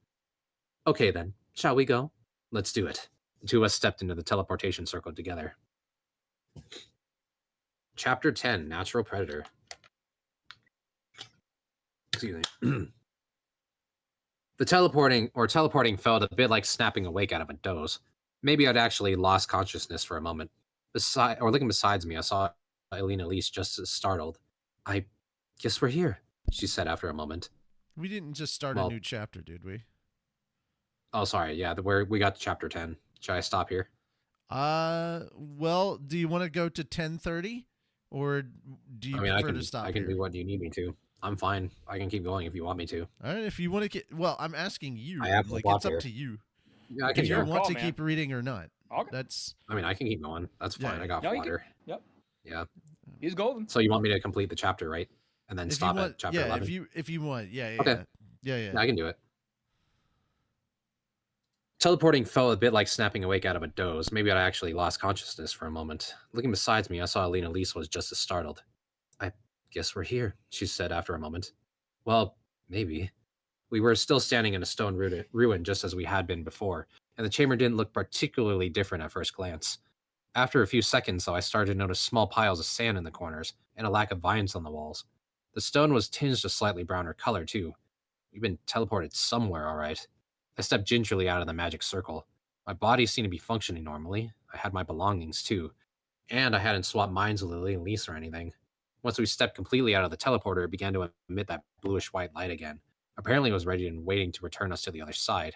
Okay then, shall we go? Let's do it. The two of us stepped into the teleportation circle together. Chapter 10, Natural Predator. Excuse me. The teleporting felt a bit like snapping awake out of a doze. Maybe I'd actually lost consciousness for a moment. Looking besides me, I saw Elena Elise just as startled. I guess we're here, she said after a moment. We didn't just start a Well- new chapter, did we? Oh, sorry. Yeah, we got to chapter 10. Should I stop here? Well, do you want to go to 10:30, or do you prefer to stop I can here? do what you need me to. I'm fine. I can keep going if you want me to. All right, if you want to get, well, I'm asking you. I have to Like, stop it's up here. to you. Yeah, I Do can you go. want call, to man. keep reading or not? Okay. That's I mean, I can keep going. That's fine. Yeah. I got No, you can- water. Yep. Yeah. He's golden. So you want me to complete the chapter, right? And then if stop you want, at chapter yeah. 11? If you want, yeah, Okay. yeah. Yeah, I can do it. Teleporting felt a bit like snapping awake out of a doze. Maybe I actually lost consciousness for a moment. Looking besides me, I saw Alina Lise was just as startled. I guess we're here, she said after a moment. Well, maybe. We were still standing in a stone ruin just as we had been before, and the chamber didn't look particularly different at first glance. After a few seconds, though, I started to notice small piles of sand in the corners and a lack of vines on the walls. The stone was tinged a slightly browner color, too. We've been teleported somewhere, all right. I stepped gingerly out of the magic circle. My body seemed to be functioning normally. I had my belongings, too. And I hadn't swapped minds with Lily and Lisa or anything. Once we stepped completely out of the teleporter, it began to emit that bluish-white light again. Apparently it was ready and waiting to return us to the other side.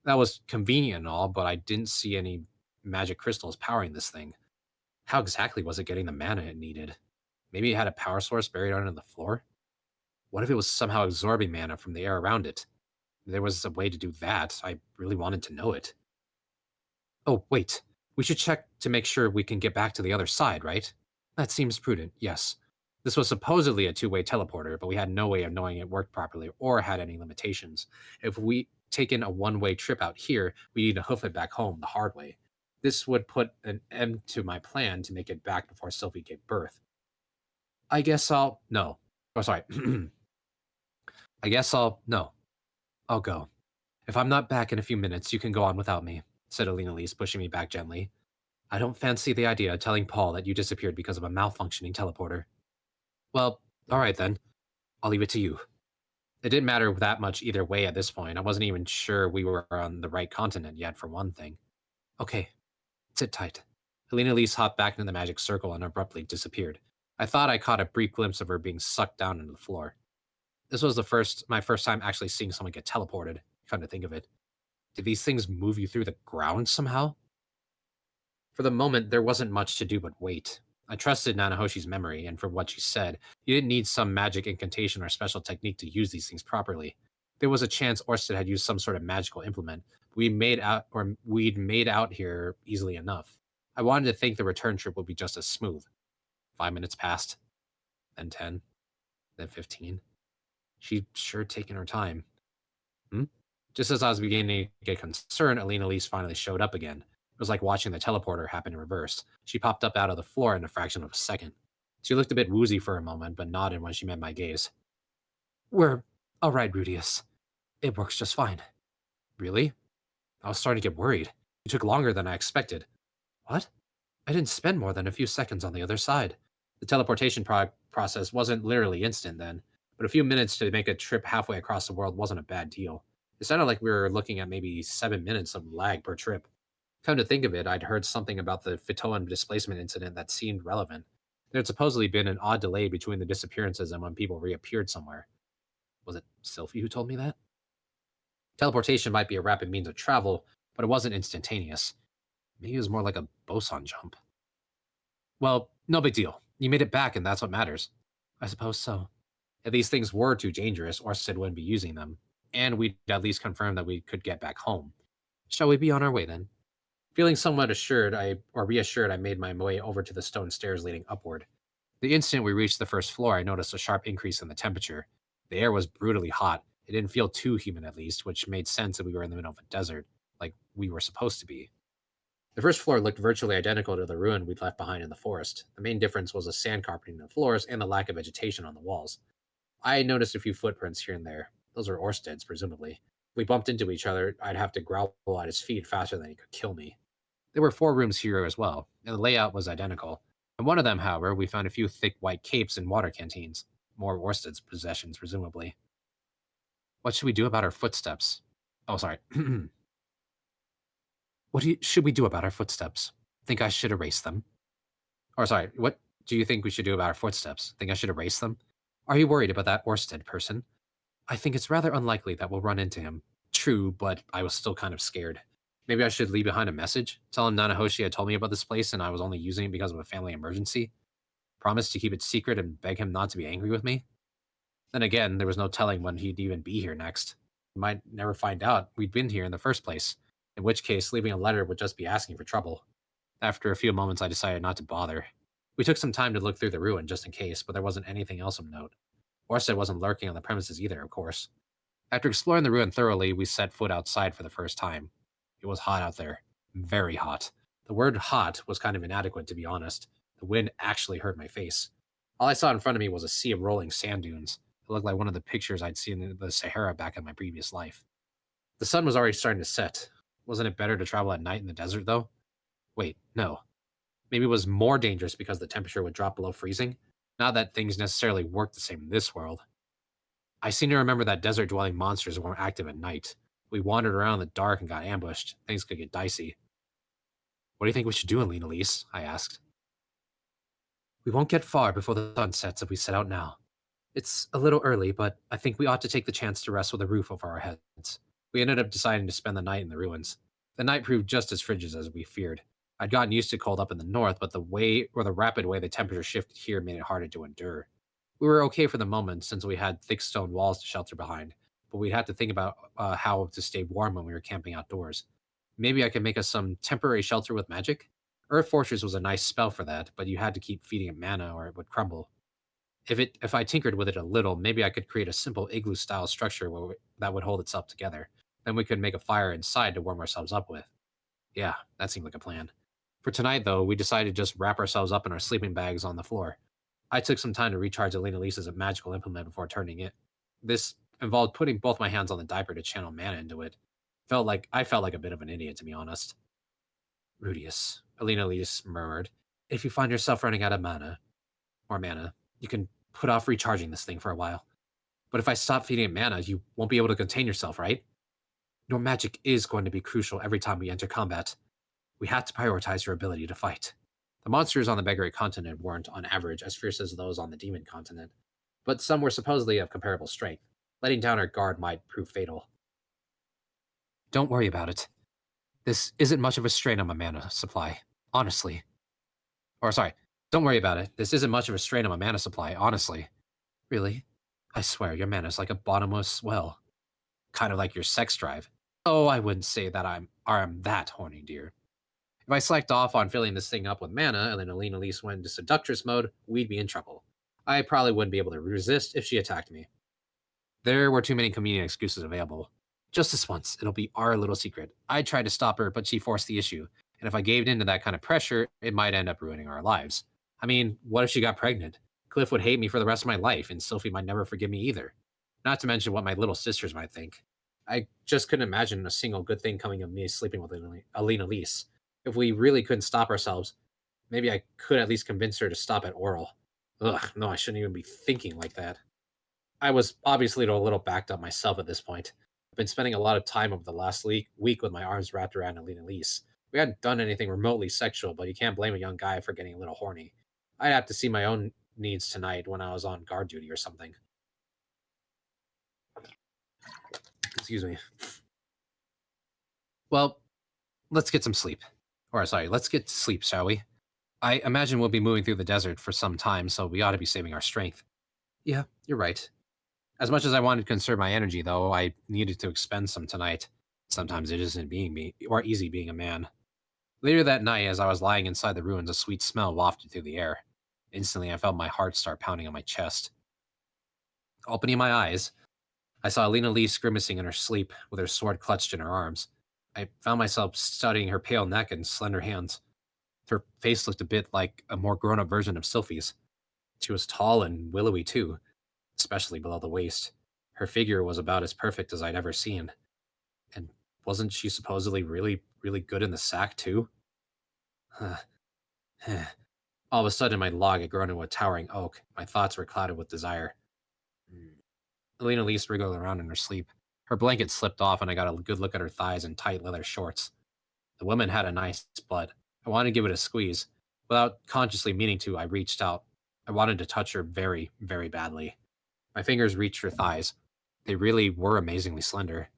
That was convenient and all, but I didn't see any magic crystals powering this thing. How exactly was it getting the mana it needed? Maybe it had a power source buried under the floor? What if it was somehow absorbing mana from the air around it? If there was a way to do that, I really wanted to know it. Oh, wait. We should check to make sure we can get back to the other side, right? That seems prudent, yes. This was supposedly a two-way teleporter, but we had no way of knowing it worked properly or had any limitations. If we taken a one-way trip out here, we need to hoof it back home the hard way. This would put an end to my plan to make it back before Sylvie gave birth. I guess I'll... No. Oh, sorry. No. I'll go. If I'm not back in a few minutes, you can go on without me, said Alina Lise, pushing me back gently. I don't fancy the idea of telling Paul that you disappeared because of a malfunctioning teleporter. Well, all right then. I'll leave it to you. It didn't matter that much either way at this point. I wasn't even sure we were on the right continent yet, for one thing. Okay, sit tight. Helena Lise hopped back into the magic circle and abruptly disappeared. I thought I caught a brief glimpse of her being sucked down into the floor. This was my first time actually seeing someone get teleported, come to think of it. Did these things move you through the ground somehow? For the moment, there wasn't much to do but wait. I trusted Nanahoshi's memory, and for what she said, you didn't need some magic incantation or special technique to use these things properly. There was a chance Orsted had used some sort of magical implement. We'd made out here easily enough. I wanted to think the return trip would be just as smooth. 5 minutes passed, then 10, then 15. She'd sure taken her time. Just as I was beginning to get concerned, Alina Lise finally showed up again. It was like watching the teleporter happen in reverse. She popped up out of the floor in a fraction of a second. She looked a bit woozy for a moment, but nodded when she met my gaze. We're all right, Rudius. It works just fine. Really? I was starting to get worried. It took longer than I expected. What? I didn't spend more than a few seconds on the other side. The teleportation process wasn't literally instant then, but a few minutes to make a trip halfway across the world wasn't a bad deal. It sounded like we were looking at maybe 7 minutes of lag per trip. Come to think of it, I'd heard something about the Fitoan displacement incident that seemed relevant. There had supposedly been an odd delay between the disappearances and when people reappeared somewhere. Was it Sylphie who told me that? Teleportation might be a rapid means of travel, but it wasn't instantaneous. Maybe it was more like a boson jump. Well, no big deal. You made it back, and that's what matters. I suppose so. If these things were too dangerous, Orsted wouldn't be using them, and we'd at least confirm that we could get back home. Shall we be on our way then? Feeling somewhat reassured, I made my way over to the stone stairs leading upward. The instant we reached the first floor, I noticed a sharp increase in the temperature. The air was brutally hot. It didn't feel too humid at least, which made sense that we were in the middle of a desert, like we were supposed to be. The first floor looked virtually identical to the ruin we'd left behind in the forest. The main difference was the sand carpeting the floors and the lack of vegetation on the walls. I had noticed a few footprints here and there. Those were Orsted's, presumably. If we bumped into each other, I'd have to growl at his feet faster than he could kill me. There were 4 rooms here as well, and the layout was identical. In one of them, however, we found a few thick white capes and water canteens. More Orsted's possessions, presumably. What should we do about our footsteps? Oh, sorry. Should we do about our footsteps? Think I should erase them? Or sorry, what do you think we should do about our footsteps? Think I should erase them? Are you worried about that Orsted person? I think it's rather unlikely that we'll run into him. True, but I was still kind of scared. Maybe I should leave behind a message? Tell him Nanahoshi had told me about this place and I was only using it because of a family emergency? Promise to keep it secret and beg him not to be angry with me? Then again, there was no telling when he'd even be here next. We might never find out we'd been here in the first place, in which case leaving a letter would just be asking for trouble. After a few moments, I decided not to bother. We took some time to look through the ruin just in case, but there wasn't anything else of note. Orsted wasn't lurking on the premises either, of course. After exploring the ruin thoroughly, we set foot outside for the first time. It was hot out there. Very hot. The word hot was kind of inadequate, to be honest. The wind actually hurt my face. All I saw in front of me was a sea of rolling sand dunes. It looked like one of the pictures I'd seen in the Sahara back in my previous life. The sun was already starting to set. Wasn't it better to travel at night in the desert, though? Wait, no. Maybe it was more dangerous because the temperature would drop below freezing? Not that things necessarily work the same in this world. I seem to remember that desert dwelling monsters weren't active at night. We wandered around in the dark and got ambushed. Things could get dicey. What do you think we should do, Alina Elise? I asked. We won't get far before the sun sets if we set out now. It's a little early, but I think we ought to take the chance to rest with a roof over our heads. We ended up deciding to spend the night in the ruins. The night proved just as frigid as we feared. I'd gotten used to cold up in the north, but the rapid way the temperature shifted here made it harder to endure. We were okay for the moment since we had thick stone walls to shelter behind, but we'd have to think about how to stay warm when we were camping outdoors. Maybe I could make us some temporary shelter with magic? Earth Fortress was a nice spell for that, but you had to keep feeding it mana or it would crumble. If I tinkered with it a little, maybe I could create a simple igloo-style structure that would hold itself together. Then we could make a fire inside to warm ourselves up with. Yeah, that seemed like a plan. For tonight, though, we decided to just wrap ourselves up in our sleeping bags on the floor. I took some time to recharge Alina Lisa's magical implement before turning it. This involved putting both my hands on the diaper to channel mana into it. I felt like a bit of an idiot, to be honest. Rudius, Alina Lisa murmured, if you find yourself running out of mana, you can put off recharging this thing for a while. But if I stop feeding it mana, you won't be able to contain yourself, right? Your magic is going to be crucial every time we enter combat. We have to prioritize your ability to fight. The monsters on the Beggarate continent weren't, on average, as fierce as those on the Demon continent, but some were supposedly of comparable strength. Letting down our guard might prove fatal. Don't worry about it. This isn't much of a strain on my mana supply, honestly. Don't worry about it. This isn't much of a strain on my mana supply, honestly. Really? I swear, your mana's like a bottomless well. Kind of like your sex drive. Oh, I wouldn't say that I'm that horny, dear. If I slacked off on filling this thing up with mana, and then Alina Elise went into seductress mode, we'd be in trouble. I probably wouldn't be able to resist if she attacked me. There were too many convenient excuses available. Just this once, it'll be our little secret. I tried to stop her, but she forced the issue, and if I gave in to that kind of pressure, it might end up ruining our lives. I mean, what if she got pregnant? Cliff would hate me for the rest of my life, and Sophie might never forgive me either. Not to mention what my little sisters might think. I just couldn't imagine a single good thing coming of me sleeping with Alina Elise. If we really couldn't stop ourselves, maybe I could at least convince her to stop at oral. Ugh, no, I shouldn't even be thinking like that. I was obviously a little backed up myself at this point. I've been spending a lot of time over the last week with my arms wrapped around Alina Elise. We hadn't done anything remotely sexual, but you can't blame a young guy for getting a little horny. I'd have to see my own needs tonight when I was on guard duty or something. Excuse me. Well, let's get some sleep. Or sorry, let's get to sleep, shall we? I imagine we'll be moving through the desert for some time, so we ought to be saving our strength. Yeah, you're right. As much as I wanted to conserve my energy, though, I needed to expend some tonight. Sometimes it isn't being me or easy being a man. Later that night, as I was lying inside the ruins, a sweet smell wafted through the air. Instantly, I felt my heart start pounding on my chest. Opening my eyes, I saw Alina Lee grimacing in her sleep, with her sword clutched in her arms. I found myself studying her pale neck and slender hands. Her face looked a bit like a more grown up version of Sylphie's. She was tall and willowy, too, especially below the waist. Her figure was about as perfect as I'd ever seen. And wasn't she supposedly really, really good in the sack, too? All of a sudden, my log had grown into a towering oak. My thoughts were clouded with desire. Alina Lee wriggled around in her sleep. Her blanket slipped off, and I got a good look at her thighs and tight leather shorts. The woman had a nice butt. I wanted to give it a squeeze. Without consciously meaning to, I reached out. I wanted to touch her very, very badly. My fingers reached her thighs. They really were amazingly slender.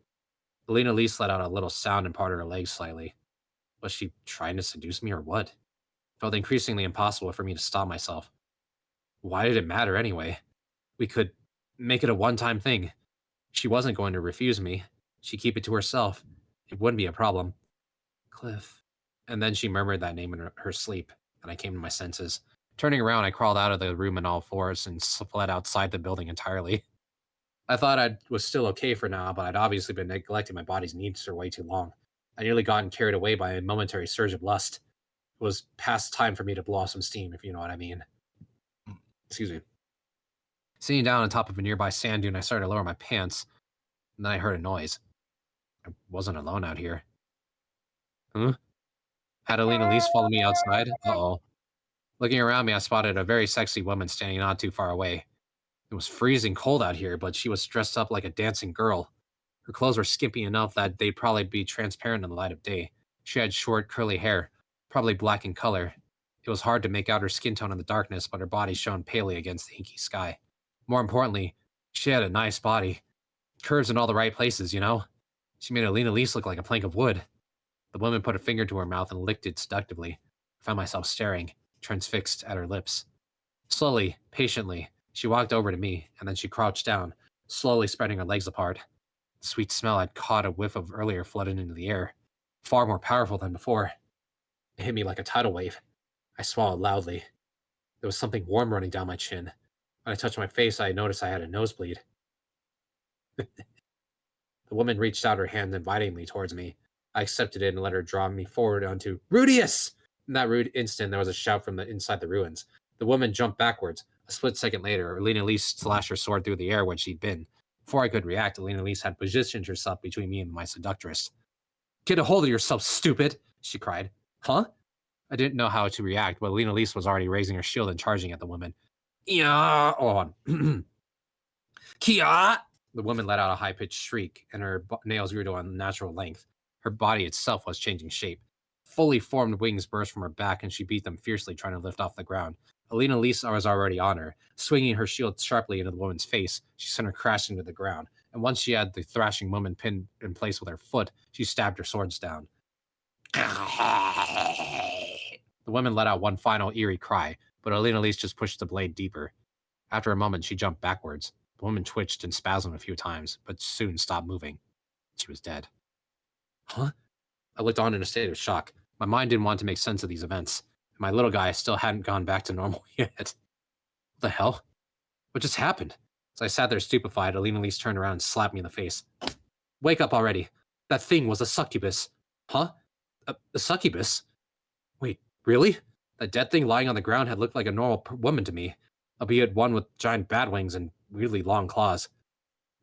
Alina Lee let out a little sound and parted her legs slightly. Was she trying to seduce me or what? It felt increasingly impossible for me to stop myself. Why did it matter anyway? We could make it a one-time thing. She wasn't going to refuse me. She'd keep it to herself. It wouldn't be a problem. Cliff. And then she murmured that name in her sleep, and I came to my senses. Turning around, I crawled out of the room in all fours and fled outside the building entirely. I thought I was still okay for now, but I'd obviously been neglecting my body's needs for way too long. I'd nearly gotten carried away by a momentary surge of lust. It was past time for me to blow off some steam, if you know what I mean. Excuse me. Sitting down on top of a nearby sand dune, I started to lower my pants, and then I heard a noise. I wasn't alone out here. Huh? Had Alina Elise follow me outside? Uh-oh. Looking around me, I spotted a very sexy woman standing not too far away. It was freezing cold out here, but she was dressed up like a dancing girl. Her clothes were skimpy enough that they'd probably be transparent in the light of day. She had short, curly hair, probably black in color. It was hard to make out her skin tone in the darkness, but her body shone palely against the inky sky. More importantly, she had a nice body. Curves in all the right places, you know? She made Alina Elise look like a plank of wood. The woman put a finger to her mouth and licked it seductively. I found myself staring, transfixed at her lips. Slowly, patiently, she walked over to me, and then she crouched down, slowly spreading her legs apart. The sweet smell I'd caught a whiff of earlier flooded into the air, far more powerful than before. It hit me like a tidal wave. I swallowed loudly. There was something warm running down my chin. When I touched my face, I noticed I had a nosebleed. The woman reached out her hand invitingly towards me. I accepted it and let her draw me forward onto Rudius! In that rude instant, there was a shout from inside the ruins. The woman jumped backwards. A split second later, Alina Elise slashed her sword through the air where she'd been. Before I could react, Alina Elise had positioned herself between me and my seductress. Get a hold of yourself, stupid! She cried. Huh? I didn't know how to react, but Alina Elise was already raising her shield and charging at the woman. Yeah, on. Kia! The woman let out a high-pitched shriek, and her nails grew to unnatural length. Her body itself was changing shape. Fully formed wings burst from her back, and she beat them fiercely, trying to lift off the ground. Alina Lisa was already on her. Swinging her shield sharply into the woman's face, she sent her crashing to the ground. And once she had the thrashing woman pinned in place with her foot, she stabbed her swords down. The woman let out one final eerie cry, but Alina Lise just pushed the blade deeper. After a moment, she jumped backwards. The woman twitched and spasmed a few times, but soon stopped moving. She was dead. Huh? I looked on in a state of shock. My mind didn't want to make sense of these events. And my little guy still hadn't gone back to normal yet. What the hell? What just happened? As I sat there stupefied, Alina Lise turned around and slapped me in the face. Wake up already. That thing was a succubus. Huh? A succubus? Wait, really? That dead thing lying on the ground had looked like a normal woman to me, albeit one with giant bat wings and weirdly long claws.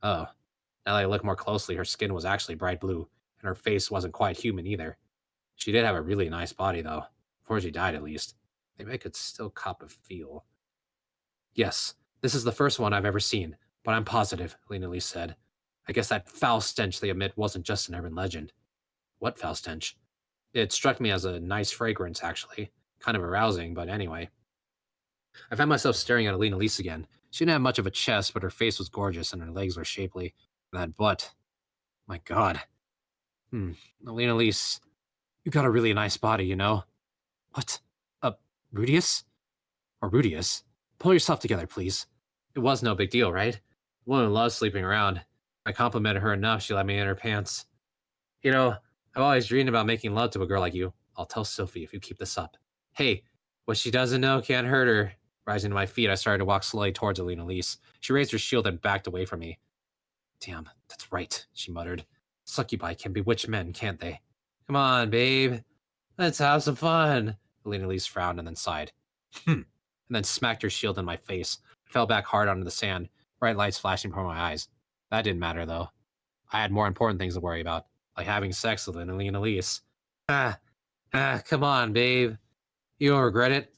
Oh. Now that I look more closely, her skin was actually bright blue, and her face wasn't quite human either. She did have a really nice body, though. Before she died, at least. Maybe I could still cop a feel. Yes, this is the first one I've ever seen, but I'm positive, Lena Lee said. I guess that foul stench they emit wasn't just an urban legend. What foul stench? It struck me as a nice fragrance, actually. Kind of arousing, but anyway. I found myself staring at Alina Lise again. She didn't have much of a chest, but her face was gorgeous and her legs were shapely. And that butt. My God. Alina Lise. You got a really nice body, you know? What? Rudius? Or Rudius? Pull yourself together, please. It was no big deal, right? Woman loves sleeping around. I complimented her enough, she let me in her pants. You know, I've always dreamed about making love to a girl like you. I'll tell Sophie if you keep this up. Hey, what she doesn't know can't hurt her. Rising to my feet, I started to walk slowly towards Alina Lise. She raised her shield and backed away from me. Damn, that's right, she muttered. Succubi can bewitch men, can't they? Come on, babe. Let's have some fun. Alina Lise frowned and then sighed. And then smacked her shield in my face. Fell back hard onto the sand, bright lights flashing before my eyes. That didn't matter, though. I had more important things to worry about, like having sex with Alina Lise. Come on, babe. You won't regret it.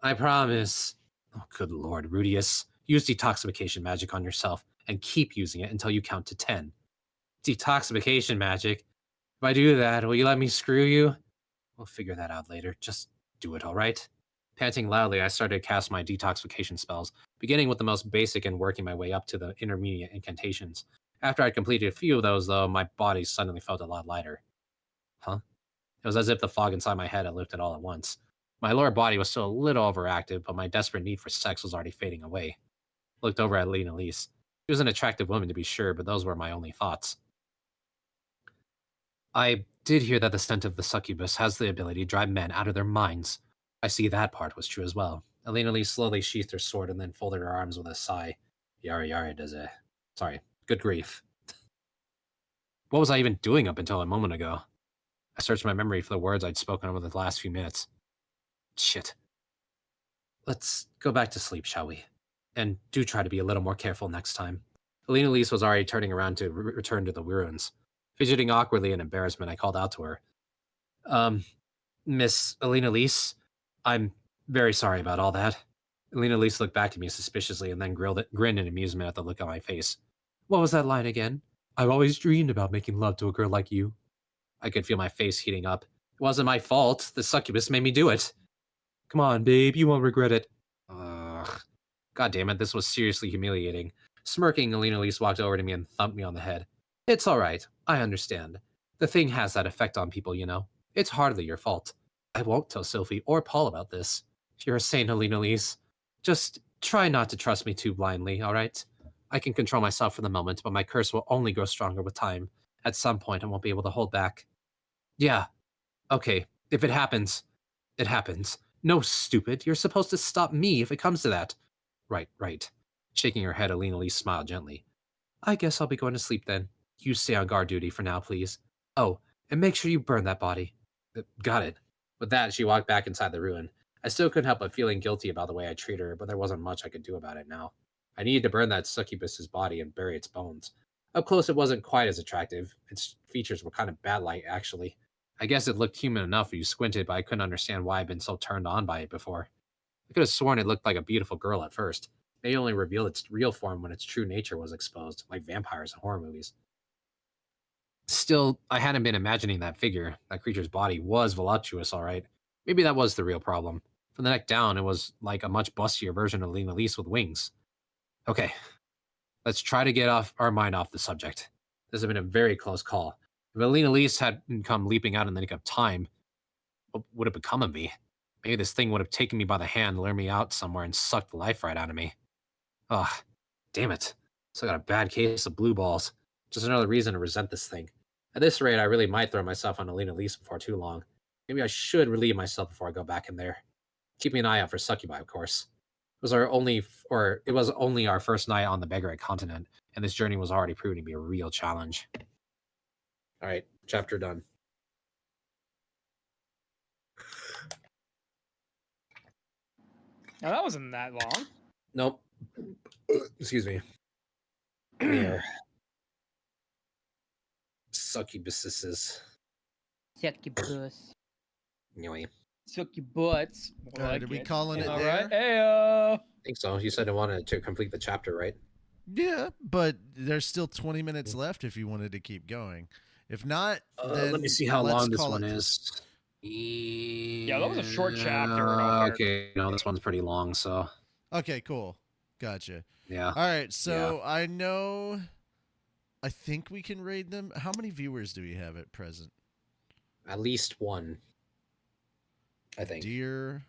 I promise. Oh, good lord, Rudius. Use detoxification magic on yourself and keep using it until you count to 10. Detoxification magic? If I do that, will you let me screw you? We'll figure that out later. Just do it, all right? Panting loudly, I started to cast my detoxification spells, beginning with the most basic and working my way up to the intermediate incantations. After I'd completed a few of those, though, my body suddenly felt a lot lighter. Huh? It was as if the fog inside my head had lifted all at once. My lower body was still a little overactive, but my desperate need for sex was already fading away. I looked over at Lena Lise. She was an attractive woman, to be sure, but those were my only thoughts. I did hear that the scent of the succubus has the ability to drive men out of their minds. I see that part was true as well. Elena Lee slowly sheathed her sword and then folded her arms with a sigh. Yara yara does it. Sorry, good grief. What was I even doing up until a moment ago? I searched my memory for the words I'd spoken over the last few minutes. Shit. Let's go back to sleep, shall we? And do try to be a little more careful next time. Elena Lise was already turning around to return to the ruins. Fidgeting awkwardly in embarrassment, I called out to her. Miss Elena Lise, I'm very sorry about all that. Elena Lise looked back at me suspiciously and then grinned in amusement at the look on my face. What was that line again? I've always dreamed about making love to a girl like you. I could feel my face heating up. It wasn't my fault. The succubus made me do it. Come on, babe, you won't regret it. Ugh. God damn it, this was seriously humiliating. Smirking, Elena Lise walked over to me and thumped me on the head. It's all right. I understand. The thing has that effect on people, you know. It's hardly your fault. I won't tell Sophie or Paul about this. You're a saint, Elena Lise. Just try not to trust me too blindly, all right? I can control myself for the moment, but my curse will only grow stronger with time. At some point, I won't be able to hold back. Yeah. Okay. If it happens, it happens. No, stupid. You're supposed to stop me if it comes to that. Right. Shaking her head, Elena Lise smiled gently. I guess I'll be going to sleep then. You stay on guard duty for now, please. Oh, and make sure you burn that body. Got it. With that, she walked back inside the ruin. I still couldn't help but feeling guilty about the way I treated her, but there wasn't much I could do about it now. I needed to burn that succubus's body and bury its bones. Up close, it wasn't quite as attractive. Its features were kind of bad light, actually. I guess it looked human enough if you squinted, but I couldn't understand why I'd been so turned on by it before. I could have sworn it looked like a beautiful girl at first. They only revealed its real form when its true nature was exposed, like vampires in horror movies. Still, I hadn't been imagining that figure. That creature's body was voluptuous, all right. Maybe that was the real problem. From the neck down, it was like a much bustier version of Lena Lise with wings. Okay, let's try to get our mind off the subject. This has been a very close call. If Lena Lise hadn't come leaping out in the nick of time, what would have become of me? Maybe this thing would have taken me by the hand, lured me out somewhere, and sucked the life right out of me. Ugh, damn it. Still got a bad case of blue balls. Just another reason to resent this thing. At this rate, I really might throw myself on Alina Lise before too long. Maybe I should relieve myself before I go back in there. Keeping an eye out for succubi, of course. It was only our first night on the Beggarite continent, and this journey was already proving to be a real challenge. All right, chapter done. Now that wasn't that long. Nope. Excuse me. Yeah. Succubuses. Succubus. Anyway. Succubutts. All right, are we calling it All there? right. Heyo. I think so. You said I wanted to complete the chapter, right? Yeah, but there's still 20 minutes left if you wanted to keep going. If not, then let me see how let's long this call one it- is. Yeah, that was a short chapter. in all fairness. Okay, no, this one's pretty long, so Okay, cool. Gotcha. yeah. All right, so I think we can raid them. How many viewers do we have at present? At least one. I think. Dear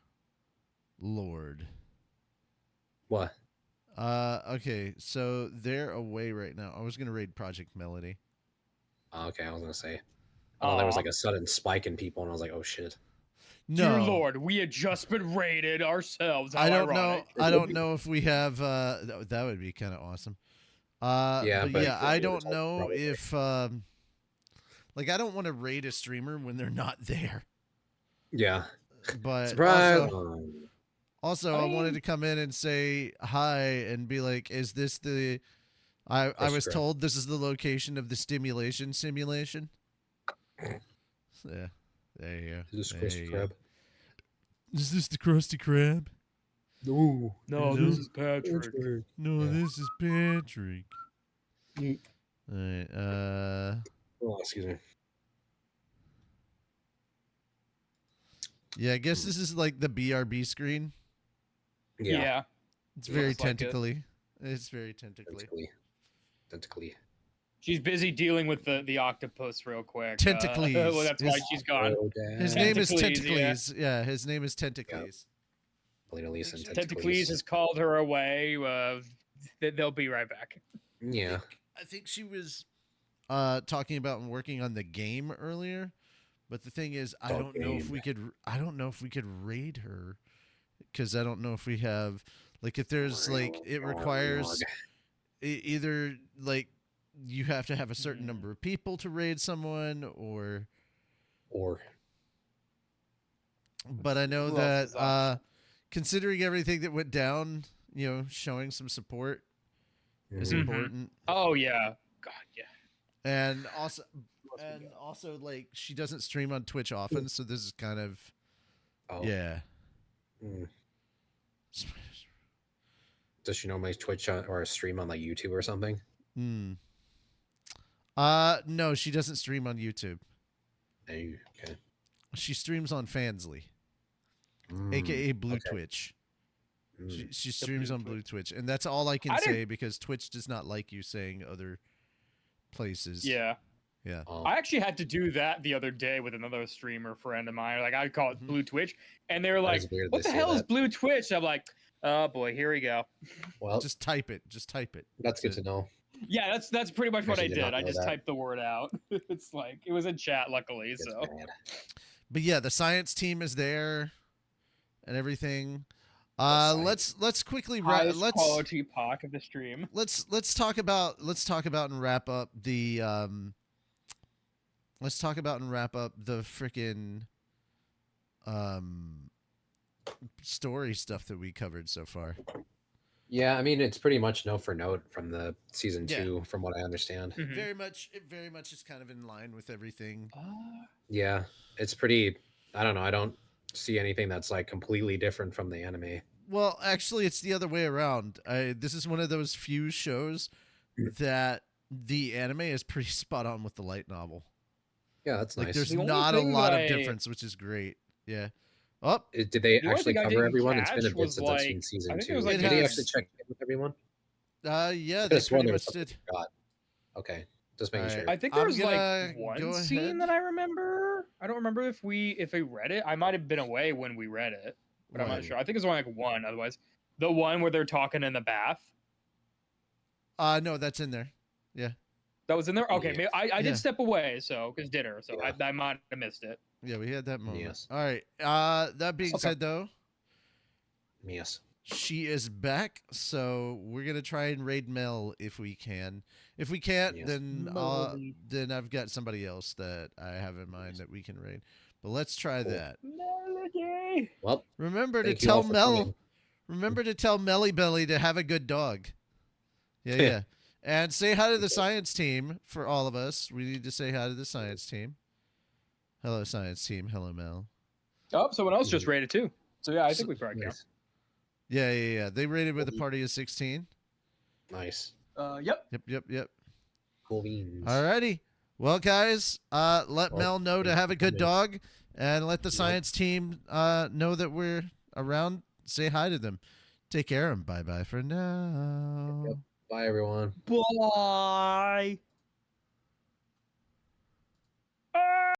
Lord. What? Okay, so they're away right now. I was gonna raid Project Melody. Oh, okay, I was gonna say. I thought there was like a sudden spike in people, and I was like, oh shit. No, Dear Lord, we had just been raided ourselves. How I don't ironic. know. I don't know if we have. That would be kind of awesome. Yeah, but but yeah, I yeah, don't it's all know probably if like I don't want to raid a streamer when they're not there. Yeah. But Surprise! also, I wanted to come in and say hi and be like, "Is this the?" I was Krusty Krab. told this is the location of the stimulation simulation. Yeah, there you go. Is this There Krusty you go. Krab? Is this the Krusty Krab? No. No, No. this is Patrick. No, Yeah. this is Patrick. Mm. All right. Oh, excuse me. Yeah, I guess this is like the BRB screen. Yeah. It's very Looks like it. tentacly. It's very tentacly. Tentacly. She's busy dealing with the octopus real quick. Tentacles. Well, that's why His- she's gone. Oh, Dad. His name is Tentacles, yeah. Tentacles. Yeah, his name is Tentacles. Elise and Tentacles has called her away. They'll be right back. Yeah. I think she was talking about working on the game earlier, but the thing is, I don't know if we could. I don't know if we could raid her because I don't know if we have like if there's like it requires either like you have to have a certain number of people to raid someone or. But I know Who else is that considering everything that went down, you know, showing some support is Mhm. important. Oh yeah, God yeah. And also like she doesn't stream on Twitch often, so this is kind of Oh. yeah. Mm. Does she normally Twitch or stream on like YouTube or something? Hmm. No, she doesn't stream on YouTube. Okay. She streams on Fansly, Mm, aka Blue okay. Twitch. Mm. She streams on Blue Twitch, and that's all I can say because Twitch does not like you saying other places. Yeah. Yeah. Oh. I actually had to do that the other day with another streamer friend of mine. Like I call it Mhm. Blue Twitch, and they were like, is weird "What they the say hell is that. Blue Twitch?" I'm like, "Oh boy, here we go." Well, Just type it. Just type it. that's good to know. Yeah, that's pretty much what I Actually did not did. I know just that. typed the word out. It's like it was in chat, luckily. It's So bad. But yeah, the science team is there and everything. science. Let's quickly highest let's quality POC of the stream. let's talk about and wrap up the let's talk about and wrap up the freaking story stuff that we covered so far. Yeah, I mean it's pretty much note for note from the season Yeah. 2, from what I understand. Mhm. It very much is kind of in line with everything. Yeah, it's pretty. I don't know. I don't see anything that's like completely different from the anime. Well, actually, it's the other way around. This is one of those few shows that the anime is pretty spot on with the light novel. Yeah, that's Like, nice. there's The only not a thing lot that of I- difference, which is great. Yeah. Oh, Did they The only actually thing I cover didn't everyone? It's been a catch bit was, since I've seen like- season I think 2. it was, like, Did he has- actually check in with everyone? yeah, I they could've sworn pretty there was much something did. I forgot. Okay, just making Alright. sure. I think I'm there was like gonna one go scene ahead. that I remember. I don't remember if we read it. I might have been away when we read it, but I'm What? not sure. I think it's only like one. Otherwise, the one where they're talking in the bath. No, that's in there. Yeah. That was in there. Okay, Yeah. maybe I Yeah. did step away, so because dinner, so Yeah. I might have missed it. Yeah, we had that moment. Yes. All right. That being Okay. said, though, Yes. she is back, so we're gonna try and raid Mel if we can. If we can't, Yes. then I've got somebody else that I have in mind that we can raid. But let's try Cool. that. Melody. Well, Remember thank to you all tell for Mel. coming. Remember to tell Melly Belly to have a good dog. Yeah, yeah. And say hi to the science team for all of us. We need to say hi to the science team. Hello, science team. Hello, Mel. Oh, someone else just rated too. So yeah, I think we probably count. Nice. Yeah. They rated with a party of 16. Nice. Yep. Yep. Cool beans. Alrighty. Well, guys, let Well, Mel know to thanks have a for good coming. dog, and let the Yep. science team know that we're around. Say hi to them. Take care and bye bye for now. Bye, everyone. Bye.